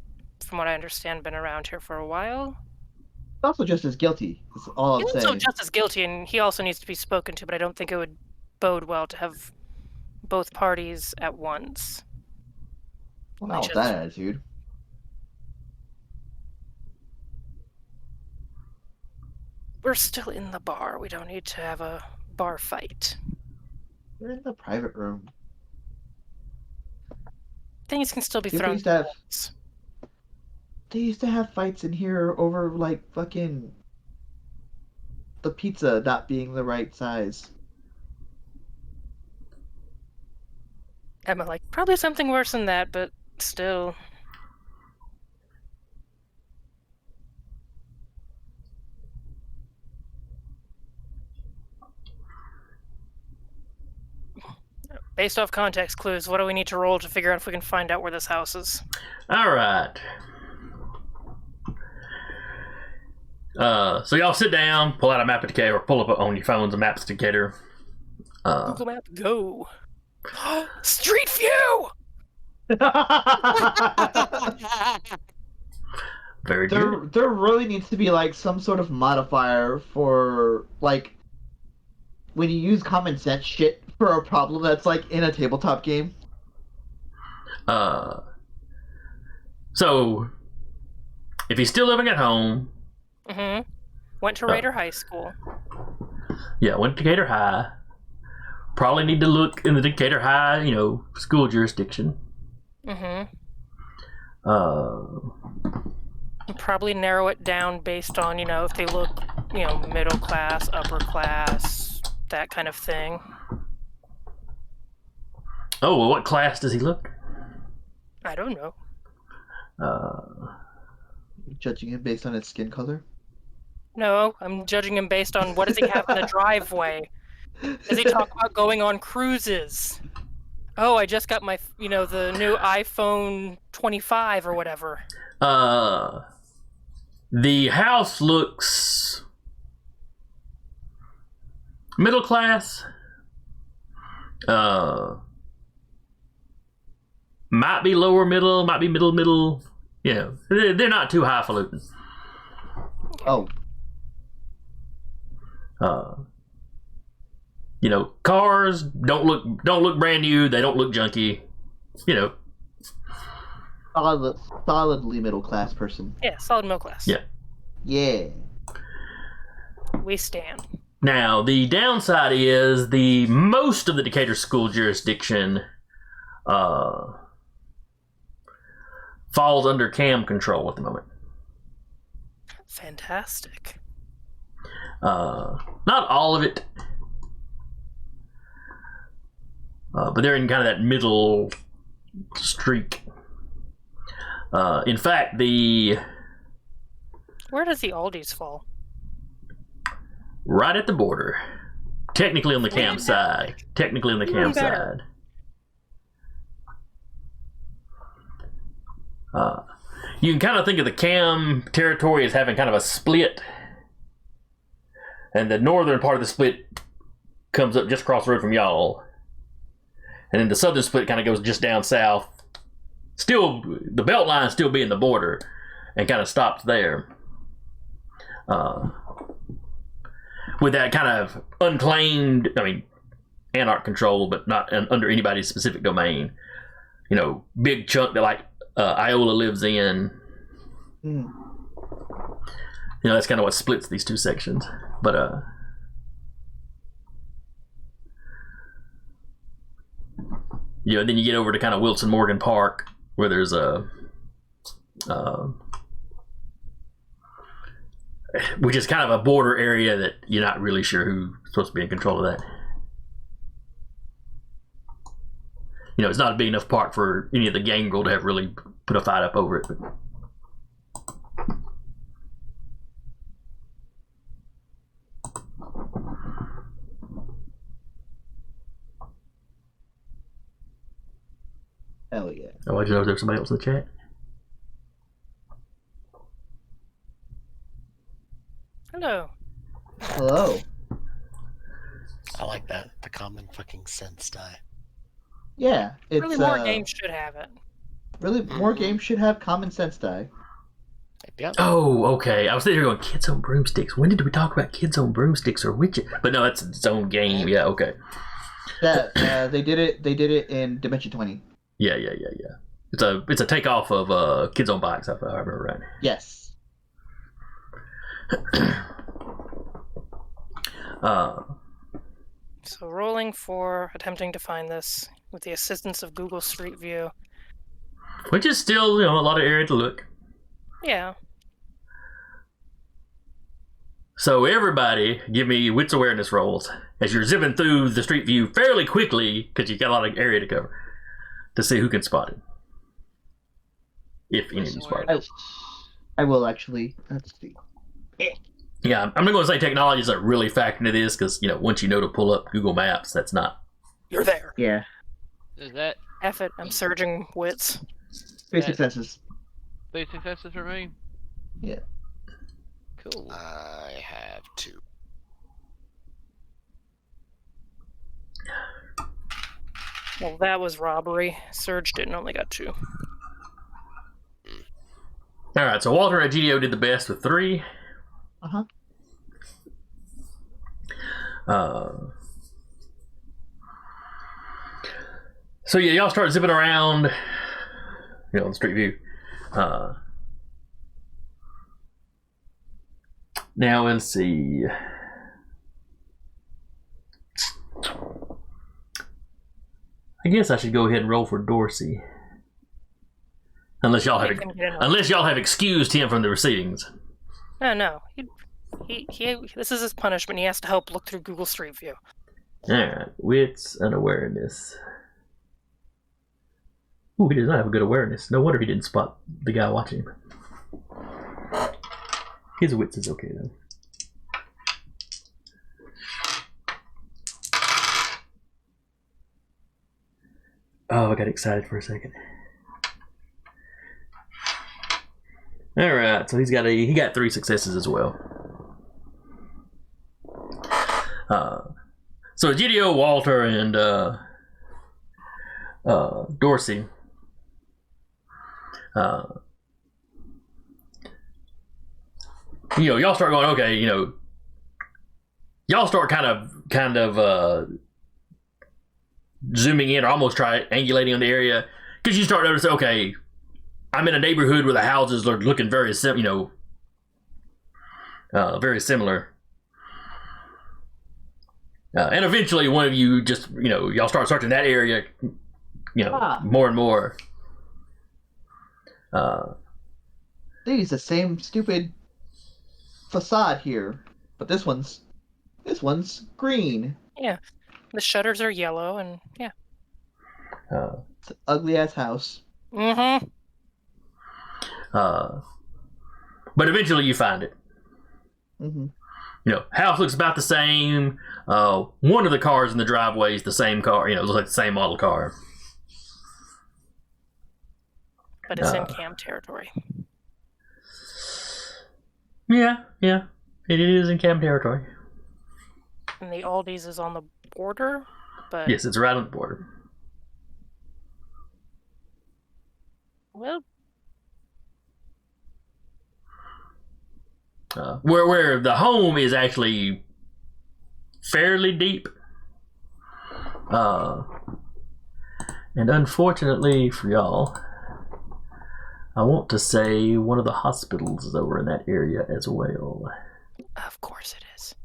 from what I understand, been around here for a while. He's also just as guilty. That's all I'm He's saying. also just as guilty, and he also needs to be spoken to, but I don't think it would bode well to have both parties at once. Well, not with that attitude. We're still in the bar. We don't need to have a bar fight. We're in the private room. Things can still be People thrown. They used to have fights in here over, like, fucking the pizza not being the right size. Emma, like, probably something worse than that, but still. Based off context clues, what do we need to roll to figure out if we can find out where this house is? All right. So y'all sit down, pull out a map of Decatur, or pull up on your phones a maps of Decatur. Google Map, go. Street View! Very good. There really needs to be, like, some sort of modifier for, like, when you use common sense shit for a problem that's, like, in a tabletop game. So if he's still living at home. Mm-hmm. Went to Raider High School. Yeah, went to Decatur High. Probably need to look in the Decatur High, school jurisdiction. Mm-hmm. Probably narrow it down based on, if they look, middle class, upper class, that kind of thing. Oh, well, what class does he look? I don't know. Judging him based on his skin color. No, I'm judging him based on what does he have in the driveway. Does he talk about going on cruises? Oh, I just got my, the new iPhone 25 or whatever. The house looks middle class. Might be lower middle, might be middle. They're not too highfalutin. Oh. Cars don't look brand new. They don't look junky. Solidly middle class person. Yeah, solid middle class. Yeah. Yeah. We stand. Now, the downside is the most of the Decatur school jurisdiction falls under CAM control at the moment. Fantastic. Not all of it, but they're in kind of that middle streak. In fact, Where does the Aldi's fall? right at the border, technically on the CAM Even side. Technically on the CAM better. side. You can kind of think of the CAM territory as having kind of a split, and the northern part of the split comes up just across the road from y'all, and then the southern split kind of goes just down south. Still, the belt line still being the border, and kind of stops there. With that kind of unclaimed, anarch control, but not under anybody's specific domain. Big chunk that Iola lives in. Mm. That's kind of what splits these two sections. But then you get over to kind of Wilson Morgan Park, where there's which is kind of a border area that you're not really sure who's supposed to be in control of that. It's not a big enough park for any of the gangrel to have really put a fight up over it. But Hell yeah. I wanted to know if there's somebody else in the chat. Hello. Hello. I like that. The common fucking sense die. Yeah, it's Really, more games should have it. Really, more games should have common sense die. Yep. Oh, okay. I was sitting here going, Kids on Broomsticks. When did we talk about Kids on Broomsticks or Witches? But no, that's its own game. Yeah, okay. They did it in Dimension 20. Yeah. It's a takeoff of Kids on Bikes, if I remember right. Yes. So rolling for attempting to find this with the assistance of Google Street View. Which is still, a lot of area to look. Yeah. So everybody, give me wits awareness rolls as you're zipping through the Street View fairly quickly, because you got a lot of area to cover, to see who can spot it. If any of you spot it. I will actually. Let's see. Yeah, I'm not going to say technology is really factoring into this, because, once you know to pull up Google Maps, that's not... You're there. Yeah. Is that F it, I'm surging wits. 3 successes. 3 successes for me? Yeah. Cool. I have 2. Well, that was robbery. Surge didn't, only got 2. Alright, so Walter and GDO did the best with 3. Uh-huh. So yeah, y'all start zipping around, on the Street View. Now let's see. I guess I should go ahead and roll for Dorsey, unless y'all have excused him from the proceedings. No. He this is his punishment. He has to help look through Google Street View. Alright, wits and awareness. Ooh, he does not have a good awareness. No wonder he didn't spot the guy watching him. His wits is okay, though. Oh, I got excited for a second. All right, so he got 3 successes as well. So Egidio, Walter, and Dorsey. Y'all start going, okay, y'all start kind of zooming in or almost triangulating on the area because you start noticing, okay, I'm in a neighborhood where the houses are looking very similar. And eventually one of you just, y'all start searching that area, more and more. They use the same stupid facade here, but this one's green. Yeah. The shutters are yellow, and yeah. It's an ugly ass house. Mm-hmm. But eventually you find it. Mm-hmm. House looks about the same. One of the cars in the driveway is the same car. It looks like the same model car. But it's in cam territory. Yeah, it is in cam territory. And the Aldi's is on the border, but Yes, it's right on the border. well, Where the home is actually fairly deep. And unfortunately for y'all, I want to say one of the hospitals is over in that area as well. of course it is.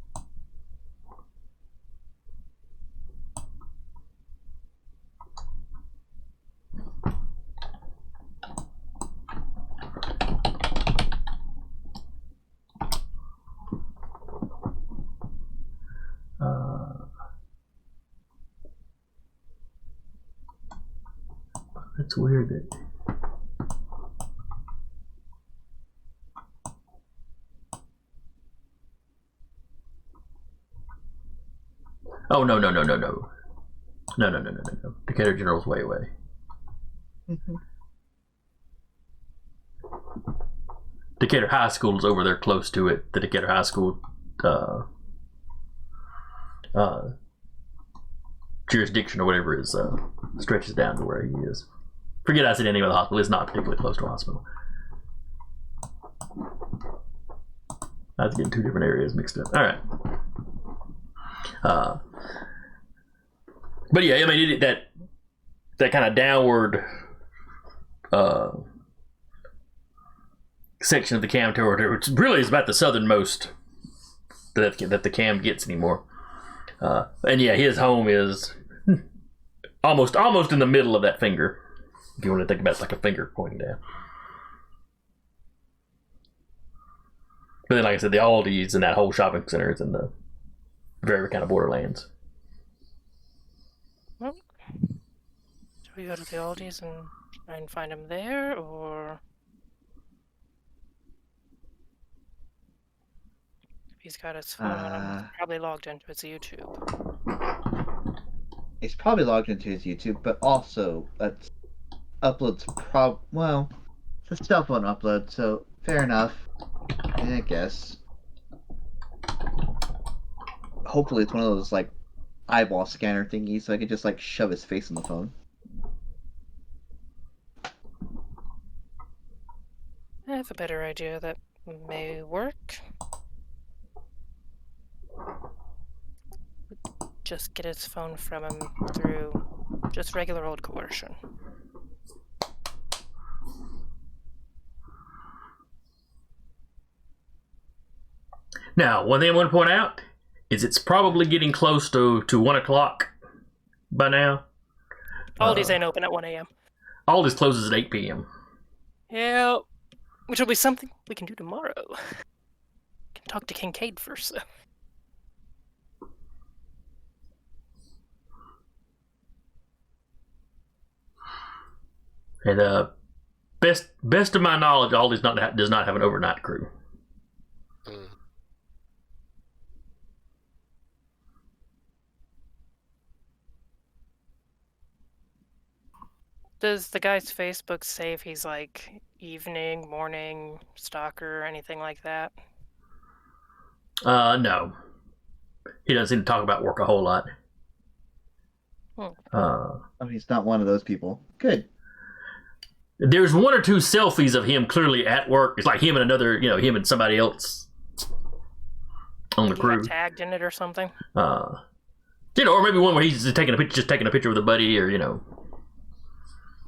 That's weird that... Oh, no. No. Decatur General's way away. Mm-hmm. Decatur High School is over there close to it. The Decatur High School jurisdiction or whatever is stretches down to where he is. Forget I said anything about the hospital. It's not particularly close to a hospital. I was getting 2 different areas mixed up. All right. But yeah, I mean that kind of downward section of the cam territory, which really is about the southernmost that the cam gets anymore. And yeah, his home is almost in the middle of that finger. If you want to think about it like a finger pointing down. But then, like I said, the Aldi's and that whole shopping center is in the very kind of borderlands. Well, should we go to the Aldi's and try and find him there, or if he's got his phone on him, probably logged into his YouTube. He's probably logged into his YouTube, but also it's a cell phone upload, so fair enough. I guess. Hopefully it's one of those like eyeball scanner thingies, so I could just like shove his face in the phone. I have a better idea that may work. Just get his phone from him through just regular old coercion. Now, one thing I want to point out is it's probably getting close to 1 o'clock by now. Aldi's ain't open at 1 a.m. Aldi's closes at 8 p.m. Yeah, which will be something we can do tomorrow. Can talk to Kincaid first, though. And best of my knowledge, Aldi's does not have an overnight crew. Mm. Does the guy's Facebook say if he's like evening, morning, stalker, anything like that? No. He doesn't seem to talk about work a whole lot. Oh, he's not one of those people. Good. There's one or two selfies of him clearly at work. It's like him and another, him and somebody else on the He crew. got tagged in it or something? Or maybe one where he's just taking a picture with a buddy, or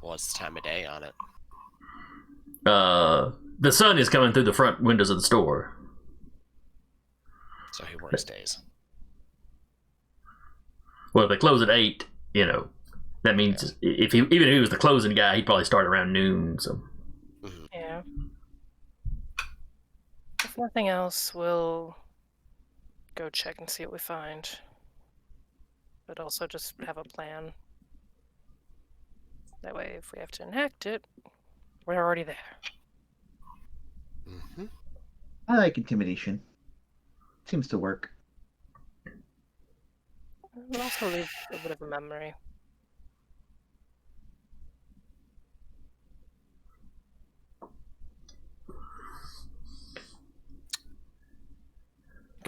What's the time of day on it? the sun is coming through the front windows of the store. So he works days. Well, if they close at 8, that means even if he was the closing guy, he'd probably start around noon. So. Mm-hmm. Yeah. If nothing else, we'll go check and see what we find. But also just have a plan. That way, if we have to enact it, we're already there. Mm-hmm. I like intimidation. Seems to work. We'll also leave a bit of a memory.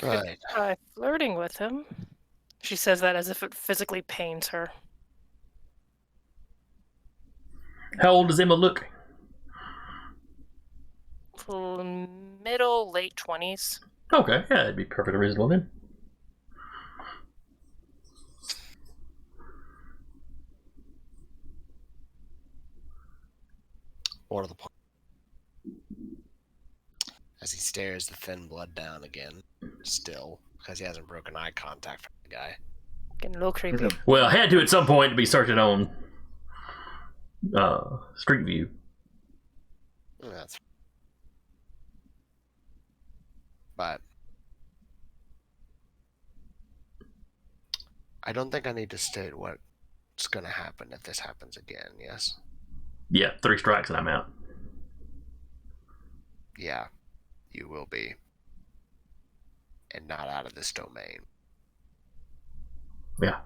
Right. Try flirting with him. She says that as if it physically pains her. How old does Emma look? Middle, late 20s. Okay, yeah, that'd be perfectly reasonable then. Or the point. As he stares the thin blood down again, still, because he hasn't broken eye contact from the guy. Getting a little creepy. Well, had to at some point to be searching on Street View. That's. But I don't think I need to state what's going to happen if this happens again, yes? Yeah, 3 strikes and I'm out. Yeah, you will be. And not out of this domain. Yeah.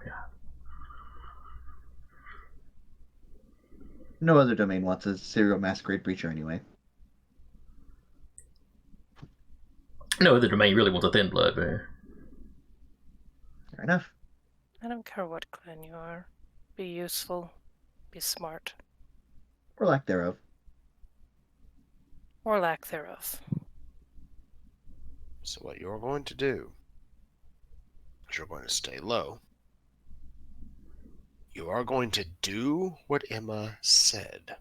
No other domain wants a serial masquerade breacher anyway. No other domain really wants a thin blood, man. Fair enough. I don't care what clan you are. Be useful. Be smart. Or lack thereof. Or lack thereof. So what you're going to do is you're going to stay low. You are going to do what Emma said.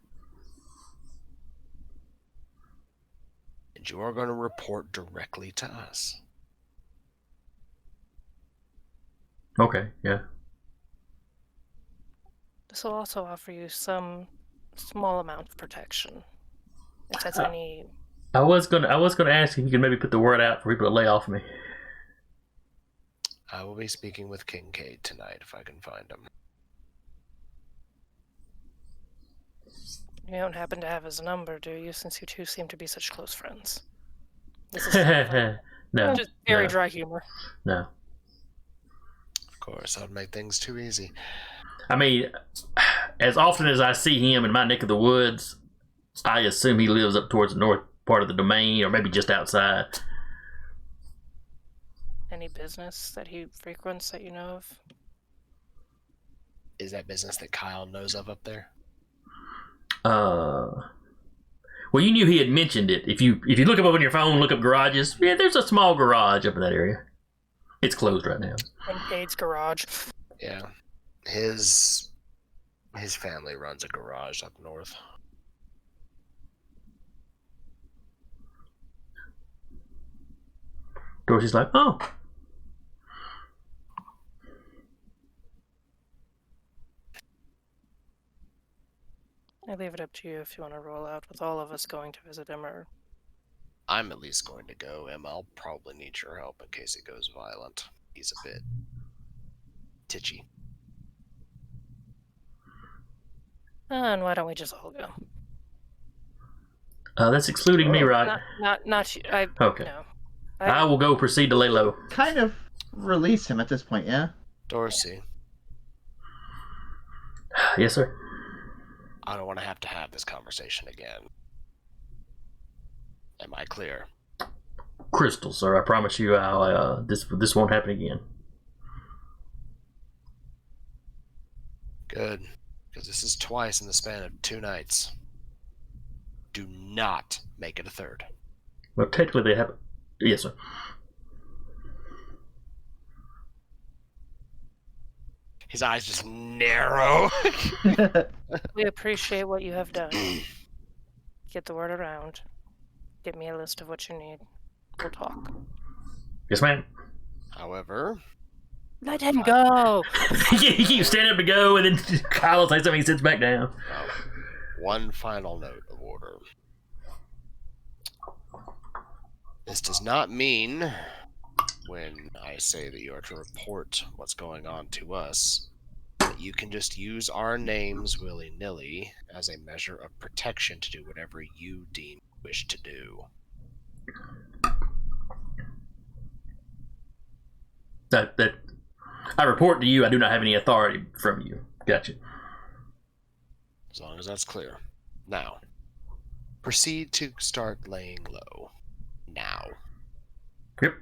And you are going to report directly to us. Okay, yeah. This will also offer you some small amount of protection. If that's any... I was gonna ask if you could maybe put the word out for people to lay off me. I will be speaking with Kincaid tonight if I can find him. You don't happen to have his number, do you, since you two seem to be such close friends? This is No. just very no, dry humor. No. Of course, that would make things too easy. I mean, as often as I see him in my neck of the woods, I assume he lives up towards the north part of the domain, or maybe just outside. Any business that he frequents that you know of? Is that business that Kyle knows of up there? Well, you knew he had mentioned it. If you look him up on your phone, look up garages. Yeah, there's a small garage up in that area. It's closed right now. Kincaid's garage. Yeah. His family runs a garage up north. Dorsey's like, oh. I leave it up to you if you want to roll out with all of us going to visit him, or... I'm at least going to go, Emma. I'll probably need your help in case it goes violent. He's a bit titchy. And why don't we just all go? That's excluding me, right? Not you. I Okay. no. I will go proceed to lay low. Kind of release him at this point, yeah? Dorsey, Yes, sir. I don't want to have this conversation again. Am I clear? Crystal, sir. I promise you, I'll this won't happen again. Good. Because this is twice in the span of 2 nights. Do not make it a third. Well, technically, they have. Yes, sir. His eyes just narrow. We appreciate what you have done. Get the word around. Get me a list of what you need. We'll talk. Yes, ma'am. However, Let him go. He keeps standing up to go, and then Kyle will say something. He sits back down. one final note of order. This does not mean, when I say that you are to report what's going on to us, that you can just use our names willy-nilly as a measure of protection to do whatever you deem wish to do. That I report to you. I do not have any authority from you. Gotcha. As long as that's clear. Now, proceed to start laying low. Now. Yep.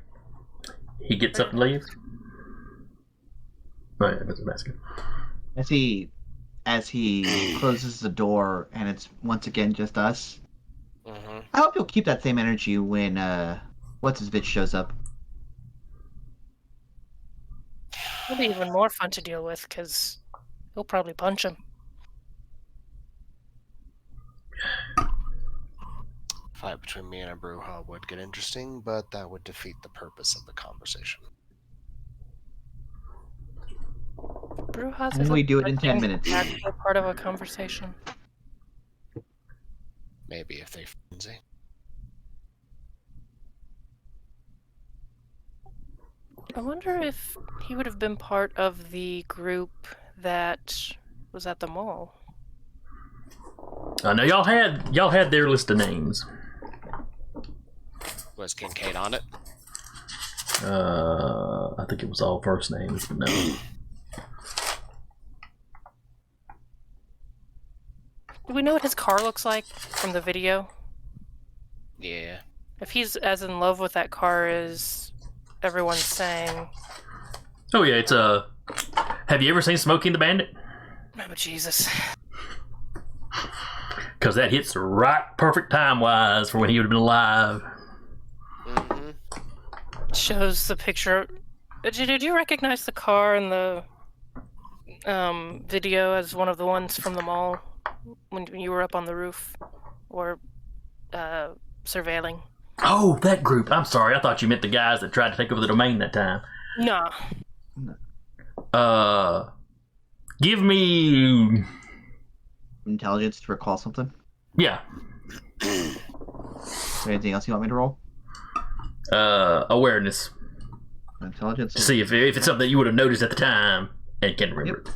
He gets up and leaves. Right, that's a basket. As he closes the door and it's once again just us. Mm-hmm. I hope you'll keep that same energy when what's his bitch shows up. It'll be even more fun to deal with because he'll probably punch him. Fight between me and a Bruja would get interesting, but that would defeat the purpose of the conversation. Brujas And is we do it in 10 minutes. actually part of a conversation. Maybe if they frenzy. I wonder if he would have been part of the group that was at the mall. Now y'all had their list of names. Was Kincaid on it? I think it was all first names, but no. Do we know what his car looks like from the video? Yeah. If he's as in love with that car as everyone's saying. Oh yeah, it's have you ever seen Smokey and the Bandit? Oh Jesus. Because that hits right perfect time-wise for when he would have been alive. Mm-hmm. Shows the picture. Did you recognize the car in the video as one of the ones from the mall when you were up on the roof or surveilling? Oh, that group. I'm sorry. I thought you meant the guys that tried to take over the domain that time. Nah. Give me... Intelligence to recall something. Yeah. Is there anything else you want me to roll? Awareness. Intelligence. See if it's something that you would have noticed at the time and can remember. Yep.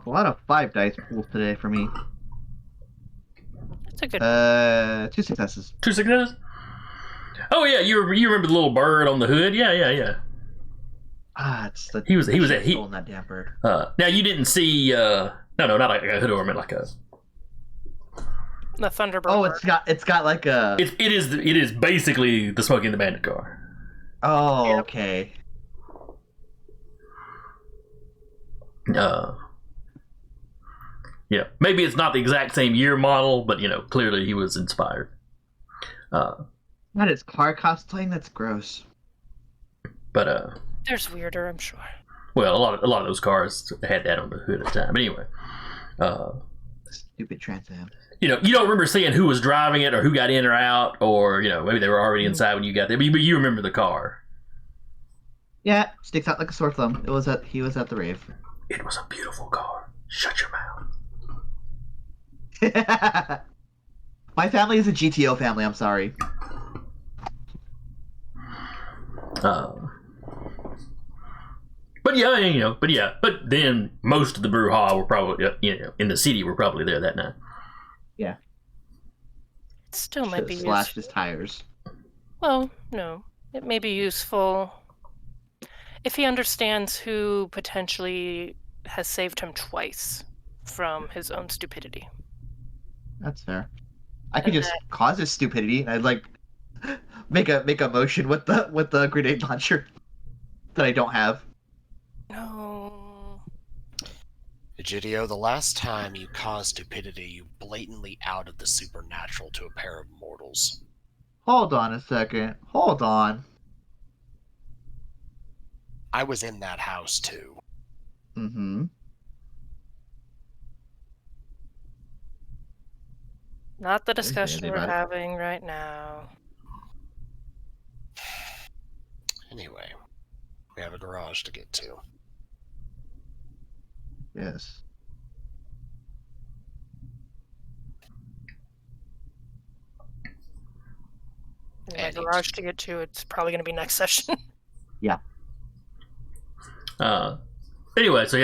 A lot of 5 dice pools today for me. That's a good 2 successes. 2 successes? Oh yeah, you remember the little bird on the hood? Yeah. It's the He was stolen that damn bird. Now you didn't see no, not like a hood ornament, like a. the Thunderbird. Oh, bird. it's got like a. It is basically the Smokey and the Bandit car. Oh, Yep. okay. Yeah, maybe it's not the exact same year model, but clearly he was inspired. That is car cosplaying. That's gross. But There's weirder, I'm sure. well, a lot of those cars had that on the hood at the time. But anyway, Stupid Trans Am. you don't remember seeing who was driving it or who got in or out, or maybe they were already inside when you got there. But you remember the car. Yeah, sticks out like a sore thumb. He was at the rave. It was a beautiful car. Shut your mouth. My family is a GTO family. I'm sorry. But But yeah, but then most of the brouhaha were probably, in the city were probably there that night. Yeah. It still might Should be have slashed useful. his tires. Well, no. It may be useful if he understands who potentially has saved him twice from his own stupidity. That's fair. I could And just cause his stupidity, and I'd like make a motion with the grenade launcher that I don't have. No. Egidio, the last time you caused stupidity, you blatantly outed the supernatural to a pair of mortals. Hold on a second. Hold on. I was in that house too. Mm-hmm. Not the What is discussion it we're about it? having right now. Anyway, we have a garage to get to. Yes. My And garage to get to, it's probably going to be next session. Anyway, so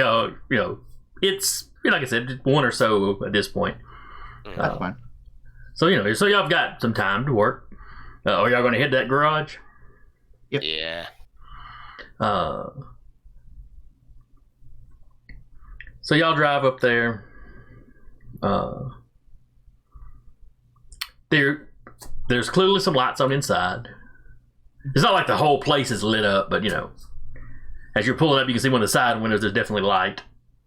it's like I said, one or so at this point. That's fine. So so y'all have got some time to work. Are y'all going to hit that garage? Yep. Yeah. So y'all drive up there. There's clearly some lights on inside. It's not like the whole place is lit up, but as you're pulling up, you can see one of the side windows. There's definitely light.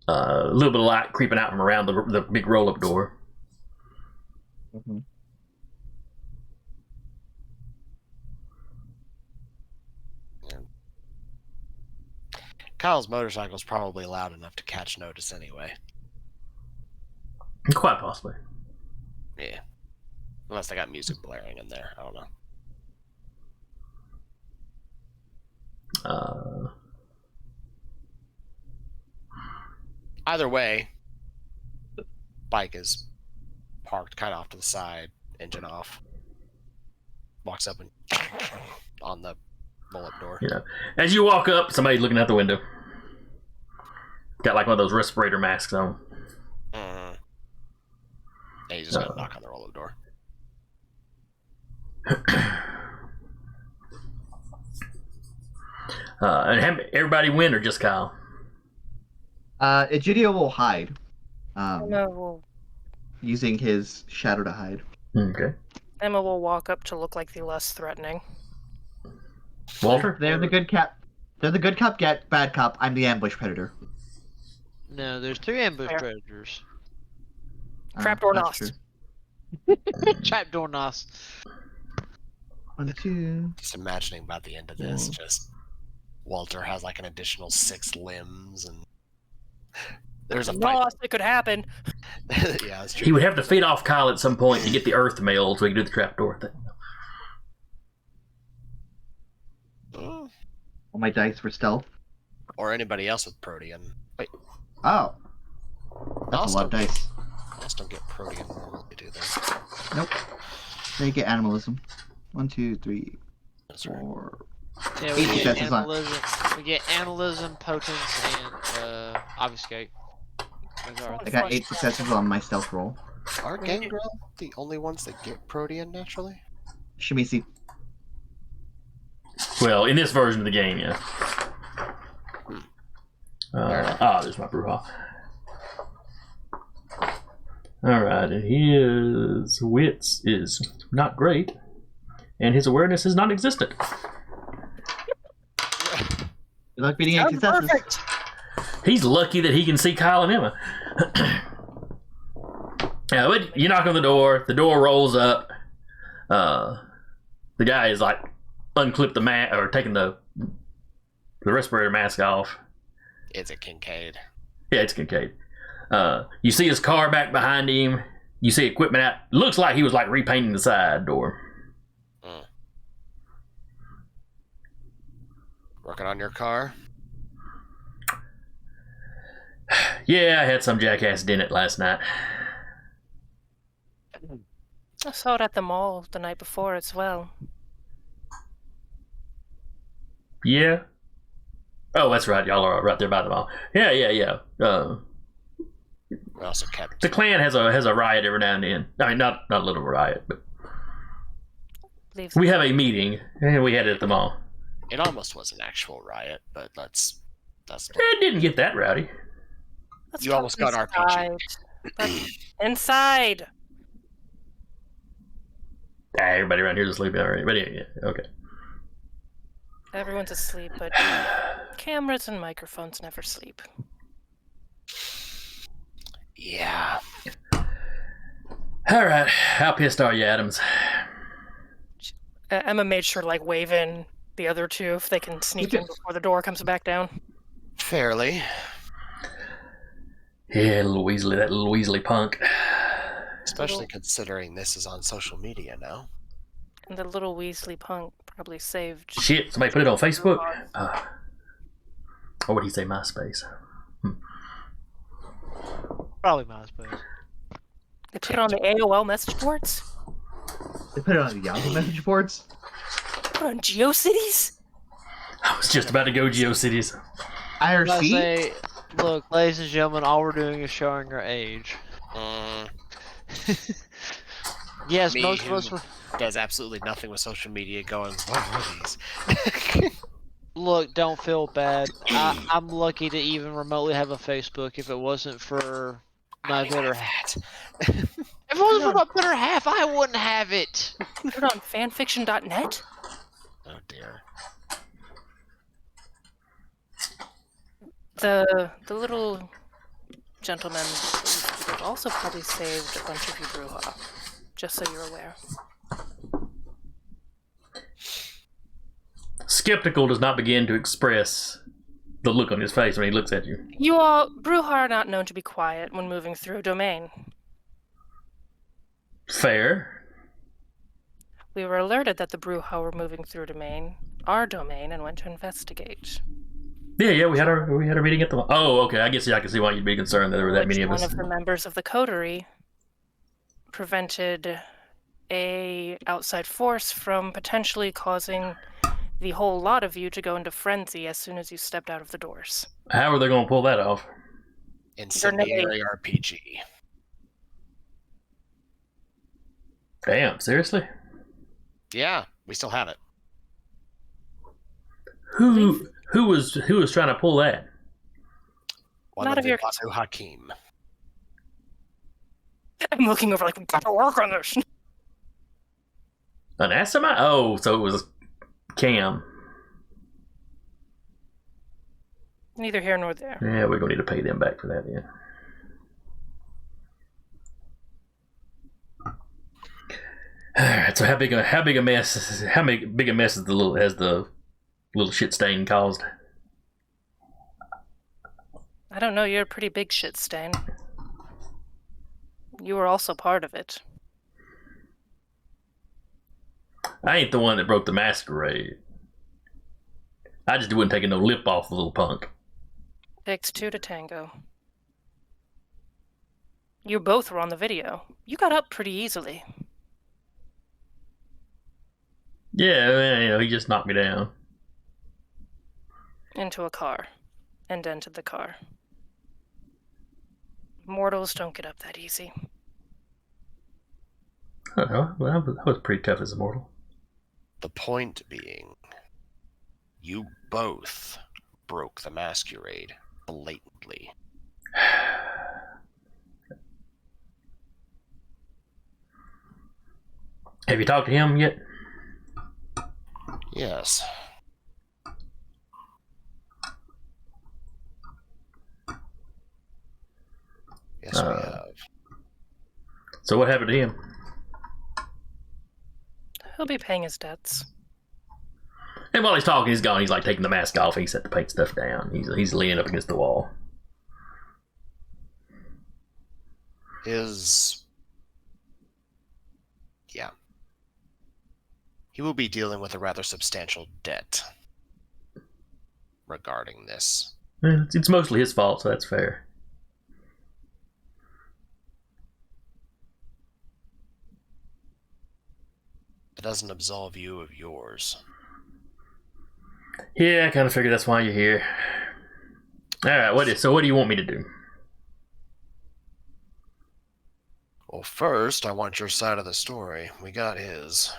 A little bit of light creeping out from around the big roll-up door. Mm-hmm. Kyle's motorcycle's probably loud enough to catch notice anyway. Quite possibly. Yeah. Unless they got music blaring in there. I don't know. Either way, bike is parked kind of off to the side, engine off. Walks up and on the roll-up door. As you walk up, somebody's looking out the window. Got like one of those respirator masks on. Mm-hmm. And he's just gonna knock on the roll-up door. And everybody win or just Kyle? Egidio will hide. Emma will Using his shadow to hide. Okay. Emma will walk up to look like the less threatening. Walter? They're the good cop. They're the good cop, bad cop. I'm the ambush predator. No, there's 3 ambush Fair. predators. Trapdoor that's Nos. true. Trapdoor Nos. 1, 2. Just imagining by the end of this, just Walter has like an additional 6 limbs, and there's a fight. Nos, it could happen. Yeah, that's He true. would have to feed off Kyle at some point to get the earth mail so he can do the trapdoor thing. Mm. All my dice for stealth. Or anybody else with Protean. Wait, Oh. That's Mouse a lot of don't- dice. Mouse don't get Protean normally, do they? Nope. They get animalism. 1, 2, 3, That's right. 4. Yeah, we 8 get successes on. animalism. We get animalism, potence, and obfuscate. Those are- I got 8 successes on my stealth roll. Are Gangrel the only ones that get Protean naturally? Shimisi. Well, in this version of the game, yeah. There's my brouhaha. Alright, and his wits is not great, and his awareness is non existent. Good luck beating 8 Sounds successes. perfect. He's lucky that he can see Kyle and Emma. Yeah, but you knock on the door rolls up. The guy is like unclipped the mask or taking the respirator mask off. Is it Kincaid? Yeah, it's Kincaid. You see his car back behind him. You see equipment out. Looks like he was like repainting the side door. Working on your car? Yeah, I had some jackass dent it last night. I saw it at the mall the night before as well. Yeah. Oh, that's right. Y'all are right there by the mall. Yeah. We also kept. The Klan has a riot every now and then. I mean, not a little riot, but we have a meeting, and we had it at the mall. It almost was an actual riot, but that's. It didn't get that rowdy. You almost got RPG. Inside. Everybody around here is sleeping already. But yeah, okay. Everyone's asleep, but cameras and microphones never sleep. Yeah. All right. How pissed are you, Adams? Emma made sure to wave in the other two if they can sneak in before the door comes back down. Fairly. Yeah, that little Weasley punk. Especially considering this is on social media now. And the little Weasley punk probably saved. Shit, somebody put it on Facebook? Or would he say MySpace? Probably MySpace. They put it on the AOL message boards? They put it on the Yahoo message boards? Put it on GeoCities? I was just about to go GeoCities. I IRC? say, look, ladies and gentlemen, all we're doing is showing our age. Yes, Me, most of us were. Does absolutely nothing with social media going, what are these? Look, don't feel bad. I'm lucky to even remotely have a Facebook. If it wasn't for my better half. If it wasn't for my better half, I wouldn't have it. Put it on fanfiction.net? Oh dear. The little gentleman also probably saved a bunch of you brouhaha. Just so you're aware. Skeptical does not begin to express the look on his face when he looks at you. You all, brouhaha are not known to be quiet when moving through a domain. Fair. We were alerted that the brouhaha were moving through our domain, and went to investigate. Yeah, we had our meeting at the. Oh, okay. I guess I can see why you'd be concerned that there were that many of us. One of the members of the coterie prevented a outside force from potentially causing the whole lot of you to go into frenzy as soon as you stepped out of the doors. How are they going to pull that off? Incendiary RPG. Damn, seriously? Yeah, we still have it. Who was trying to pull that? One of your Batu Hakim. I'm looking over we gotta work on this. An Assamite? Oh, so it was Cam. Neither here nor there. Yeah, we're gonna need to pay them back for that, yeah. Alright, so how big a mess is the little shit stain caused? I don't know, you're a pretty big shit stain. You were also part of it. I ain't the one that broke the masquerade. I just wasn't taking no lip off the little punk. Takes two to tango. You both were on the video. You got up pretty easily. Yeah, he just knocked me down. Into a car. And entered the car. Mortals don't get up that easy. I don't know. Well, I was pretty tough as a mortal. The point being, you both broke the masquerade blatantly. Have you talked to him yet? Yes. Yes, we have. So what happened to him? He'll be paying his debts. And while he's talking, he's gone. He's taking the mask off. He's set to paint stuff down. He's leaning up against the wall. Yeah. He will be dealing with a rather substantial debt regarding this. It's mostly his fault, so that's fair. It doesn't absolve you of yours. Yeah, I kind of figured that's why you're here. All right, what do you want me to do? Well, first, I want your side of the story. We got his.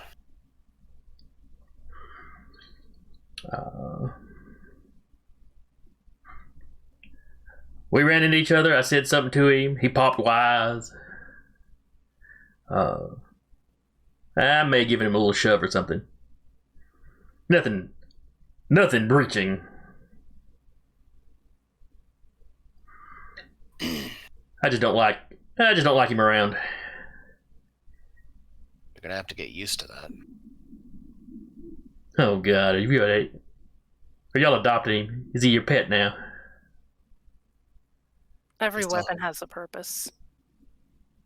We ran into each other. I said something to him. He popped wise. I may have given him a little shove or something. Nothing breaching. I just don't like him around. You're gonna have to get used to that. Oh God, are y'all adopting him? Is he your pet now? Every Still- weapon has a purpose.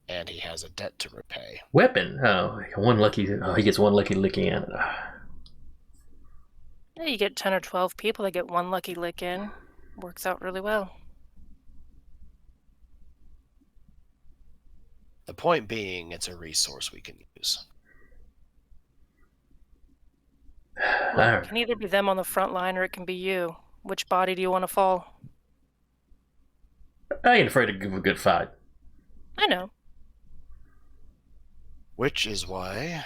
And he has a debt to repay. Weapon? He gets one lucky lick in. Yeah, you get 10 or 12 people that get one lucky lick in. Works out really well. The point being, it's a resource we can use. It can either be them on the front line or it can be you. Which body do you want to fall? I ain't afraid to give a good fight. I know. Which is why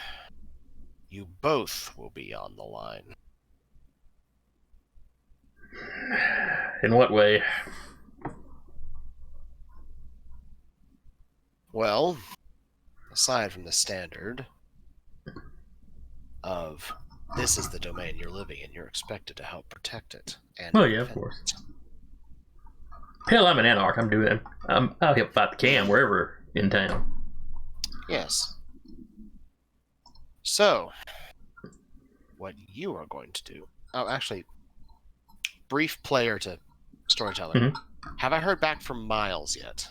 you both will be on the line. In what way? Well, aside from the standard of this is the domain you're living in, you're expected to help protect it. And Oh yeah, of defend course. it. Hell, I'm an anarch. I'll help fight the cam wherever in town. Yes. So, what you are going to do... Oh, actually, brief player to storyteller. Mhm. Have I heard back from Miles yet?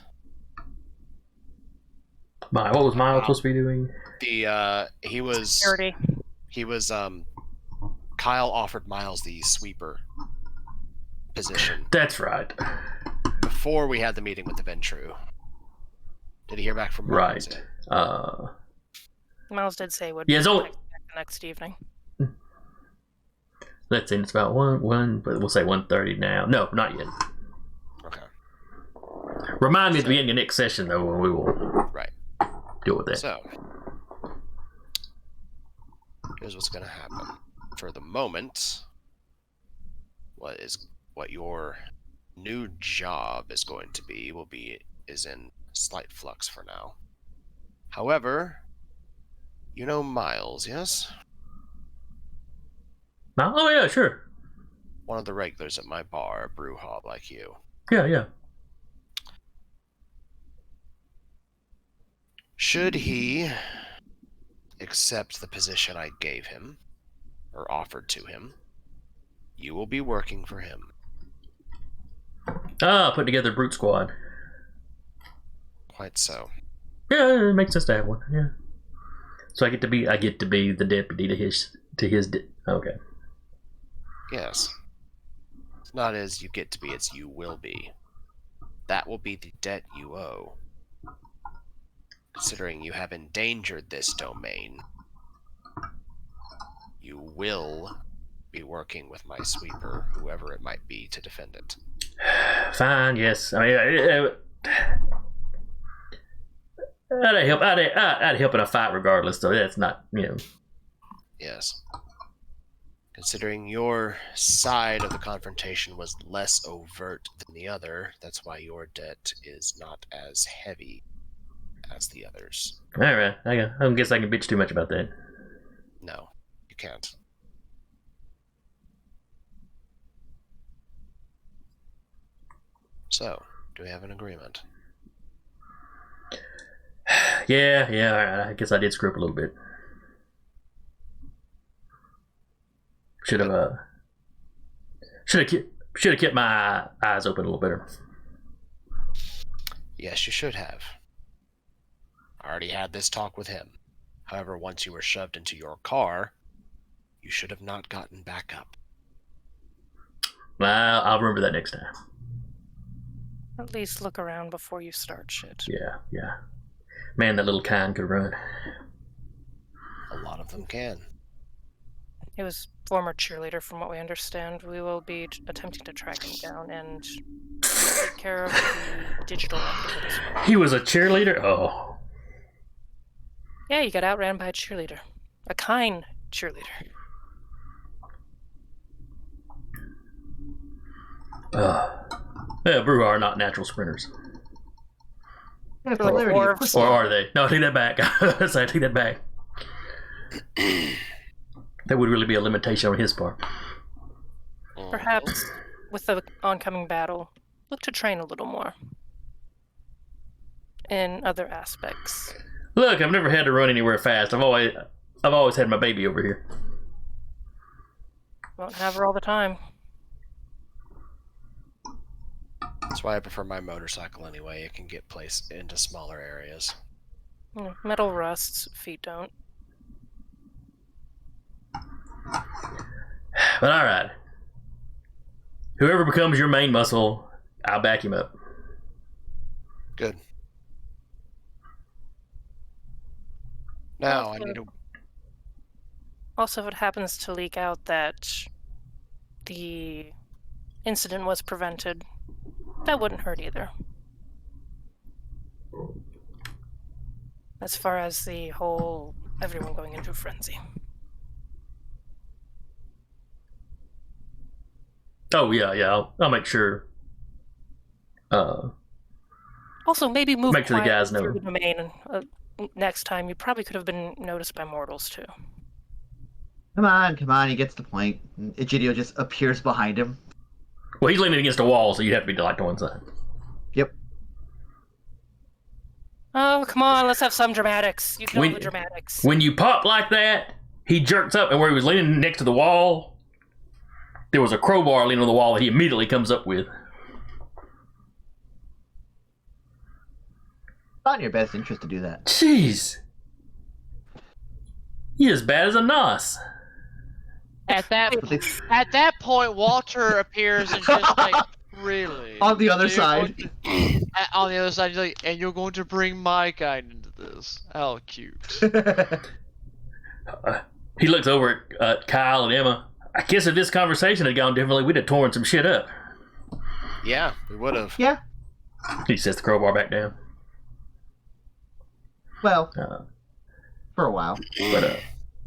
What was Miles supposed to be doing? He was... Security. Kyle offered Miles the sweeper position That's right. before we had the meeting with the Ventru. Did he hear back from Miles Right. yet? Miles did say would Yeah, it's only- text back the next evening. Let's see. It's about one, but we'll say 1:30 now. No, not yet. Okay. Remind me at the beginning of next session though, when we will Right. deal with that. So, here's what's going to happen. For the moment, what your new job is going to be is in slight flux for now. However, you know Miles, yes? Oh yeah, sure. One of the regulars at my bar, brew hob like you. Yeah. Should he accept the position I gave him, or offered to him, you will be working for him. Put together a brute squad. Quite so. Yeah, it makes sense to have one. Yeah. So I get to be the deputy to his. Okay. Yes. It's not as you get to be, it's you will be. That will be the debt you owe. Considering you have endangered this domain, you will be working with my sweeper, whoever it might be, to defend it. Fine. Yes. I mean, I'd help in a fight regardless. So that's not, Yes. Considering your side of the confrontation was less overt than the other, that's why your debt is not as heavy as the others. All right. I don't guess I can bitch too much about that. No, you can't. So, do we have an agreement? Yeah. All right. I guess I did screw up a little bit. Should have kept my eyes open a little better. Yes, you should have. I already had this talk with him. However, once you were shoved into your car, you should have not gotten back up. I'll remember that next time. At least look around before you start shit. Yeah. Man, that little kind could run. A lot of them can. He was former cheerleader, from what we understand. We will be attempting to track him down and take care of the digital end of it as well. He was a cheerleader? Oh. Yeah, you got outran by a cheerleader. A kind cheerleader. Yeah, Brew are not natural sprinters. Yeah, They're like polarity, of dwarves. course. Or are they? No, take that back. I take that back. That would really be a limitation on his part. Perhaps, with the oncoming battle, look to train a little more. In other aspects. Look, I've never had to run anywhere fast. I've always had my baby over here. Won't have her all the time. That's why I prefer my motorcycle anyway. It can get placed into smaller areas. Metal rusts, feet don't. But alright. Whoever becomes your main muscle, I'll back him up. Good. Now I need to. Also, if it happens to leak out that the incident was prevented, that wouldn't hurt either. As far as the whole everyone going into a frenzy. Oh yeah. I'll make sure. Also, maybe move Make sure the quietly guys know. through the domain. Next time, you probably could have been noticed by mortals too. Come on, he gets the point. Egidio just appears behind him. Well, he's leaning against a wall, so you have to be like to one side. Yep. Oh, come on, let's have some dramatics. You know the dramatics. When you pop like that, he jerks up, and where he was leaning next to the wall, there was a crowbar leaning on the wall that he immediately comes up with. Not in your best interest to do that. Jeez. You're as bad as a nos. At that point, Walter appears and just like, really? On the other So you're side. going to- on the other side, he's like, and you're going to bring my kind into this. How cute. He looks over at Kyle and Emma. I guess if this conversation had gone differently, we'd have torn some shit up. Yeah, we would have. Yeah. He sets the crowbar back down. Well, Uh, for a while. But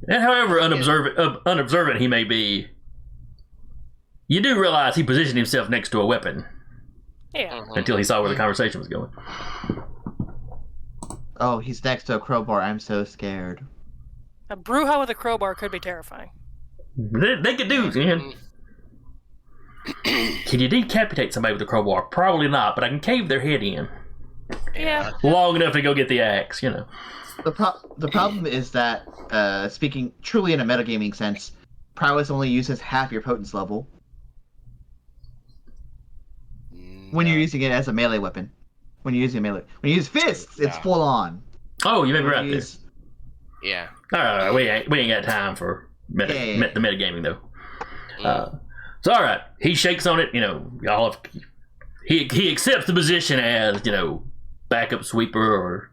and however unobservant he may be, you do realize he positioned himself next to a weapon Yeah. until he saw where the conversation was going. Oh, he's next to a crowbar. I'm so scared. A Bruja with a crowbar could be terrifying. They could do, man. Can you decapitate somebody with a crowbar? Probably not, but I can cave their head in Yeah. long enough to go get the axe, you know. The problem is that, speaking truly in a metagaming sense, prowess only uses half your potence level when you're using it as a melee weapon. When you use fists, it's Yeah. full on. Oh, you may be When right you there. use- Yeah. All right, we ain't got time for the metagaming though. So all right, he shakes on it. You know, he accepts the position as, you know, backup sweeper or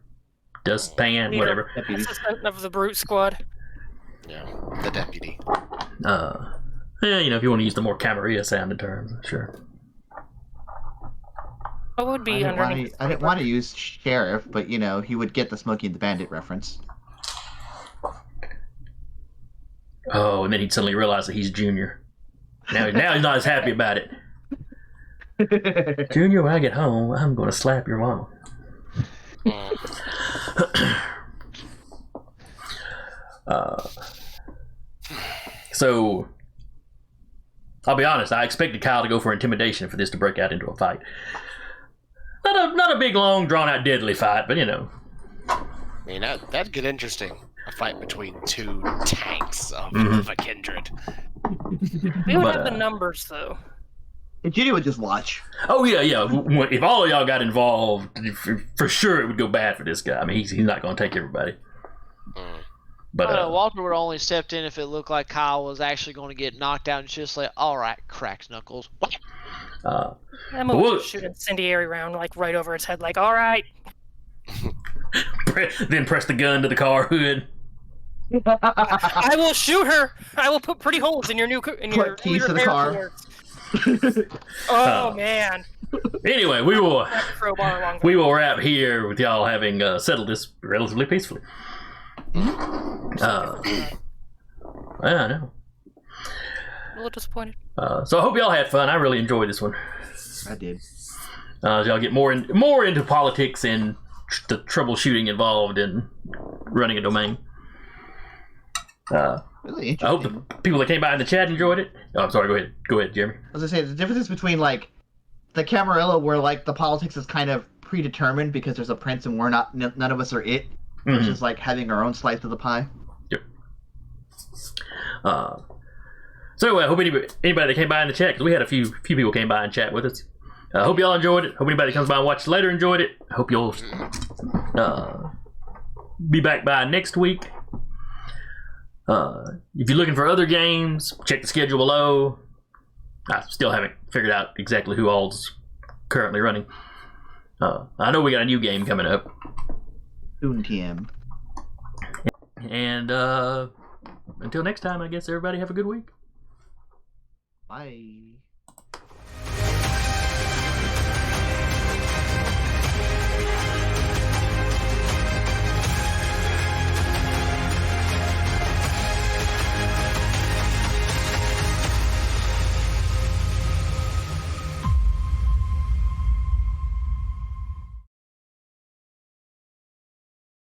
dustpan, Leader. whatever. Deputy. Assistant of the Brute Squad. Yeah. The deputy. Yeah, you know, if you want to use the more Camarilla sounding terms, sure. What would be underneath? I didn't want to use sheriff, but you know, he would get the Smokey and the Bandit reference. Oh, and then he'd suddenly realize that he's Junior. Now he's not as happy about it. Junior, when I get home, I'm going to slap your mom. So, I'll be honest, I expected Kyle to go for intimidation for this to break out into a fight. Not a big, long, drawn-out, deadly fight, but you know. I mean, that'd get interesting. A fight between two tanks of a kindred. We would But, have the numbers, though. Judy would just watch. Oh yeah. If all of y'all got involved, for sure it would go bad for this guy. I mean, he's not going to take everybody. But Walter would only stepped in if it looked like Kyle was actually going to get knocked out and just like, all right, cracks knuckles. Emma would just shoot an incendiary round like right over his head, like, all right. then press the gun to the car hood. I will shoot her. I will put pretty holes in your new Put keys to the car. Oh man. Anyway, we will Crowbar along we will wrap here with y'all having settled this relatively peacefully. I know. A little disappointed. So I hope y'all had fun. I really enjoyed this one. I did. Y'all get more into politics and the troubleshooting involved in running a domain. Really I hope interesting. the people that came by in the chat enjoyed it. Oh, I'm sorry. Go ahead, Jeremy. As I say, the difference between like the Camarilla, where like the politics is kind of predetermined because there's a prince and we're not, none of us are it, versus like having our own slice of the pie. Yep. So anyway, I hope anybody that came by in the chat, because we had a few people came by and chat with us. I hope y'all enjoyed it. Hope anybody that comes by and watches later enjoyed it. I hope you'll be back by next week. If you're looking for other games, check the schedule below. I still haven't figured out exactly who all's currently running. I know we got a new game coming up. Soon, TM. And until next time, I guess everybody have a good week. Bye.